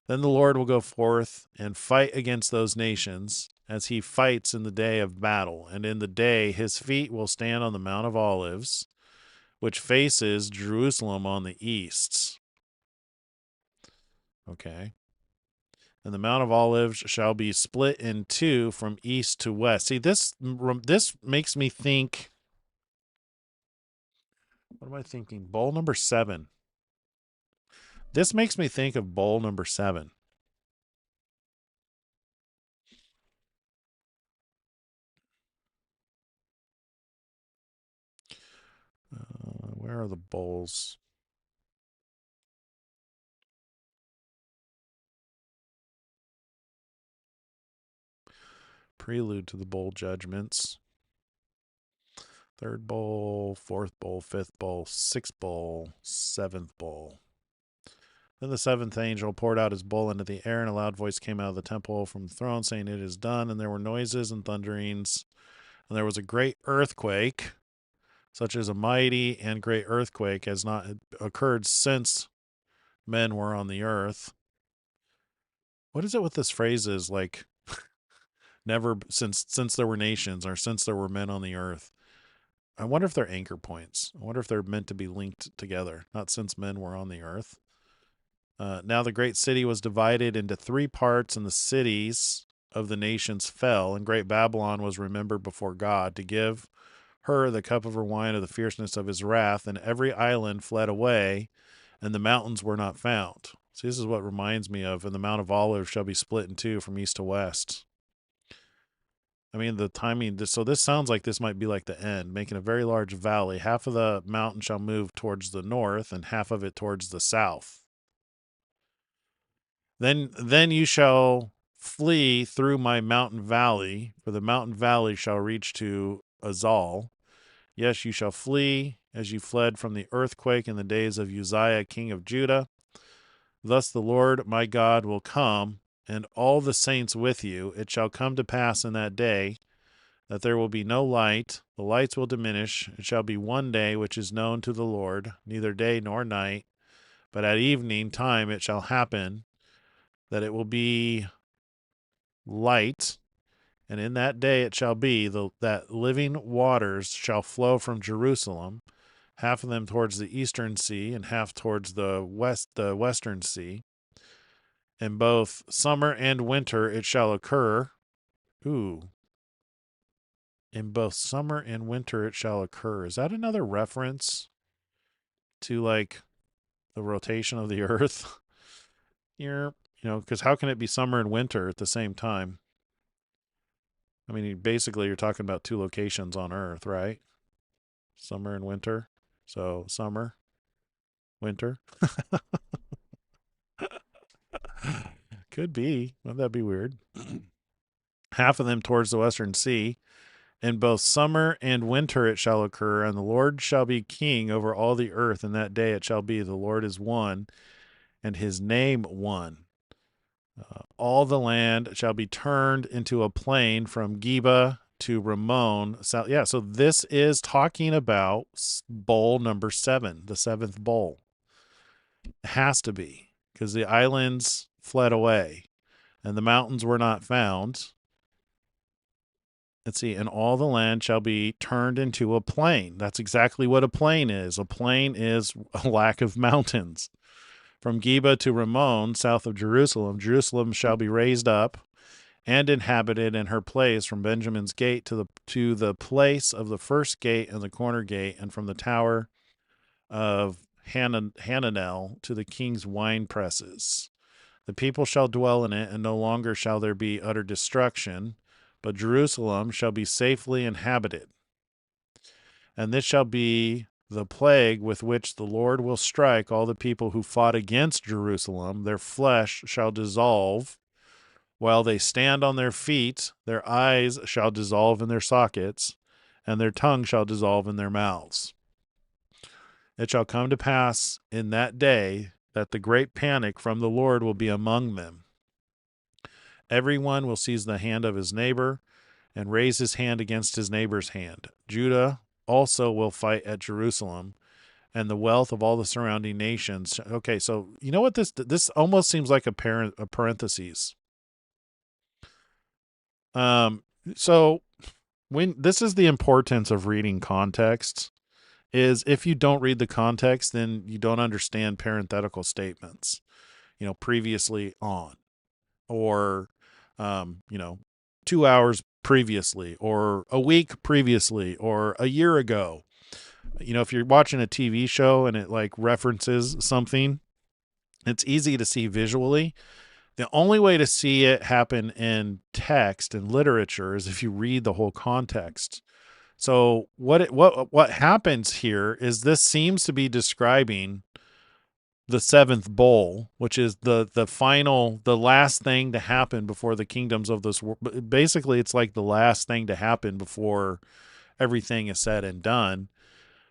Then the Lord will go forth and fight against those nations, as he fights in the day of battle. And in the day his feet will stand on the Mount of Olives, which faces Jerusalem on the east. Okay. And the Mount of Olives shall be split in two from east to west. See, this makes me think... What am I thinking? Bowl number 7. This makes me think of bowl number 7. Where are the bowls? Prelude to the bowl judgments. 3rd bowl, 4th bowl, 5th bowl, 6th bowl, 7th bowl. Then the 7th angel poured out his bowl into the air, and a loud voice came out of the temple from the throne, saying, "It is done." And there were noises and thunderings, and there was a great earthquake, such as a mighty and great earthquake has not occurred since men were on the earth. What is it with this phrase is like, never since there were nations, or since there were men on the earth? I wonder if they're anchor points. I wonder if they're meant to be linked together, not since men were on the earth. Now the great city was divided into 3 parts, and the cities of the nations fell, and great Babylon was remembered before God to give her the cup of her wine of the fierceness of his wrath, and every island fled away, and the mountains were not found. See, this is what reminds me of, and the Mount of Olives shall be split in two from east to west. I mean, the timing, so this sounds like this might be like the end, making a very large valley. Half of the mountain shall move towards the north, and half of it towards the south. Then you shall flee through my mountain valley, for the mountain valley shall reach to Azal. Yes, you shall flee as you fled from the earthquake in the days of Uzziah, king of Judah. Thus the Lord my God will come, and all the saints with you. It shall come to pass in that day that there will be no light. The lights will diminish. It shall be one day which is known to the Lord, neither day nor night. But at evening time it shall happen that it will be light, and in that day it shall be that living waters shall flow from Jerusalem, half of them towards the eastern sea, and half towards the western sea. In both summer and winter it shall occur. In both summer and winter it shall occur. Is that another reference to like the rotation of the earth? Because how can it be summer and winter at the same time? I mean, basically you're talking about two locations on earth, right? Summer and winter. So summer, winter. Could be. Wouldn't that be weird? Half of them towards the western sea. In both summer and winter it shall occur, and the Lord shall be king over all the earth. In that day it shall be, the Lord is one, and his name one. All the land shall be turned into a plain from Geba to Ramon. So this is talking about bowl number 7, the 7th bowl. It has to be, because the islands fled away and the mountains were not found. Let's see, and all the land shall be turned into a plain. That's exactly what a plain is. A plain is a lack of mountains. From Geba to Ramon, south of Jerusalem, Jerusalem shall be raised up and inhabited in her place, from Benjamin's gate to the place of the first gate and the corner gate, and from the tower of Hananel to the king's wine presses. The people shall dwell in it, and no longer shall there be utter destruction, but Jerusalem shall be safely inhabited. And this shall be the plague with which the Lord will strike all the people who fought against Jerusalem. Their flesh shall dissolve while they stand on their feet. Their eyes shall dissolve in their sockets, and their tongue shall dissolve in their mouths. It shall come to pass in that day that the great panic from the Lord will be among them. Everyone will seize the hand of his neighbor and raise his hand against his neighbor's hand. Judah also will fight at Jerusalem, and the wealth of all the surrounding nations. Okay, so you know what this almost seems like a parentheses. So when this is the importance of reading context, is if you don't read the context, then you don't understand parenthetical statements. Previously on, or 2 hours previously, or a week previously, or a year ago. If you're watching a TV show and it like references something, it's easy to see visually. The only way to see it happen in text and literature is if you read the whole context. So what happens here is this seems to be describing the 7th bowl, which is the last thing to happen before the kingdoms of this world. Basically, it's like the last thing to happen before everything is said and done.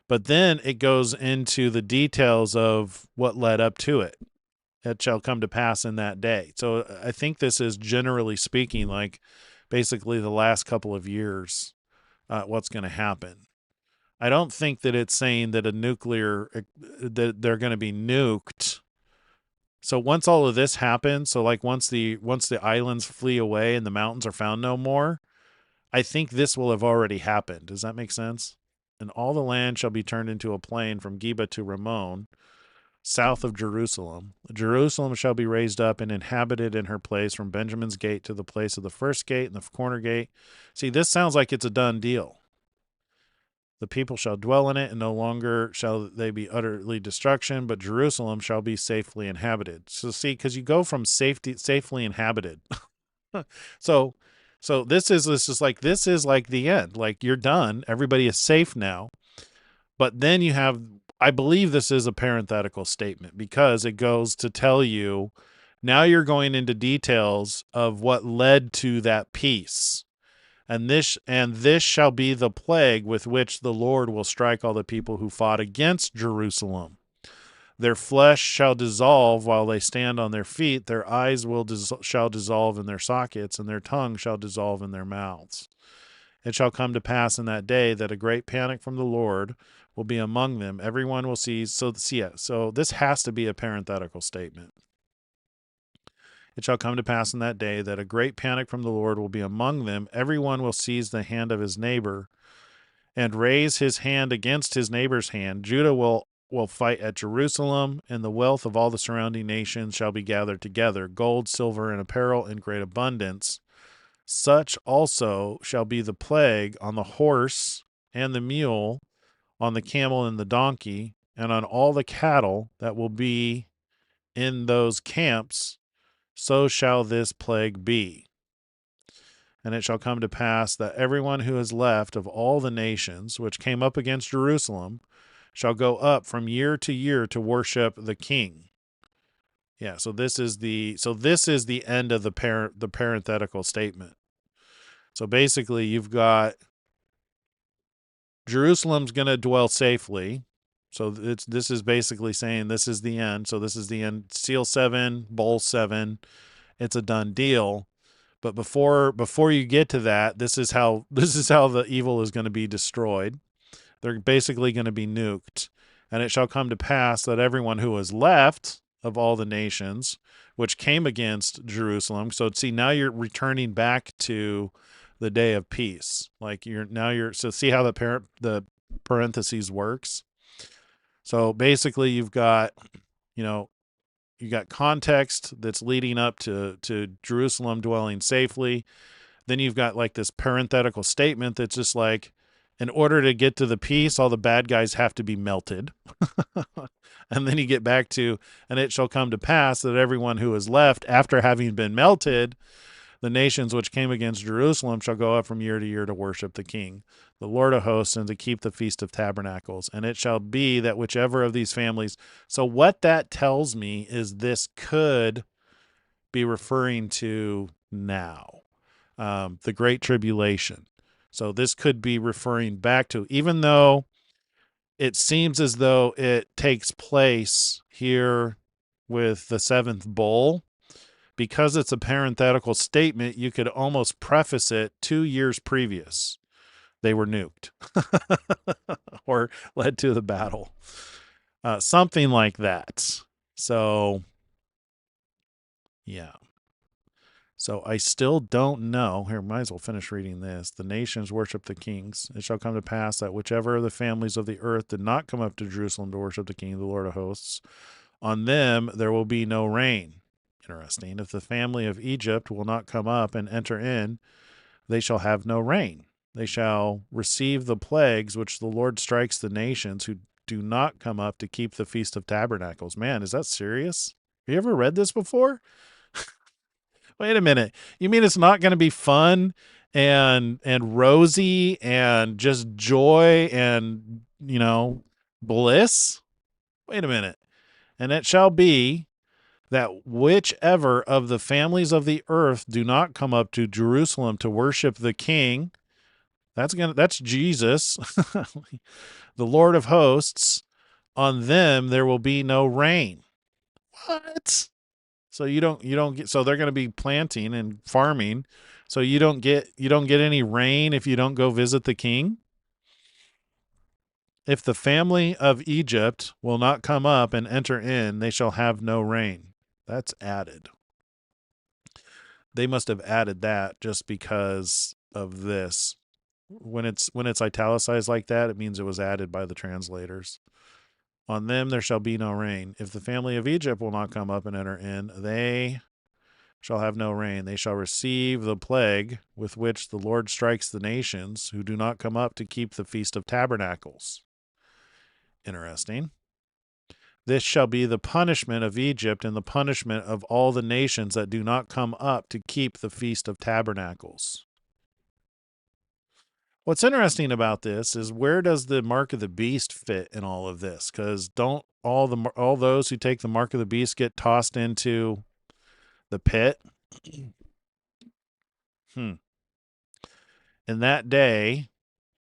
But then it goes into the details of what led up to it. It shall come to pass in that day. So I think this is, generally speaking, like basically the last couple of years, what's going to happen. I don't think that it's saying that that they're going to be nuked. So once all of this happens, so like once the islands flee away and the mountains are found no more, I think this will have already happened. Does that make sense? And all the land shall be turned into a plain from Geba to Ramon, south of Jerusalem. Jerusalem shall be raised up and inhabited in her place, from Benjamin's gate to the place of the first gate and the corner gate. See, this sounds like it's a done deal. The people shall dwell in it, and no longer shall they be utterly destruction, but Jerusalem shall be safely inhabited. So see, because you go from safely inhabited. so this is like the end. Like, you're done. Everybody is safe now. But then you have, I believe this is a parenthetical statement, because it goes to tell you, now you're going into details of what led to that peace. And this shall be the plague with which the Lord will strike all the people who fought against Jerusalem. Their flesh shall dissolve while they stand on their feet. Their eyes shall dissolve in their sockets, and their tongue shall dissolve in their mouths. It shall come to pass in that day that a great panic from the Lord will be among them. Everyone will see. So this has to be a parenthetical statement. It shall come to pass in that day that a great panic from the Lord will be among them. Everyone will seize the hand of his neighbor and raise his hand against his neighbor's hand. Judah will fight at Jerusalem, and the wealth of all the surrounding nations shall be gathered together, gold, silver, and apparel in great abundance. Such also shall be the plague on the horse and the mule, on the camel and the donkey, and on all the cattle that will be in those camps. So shall this plague be. And it shall come to pass that everyone who is left of all the nations which came up against Jerusalem shall go up from year to year to worship the king. Yeah, so this is the end of the parenthetical statement. So basically, you've got Jerusalem's going to dwell safely. So this is basically saying this is the end. So this is the end. Seal 7, Bowl 7. It's a done deal. But before you get to that, this is how the evil is going to be destroyed. They're basically going to be nuked. And it shall come to pass that everyone who is left of all the nations which came against Jerusalem. So see, now you're returning back to the day of peace. Like so see how the parentheses works. So basically you've got, you got context that's leading up to Jerusalem dwelling safely. Then you've got like this parenthetical statement that's just like, in order to get to the peace, all the bad guys have to be melted. And then you get back to, and it shall come to pass that everyone who is left after having been melted, the nations which came against Jerusalem shall go up from year to year to worship the King, the Lord of hosts, and to keep the Feast of Tabernacles. And it shall be that whichever of these families. So what that tells me is this could be referring to now, the Great Tribulation. So this could be referring back to, even though it seems as though it takes place here with the seventh bowl, because it's a parenthetical statement, you could almost preface it 2 years previous. They were nuked or led to the battle. Something like that. So, yeah. So I still don't know. Here, might as well finish reading this. The nations worship the kings. It shall come to pass that whichever of the families of the earth did not come up to Jerusalem to worship the King, the Lord of hosts, on them there will be no rain. Interesting. If the family of Egypt will not come up and enter in, they shall have no rain. They shall receive the plagues which the Lord strikes the nations who do not come up to keep the Feast of Tabernacles. Man, is that serious? Have you ever read this before? Wait a minute. You mean it's not going to be fun and rosy and just joy and, bliss? Wait a minute. And it shall be that whichever of the families of the earth do not come up to Jerusalem to worship the King, that's Jesus, the Lord of hosts, on them there will be no rain. What? So you don't get, so they're going to be planting and farming. So you don't get any rain if you don't go visit the King. If the family of Egypt will not come up and enter in, they shall have no rain. That's added. They must have added that just because of this. When it's italicized like that, it means it was added by the translators. On them there shall be no rain. If the family of Egypt will not come up and enter in, they shall have no rain. They shall receive the plague with which the Lord strikes the nations who do not come up to keep the Feast of Tabernacles. Interesting. This shall be the punishment of Egypt and the punishment of all the nations that do not come up to keep the Feast of Tabernacles. What's interesting about this is, where does the mark of the beast fit in all of this? Because don't all those who take the mark of the beast get tossed into the pit? In that day,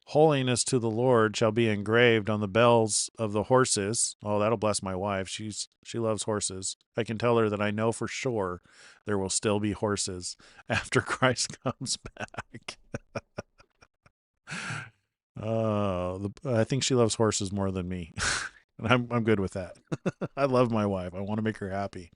holiness to the Lord shall be engraved on the bells of the horses. Oh, that'll bless my wife. She loves horses. I can tell her that I know for sure there will still be horses after Christ comes back. I think she loves horses more than me. And I'm good with that. I love my wife. I want to make her happy.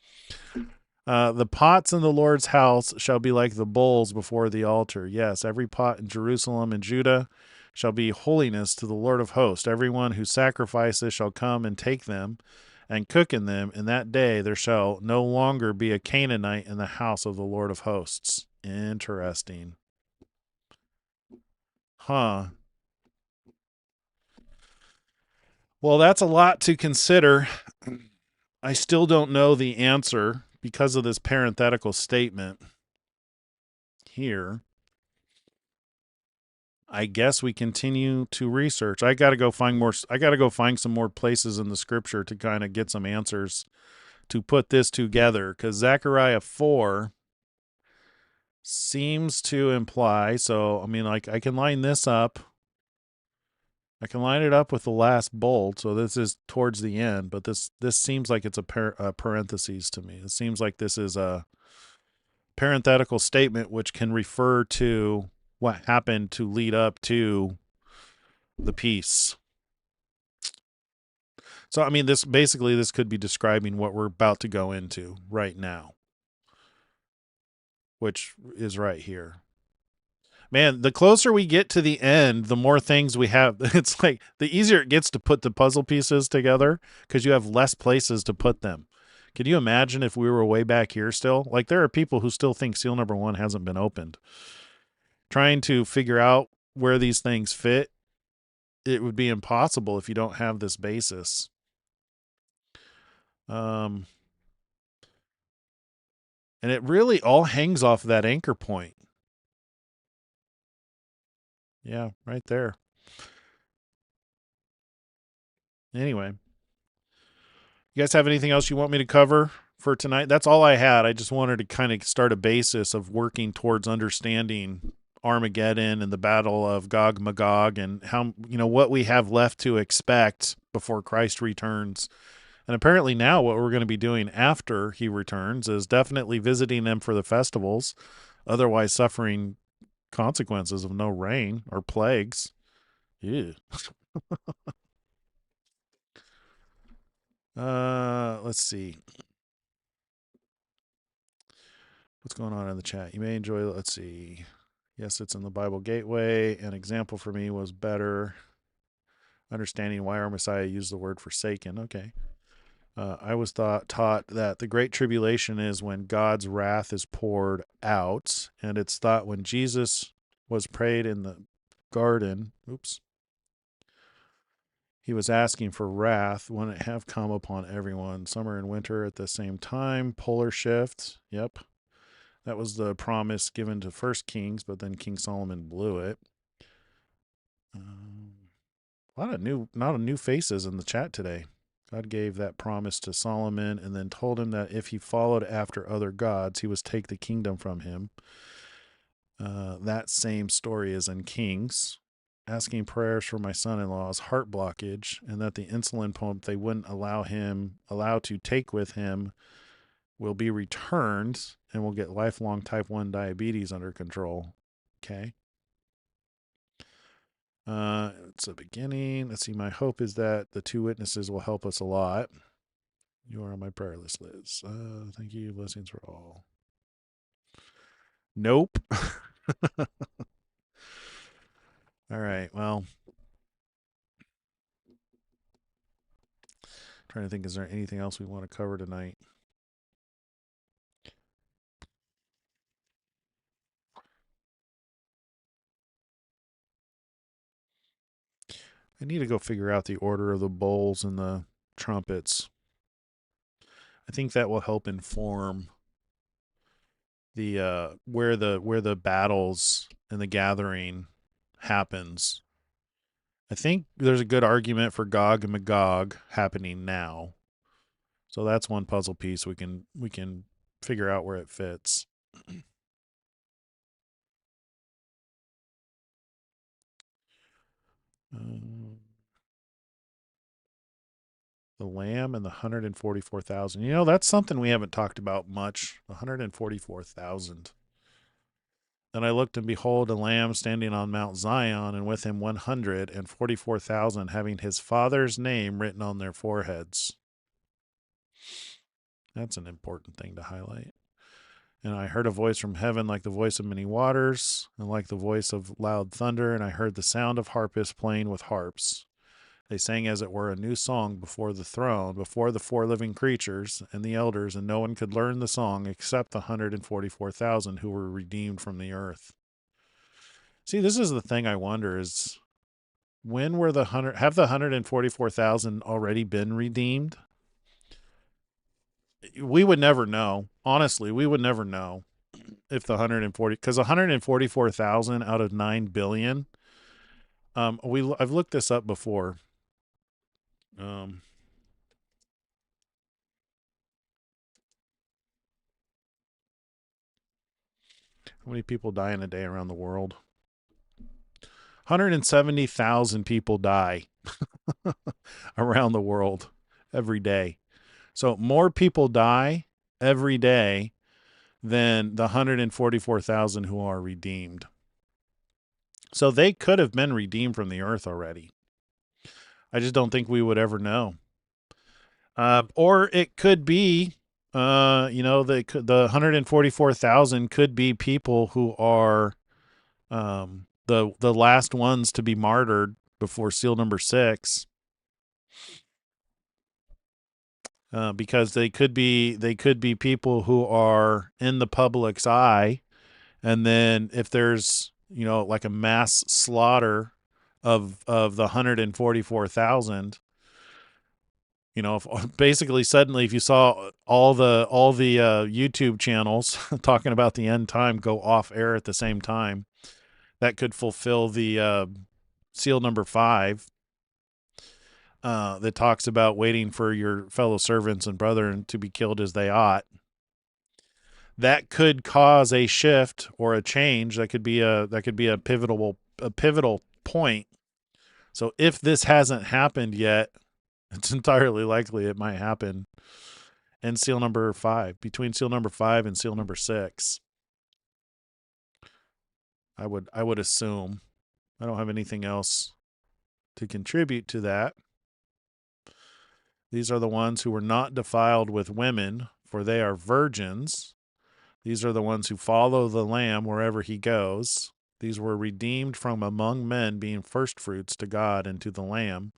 The pots in the Lord's house shall be like the bowls before the altar. Yes, every pot in Jerusalem and Judah shall be holiness to the Lord of hosts. Everyone who sacrifices shall come and take them and cook in them. In that day there shall no longer be a Canaanite in the house of the Lord of hosts. Interesting. Huh. Well, that's a lot to consider. I still don't know the answer because of this parenthetical statement here. I guess we continue to research. I got to go find some more places in the scripture to kind of get some answers to put this together, because Zechariah 4 seems to imply, so I mean, like, I can line this up. I can line it up with the last bolt, so this is towards the end, but this seems like it's a parentheses to me. It seems like this is a parenthetical statement which can refer to what happened to lead up to the peace. So, I mean, this could be describing what we're about to go into right now, which is right here. Man, the closer we get to the end, the more things we have. It's like the easier it gets to put the puzzle pieces together because you have less places to put them. Can you imagine if we were way back here still? Like, there are people who still think seal number 1 hasn't been opened. Trying to figure out where these things fit, it would be impossible if you don't have this basis. And it really all hangs off of that anchor point. Yeah, right there. Anyway, you guys have anything else you want me to cover for tonight? That's all I had. I just wanted to kind of start a basis of working towards understanding Armageddon and the battle of Gog Magog, and how, what we have left to expect before Christ returns. And apparently now what we're going to be doing after he returns is definitely visiting them for the festivals, otherwise suffering consequences of no rain or plagues. Ew. Let's see. What's going on in the chat? You may enjoy, let's see. Yes, it's in the Bible Gateway. An example for me was better understanding why our Messiah used the word forsaken. Okay. I was taught that the Great Tribulation is when God's wrath is poured out, and it's thought when Jesus was prayed in the garden, he was asking for wrath when it have come upon everyone, summer and winter at the same time, polar shift. Yep. That was the promise given to First Kings, but then King Solomon blew it. A lot of new faces in the chat today. God gave that promise to Solomon and then told him that if he followed after other gods, he was take the kingdom from him. That same story is in Kings. Asking prayers for my son-in-law's heart blockage, and that the insulin pump they wouldn't allow to take with him will be returned, and will get lifelong type 1 diabetes under control. Okay. It's a beginning. Let's see. My hope is that the 2 witnesses will help us a lot. You are on my prayer list, Liz. Thank you. Blessings for all. Nope. All right. Well, trying to think, is there anything else we want to cover tonight? I need to go figure out the order of the bowls and the trumpets. I think that will help inform the where the battles and the gathering happens. I think there's a good argument for Gog and Magog happening now. So that's one puzzle piece we can figure out where it fits. The Lamb and the 144,000. You know, that's something we haven't talked about much. 144,000. Then I looked, and behold, a Lamb standing on Mount Zion, and with him 144,000, having his Father's name written on their foreheads. That's an important thing to highlight. And I heard a voice from heaven like the voice of many waters, and like the voice of loud thunder, and I heard the sound of harpists playing with harps. They sang as it were a new song before the throne, before the four living creatures and the elders, and no one could learn the song except the 144,000 who were redeemed from the earth. See, this is the thing I wonder is, when were have the 144,000 already been redeemed? We would never know. Honestly, we would never know if the 140, because 144,000 out of 9 billion. I've looked this up before. How many people die in a day around the world? 170,000 people die around the world every day. So more people die every day than the 144,000 who are redeemed. So they could have been redeemed from the earth already. I just don't think we would ever know. Or it could be, the 144,000 could be people who are the last ones to be martyred before seal number 6. Because they could be people who are in the public's eye, and then if there's like a mass slaughter of the 144,000, if basically suddenly if you saw all the YouTube channels talking about the end time go off air at the same time, that could fulfill the seal number 5. That talks about waiting for your fellow servants and brethren to be killed as they ought. That could cause a shift or a change. That could be a pivotal point. So if this hasn't happened yet, it's entirely likely it might happen in seal number 5, between seal number 5 and seal number 6. I would assume. I don't have anything else to contribute to that. These are the ones who were not defiled with women, for they are virgins. These are the ones who follow the Lamb wherever he goes. These were redeemed from among men, being firstfruits to God and to the Lamb.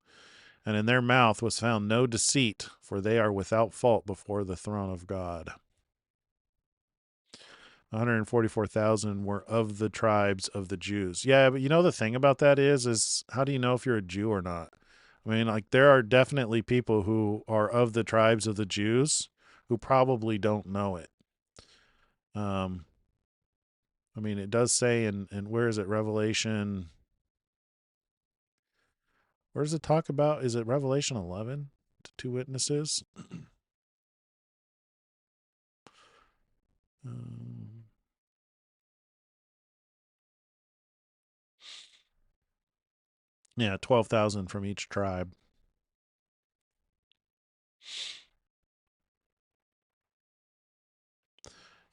And in their mouth was found no deceit, for they are without fault before the throne of God. 144,000 were of the tribes of the Jews. Yeah, but the thing about that is how do you know if you're a Jew or not? I mean, like, there are definitely people who are of the tribes of the Jews who probably don't know it. I mean, it does say in where is it? Revelation. Where does it talk about? Is it Revelation 11? The 2 witnesses? Yeah, 12,000 from each tribe.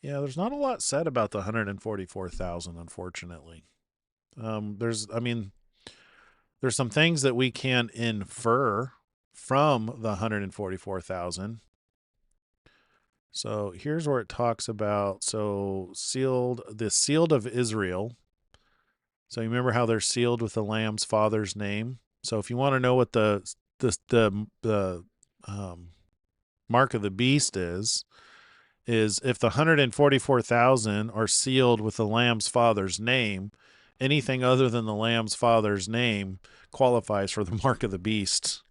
Yeah, there's not a lot said about the 144,000, unfortunately. There's some things that we can infer from the 144,000. So here's where it talks about, the sealed of Israel. So you remember how they're sealed with the Lamb's father's name? So if you want to know what the mark of the beast is if the 144,000 are sealed with the Lamb's father's name, anything other than the Lamb's father's name qualifies for the mark of the beast.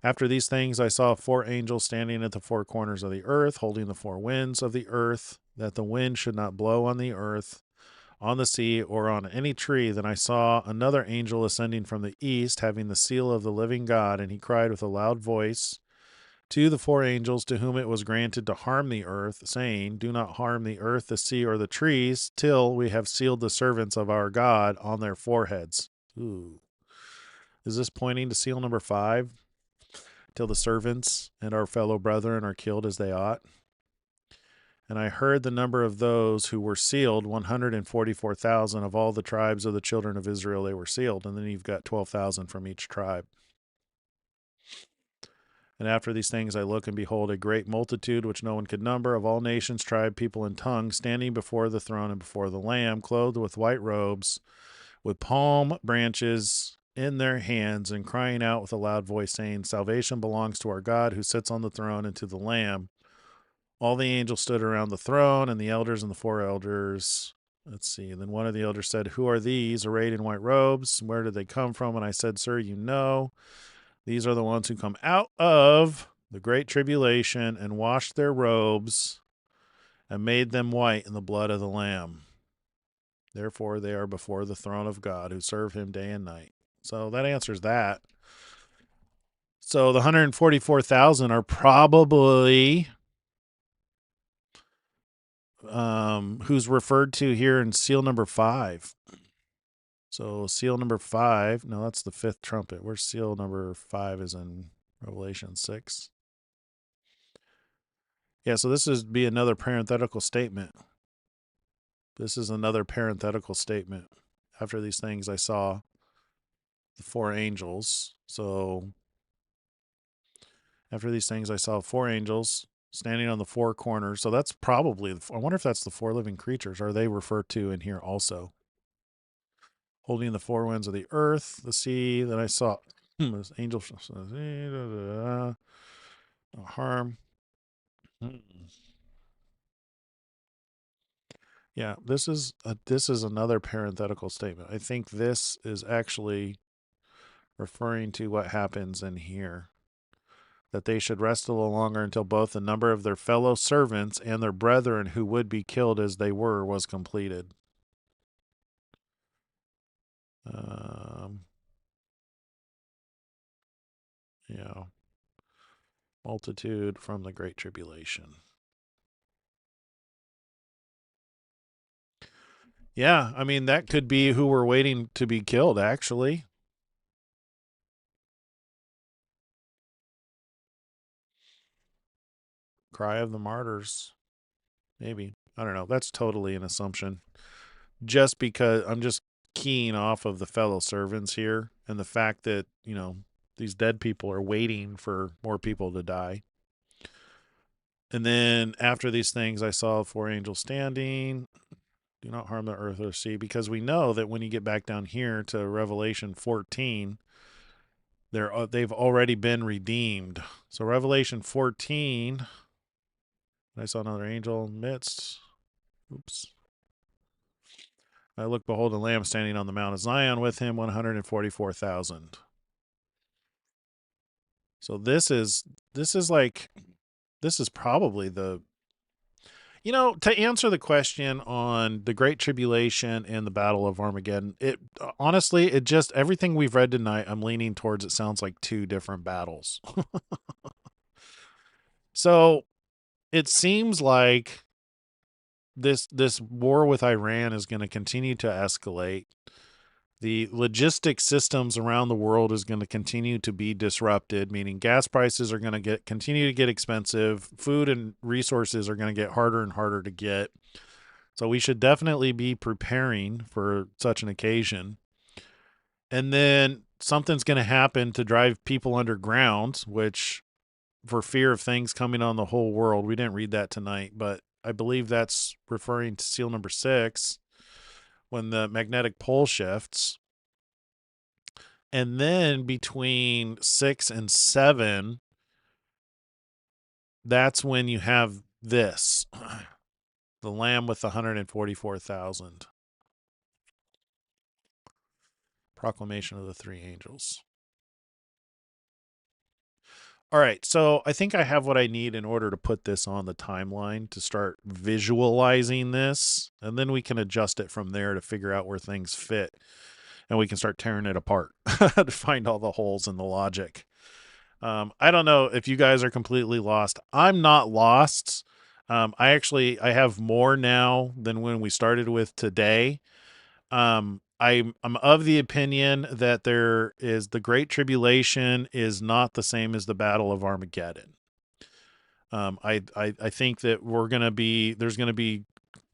After these things, I saw 4 angels standing at the 4 corners of the earth, holding the 4 winds of the earth, that the wind should not blow on the earth, on the sea, or on any tree. Then I saw another angel ascending from the east, having the seal of the living God, and he cried with a loud voice to the 4 angels to whom it was granted to harm the earth, saying, Do not harm the earth, the sea, or the trees, till we have sealed the servants of our God on their foreheads. Ooh. Is this pointing to seal number 5? Till the servants and our fellow brethren are killed as they ought. And I heard the number of those who were sealed, 144,000 of all the tribes of the children of Israel, they were sealed. And then you've got 12,000 from each tribe. And after these things I look, and behold, a great multitude, which no one could number, of all nations, tribe, people, and tongue, standing before the throne and before the Lamb, clothed with white robes, with palm branches in their hands, and crying out with a loud voice, saying, Salvation belongs to our God, who sits on the throne, and to the Lamb. All the angels stood around the throne, and the elders and the 4 elders. Let's see. Then one of the elders said, Who are these, arrayed in white robes? Where did they come from? And I said, Sir, you know. These are the ones who come out of the great tribulation and washed their robes and made them white in the blood of the Lamb. Therefore, they are before the throne of God, who serve him day and night. So that answers that. So the 144,000 are probably who's referred to here in seal number 5. So seal number 5, no, that's the 5th trumpet. Where's seal number 5 is in Revelation 6. Yeah, so this would be another parenthetical statement. This is another parenthetical statement. After these things I saw the 4 angels. So after these things I saw 4 angels standing on the 4 corners. So that's probably, I wonder if that's the 4 living creatures. Are they referred to in here also? Holding the 4 winds of the earth, the sea. Then I saw this angel harm. Yeah, this is another parenthetical statement. I think this is actually referring to what happens in here. That they should rest a little longer until both the number of their fellow servants and their brethren who would be killed as they were was completed. Yeah. Multitude from the Great Tribulation. Yeah, I mean, that could be who we're waiting to be killed, actually. Cry of the martyrs. Maybe. I don't know. That's totally an assumption. Just because I'm just keying off of the fellow servants here and the fact that, you know, these dead people are waiting for more people to die. And then after these things, I saw 4 angels standing. Do not harm the earth or the sea, because we know that when you get back down here to Revelation 14, they've already been redeemed. So Revelation 14, I saw another angel in the midst. Oops. I looked, behold, a lamb standing on the Mount of Zion, with him 144,000. So this is probably the, you know, to answer the question on the Great Tribulation and the Battle of Armageddon, it honestly, it just, everything we've read tonight, I'm leaning towards it sounds like 2 different battles. So it seems like this war with Iran is going to continue to escalate. The logistic systems around the world is going to continue to be disrupted, meaning gas prices are going to continue to get expensive. Food and resources are going to get harder and harder to get. So we should definitely be preparing for such an occasion. And then something's going to happen to drive people underground, which, for fear of things coming on the whole world, we didn't read that tonight, but I believe that's referring to seal number 6, when the magnetic pole shifts. And then between 6 and 7, that's when you have this, the lamb with 144,000. Proclamation of the three angels. All right, so I think I have what I need in order to put this on the timeline to start visualizing this, and then we can adjust it from there to figure out where things fit, and we can start tearing it apart to find all the holes in the logic. I don't know if you guys are completely lost. I'm not lost. I have more now than when we started with today. I'm of the opinion that the Great Tribulation is not the same as the Battle of Armageddon. I think that there's gonna be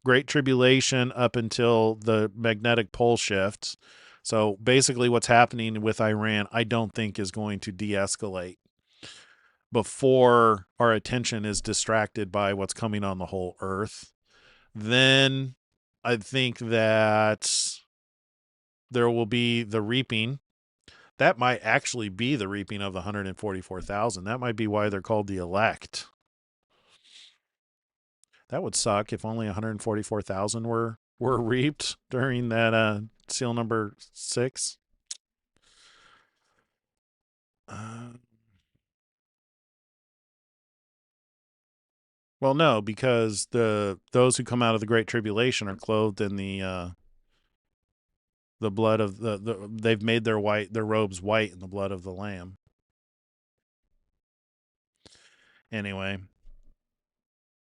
Great Tribulation up until the magnetic pole shifts. So basically, what's happening with Iran, I don't think is going to de-escalate before our attention is distracted by what's coming on the whole earth. Then I think that there will be the reaping. That might actually be the reaping of the 144,000. That might be why they're called the elect. That would suck if only 144,000 were reaped during that seal number 6. Well, no, because those who come out of the Great Tribulation are clothed in the blood of they've made their robes white in the blood of the Lamb. Anyway,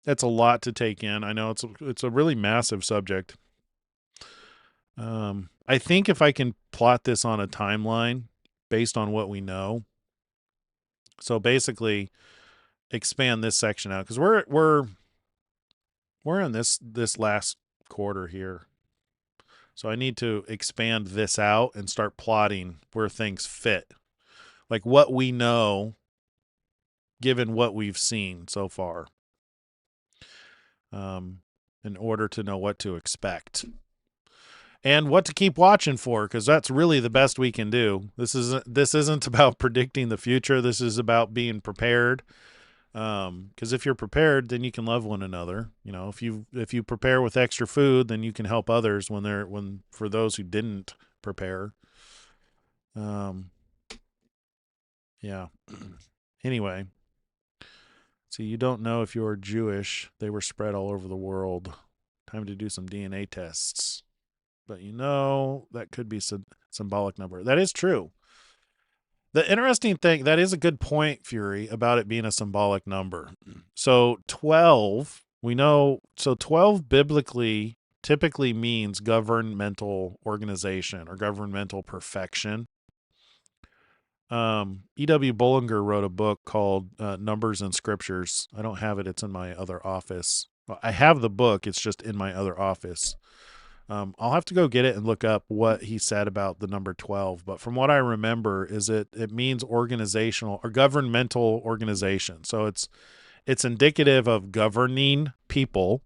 that's a lot to take in. I know it's a really massive subject. I think if I can plot this on a timeline based on what we know, so basically expand this section out, because we're in this last quarter here. So I need to expand this out and start plotting where things fit. Like what we know given what we've seen so far. In order to know what to expect. And what to keep watching for, because that's really the best we can do. This isn't about predicting the future. This is about being prepared. Because if you're prepared, then you can love one another. You know, if you prepare with extra food, then you can help others for those who didn't prepare. Yeah. Anyway, see, you don't know if you're Jewish. They were spread all over the world. Time to do some DNA tests. But that could be symbolic number. That is true. The interesting thing, that is a good point, Fury, about it being a symbolic number. So 12, we know, 12 biblically typically means governmental organization or governmental perfection. E.W. Bullinger wrote a book called Numbers and Scriptures. I don't have it. It's in my other office. Well, I have the book. It's just in my other office. I'll have to go get it and look up what he said about the number 12. But from what I remember is it means organizational or governmental organization. So it's indicative of governing people.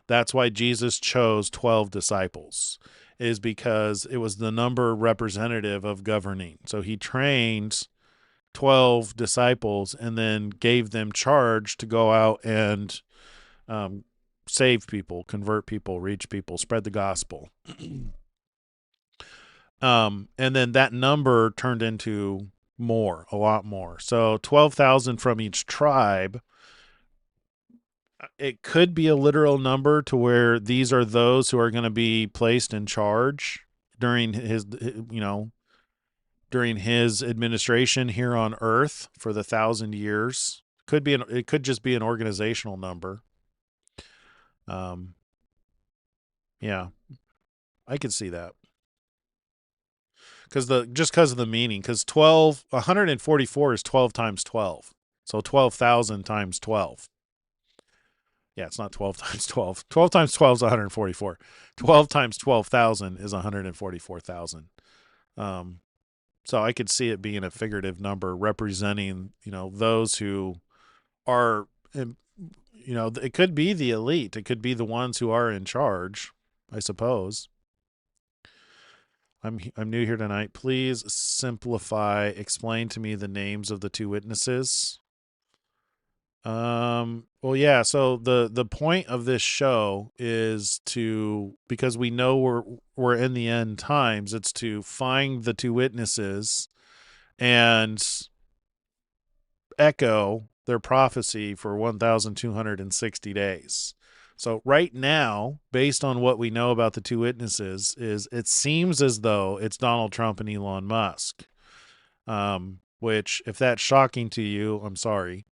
That's why Jesus chose 12 disciples, is because it was the number representative of governing. So he trained 12 disciples and then gave them charge to go out and save people, convert people, reach people, spread the gospel. And then that number turned into a lot more. So 12,000 from each tribe. It could be a literal number to where these are those who are going to be placed in charge during his administration here on earth for the 1,000 years. It could just be an organizational number. Yeah, I could see that. Because of the meaning, because 144 is 12 times 12. So 12,000 times 12. Yeah, it's not 12 times 12. 12 times 12 is 144. 12 times 12,000 is 144,000. So I could see it being a figurative number representing, those who are, it could be the elite. It could be the ones who are in charge, I suppose. I'm new here tonight. Please explain to me the names of the two witnesses. Well, yeah. So the point of this show is because we know we're in the end times. It's to find the two witnesses and echo their prophecy for 1,260 days. So right now, based on what we know about the two witnesses, is it seems as though it's Donald Trump and Elon Musk. Which, if that's shocking to you, I'm sorry.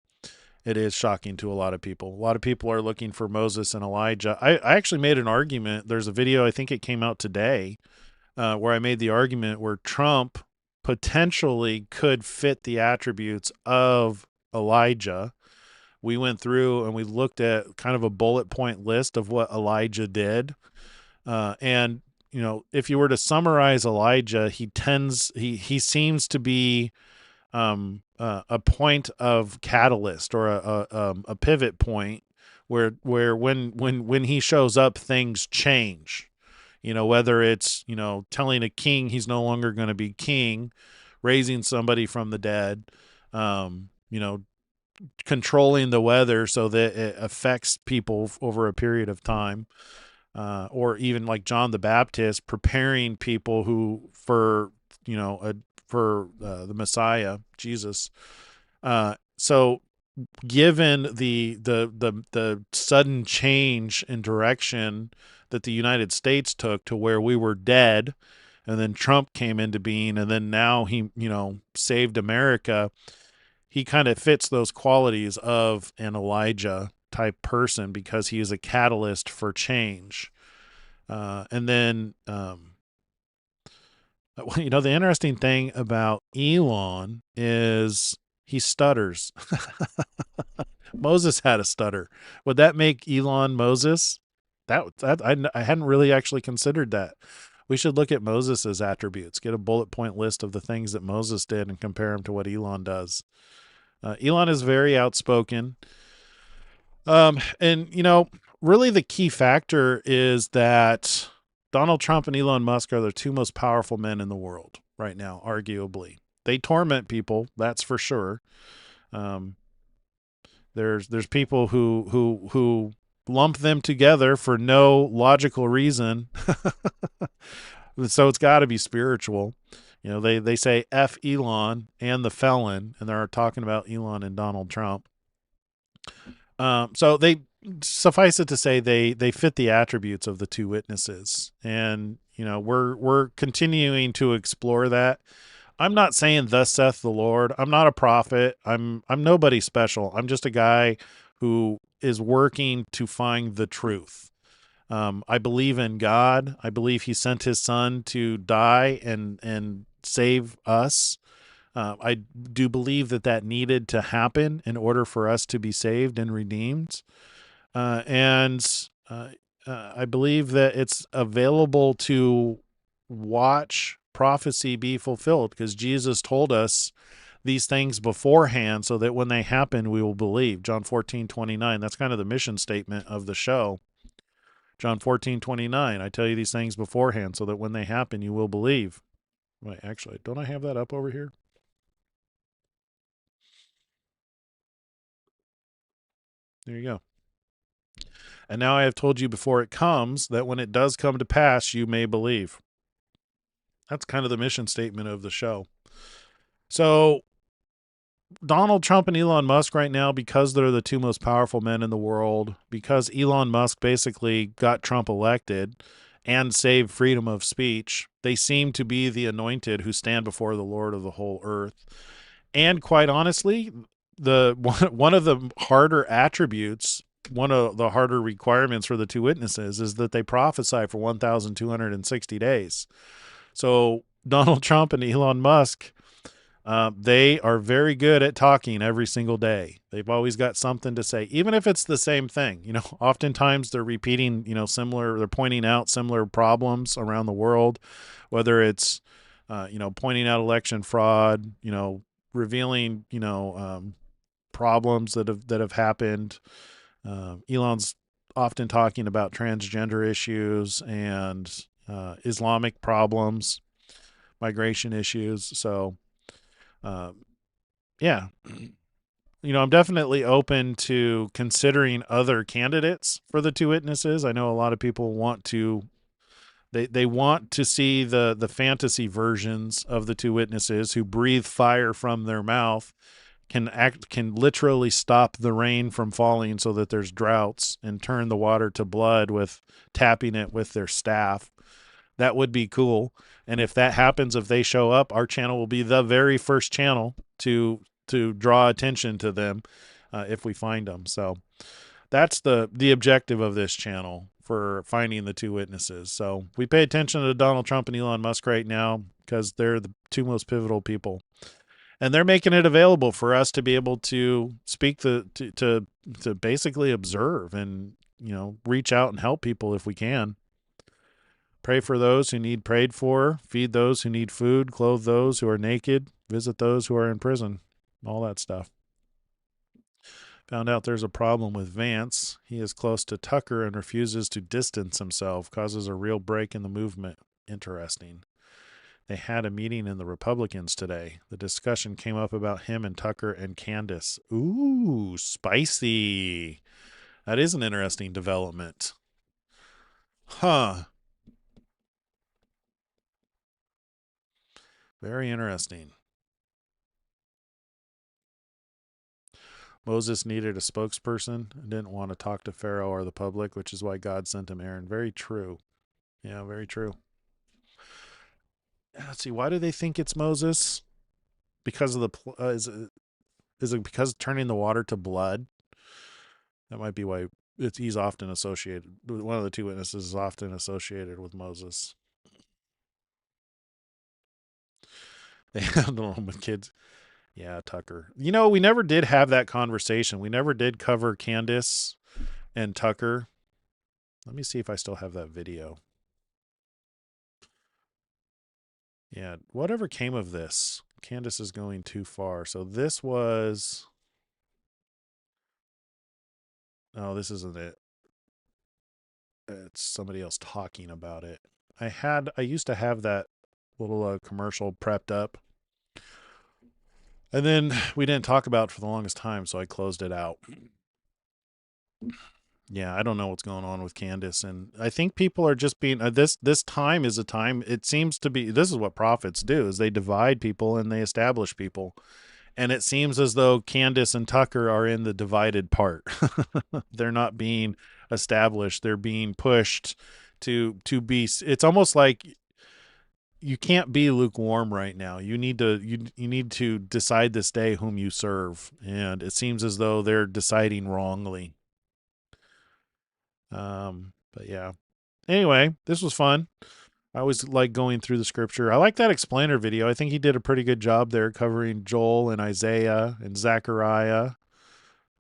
It is shocking to a lot of people. A lot of people are looking for Moses and Elijah. I actually made an argument. There's a video, I think it came out today, where I made the argument where Trump potentially could fit the attributes of Elijah. We went through and we looked at kind of a bullet point list of what Elijah did. And, you know, if you were to summarize Elijah, he seems to be a point of catalyst or a pivot point where when he shows up, things change. You know, whether it's, you know, telling a king he's no longer going to be king, raising somebody from the dead, you know, controlling the weather so that it affects people over a period of time, or even like John the Baptist preparing people for the Messiah, Jesus. So given the sudden change in direction that the United States took to where we were dead, and then Trump came into being, and then now he, you know, saved America, he kind of fits those qualities of an Elijah type person because he is a catalyst for change. And then, you know, the interesting thing about Elon is he stutters. Moses had a stutter. Would that make Elon Moses? I hadn't really actually considered that. We should look at Moses's attributes, get a bullet point list of the things that Moses did and compare them to what Elon does. Elon is very outspoken. And, you know, really the key factor is that Donald Trump and Elon Musk are the two most powerful men in the world right now, arguably. They torment people, that's for sure. There's people who lump them together for no logical reason. So it's got to be spiritual. You know, they say F Elon and the felon, and they're talking about Elon and Donald Trump. So they suffice it to say they fit the attributes of the two witnesses, and you know we're continuing to explore that. I'm not saying thus saith the Lord. I'm not a prophet. I'm nobody special. I'm just a guy who is working to find the truth. I believe in God. I believe he sent his son to die and save us. I do believe that needed to happen in order for us to be saved and redeemed. And I believe that it's available to watch prophecy be fulfilled because Jesus told us these things beforehand so that when they happen, we will believe. John 14:29. That's kind of the mission statement of the show. John 14:29. I tell you these things beforehand so that when they happen, you will believe. Wait, actually, don't I have that up over here? There you go. And now I have told you before it comes that when it does come to pass, you may believe. That's kind of the mission statement of the show. So Donald Trump and Elon Musk right now, because they're the two most powerful men in the world, because Elon Musk basically got Trump elected and saved freedom of speech, they seem to be the anointed who stand before the Lord of the whole earth. And quite honestly, one of the harder attributes, one of the harder requirements for the two witnesses is that they prophesy for 1,260 days. So Donald Trump and Elon Musk, they are very good at talking every single day. They've always got something to say, even if it's the same thing. You know, oftentimes they're repeating, you know, they're pointing out similar problems around the world, whether it's, you know, pointing out election fraud, you know, revealing, you know, problems that have happened. Elon's often talking about transgender issues and Islamic problems, migration issues. So, yeah. I'm definitely open to considering other candidates for the two witnesses. I know a lot of people want to they want to see the fantasy versions of the two witnesses who breathe fire from their mouth, can literally stop the rain from falling so that there's droughts, and turn the water to blood with tapping it with their staff. That would be cool. And if that happens, if they show up, our channel will be the very first channel to draw attention to them if we find them. So that's the objective of this channel, for finding the two witnesses. So we pay attention to Donald Trump and Elon Musk right now because they're the two most pivotal people. And they're making it available for us to be able to speak to basically observe and, reach out and help people if we can. Pray for those who need prayed for, feed those who need food, clothe those who are naked, visit those who are in prison, all that stuff. Found out there's a problem with Vance. He is close to Tucker and refuses to distance himself, causes a real break in the movement. Interesting. They had a meeting in the Republicans today. The discussion came up about him and Tucker and Candace. Ooh, spicy. That is an interesting development. Huh. Very interesting. Moses needed a spokesperson and didn't want to talk to Pharaoh or the public, which is why God sent him Aaron. Very true. Yeah, very true. Let's see. Why do they think it's Moses? Because of is it because of turning the water to blood? That might be why he's often associated. One of the two witnesses is often associated with Moses. They handle them with kids. Yeah, Tucker. We never did have that conversation. We never did cover Candace and Tucker. Let me see if I still have that video. Yeah, whatever came of this. Candace is going too far. So this was... Oh, this isn't it. It's somebody else talking about it. I used to have that little commercial prepped up. And then we didn't talk about it for the longest time, so I closed it out. Yeah, I don't know what's going on with Candace, and I think people are just being this time is a time, it seems to be, this is what prophets do, is they divide people and they establish people. And it seems as though Candace and Tucker are in the divided part. They're not being established, they're being pushed to be, it's almost like you can't be lukewarm right now. You need to decide this day whom you serve, and it seems as though they're deciding wrongly. But yeah. Anyway, this was fun. I always like going through the scripture. I like that explainer video. I think he did a pretty good job there covering Joel and Isaiah and Zechariah,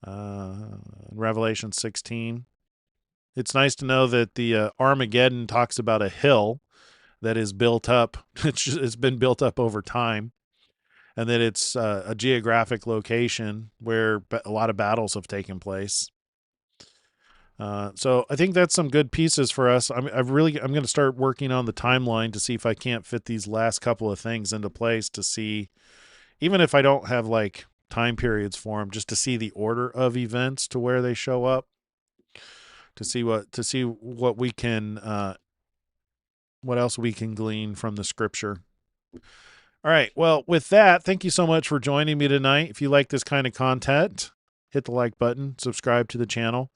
Revelation 16. It's nice to know that the Armageddon talks about a hill that is built up. It's been built up over time, and that it's a geographic location where a lot of battles have taken place. So I think that's some good pieces for us. I'm going to start working on the timeline to see if I can't fit these last couple of things into place, to see, even if I don't have like time periods for them, just to see the order of events to where they show up, to see what we can, what else we can glean from the scripture. All right. Well, with that, thank you so much for joining me tonight. If you like this kind of content, hit the like button, subscribe to the channel.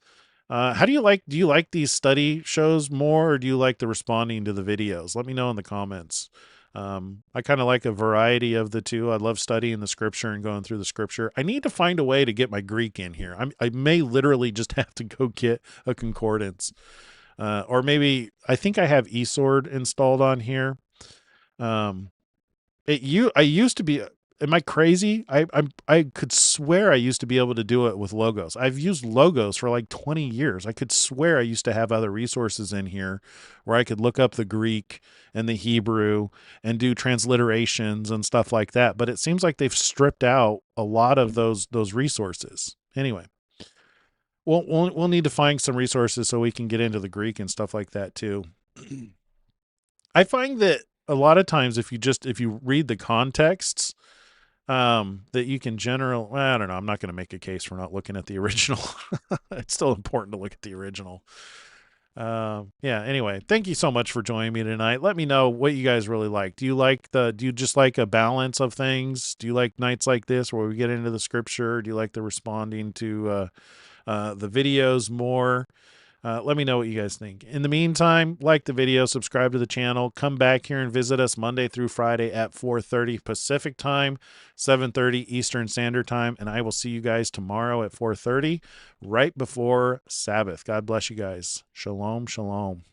Do you like these study shows more, or do you like the responding to the videos? Let me know in the comments. I kind of like a variety of the two. I love studying the scripture and going through the scripture. I need to find a way to get my Greek in here. I may literally just have to go get a concordance. Or maybe, I think I have eSword installed on here. I used to be, am I crazy? I could swear I used to be able to do it with Logos. I've used Logos for like 20 years. I could swear I used to have other resources in here where I could look up the Greek and the Hebrew and do transliterations and stuff like that. But it seems like they've stripped out a lot of those resources. Anyway, we'll need to find some resources so we can get into the Greek and stuff like that too. I find that a lot of times if you read the contexts, that you can I don't know. I'm not going to make a case for not looking at the original. It's still important to look at the original. Anyway, thank you so much for joining me tonight. Let me know what you guys really like. Do you just like a balance of things? Do you like nights like this where we get into the scripture? Do you like the responding to the videos more? Let me know what you guys think. In the meantime, like the video, subscribe to the channel, come back here and visit us Monday through Friday at 4:30 Pacific time, 7:30 Eastern Standard Time, and I will see you guys tomorrow at 4:30, right before Sabbath. God bless you guys. Shalom, shalom.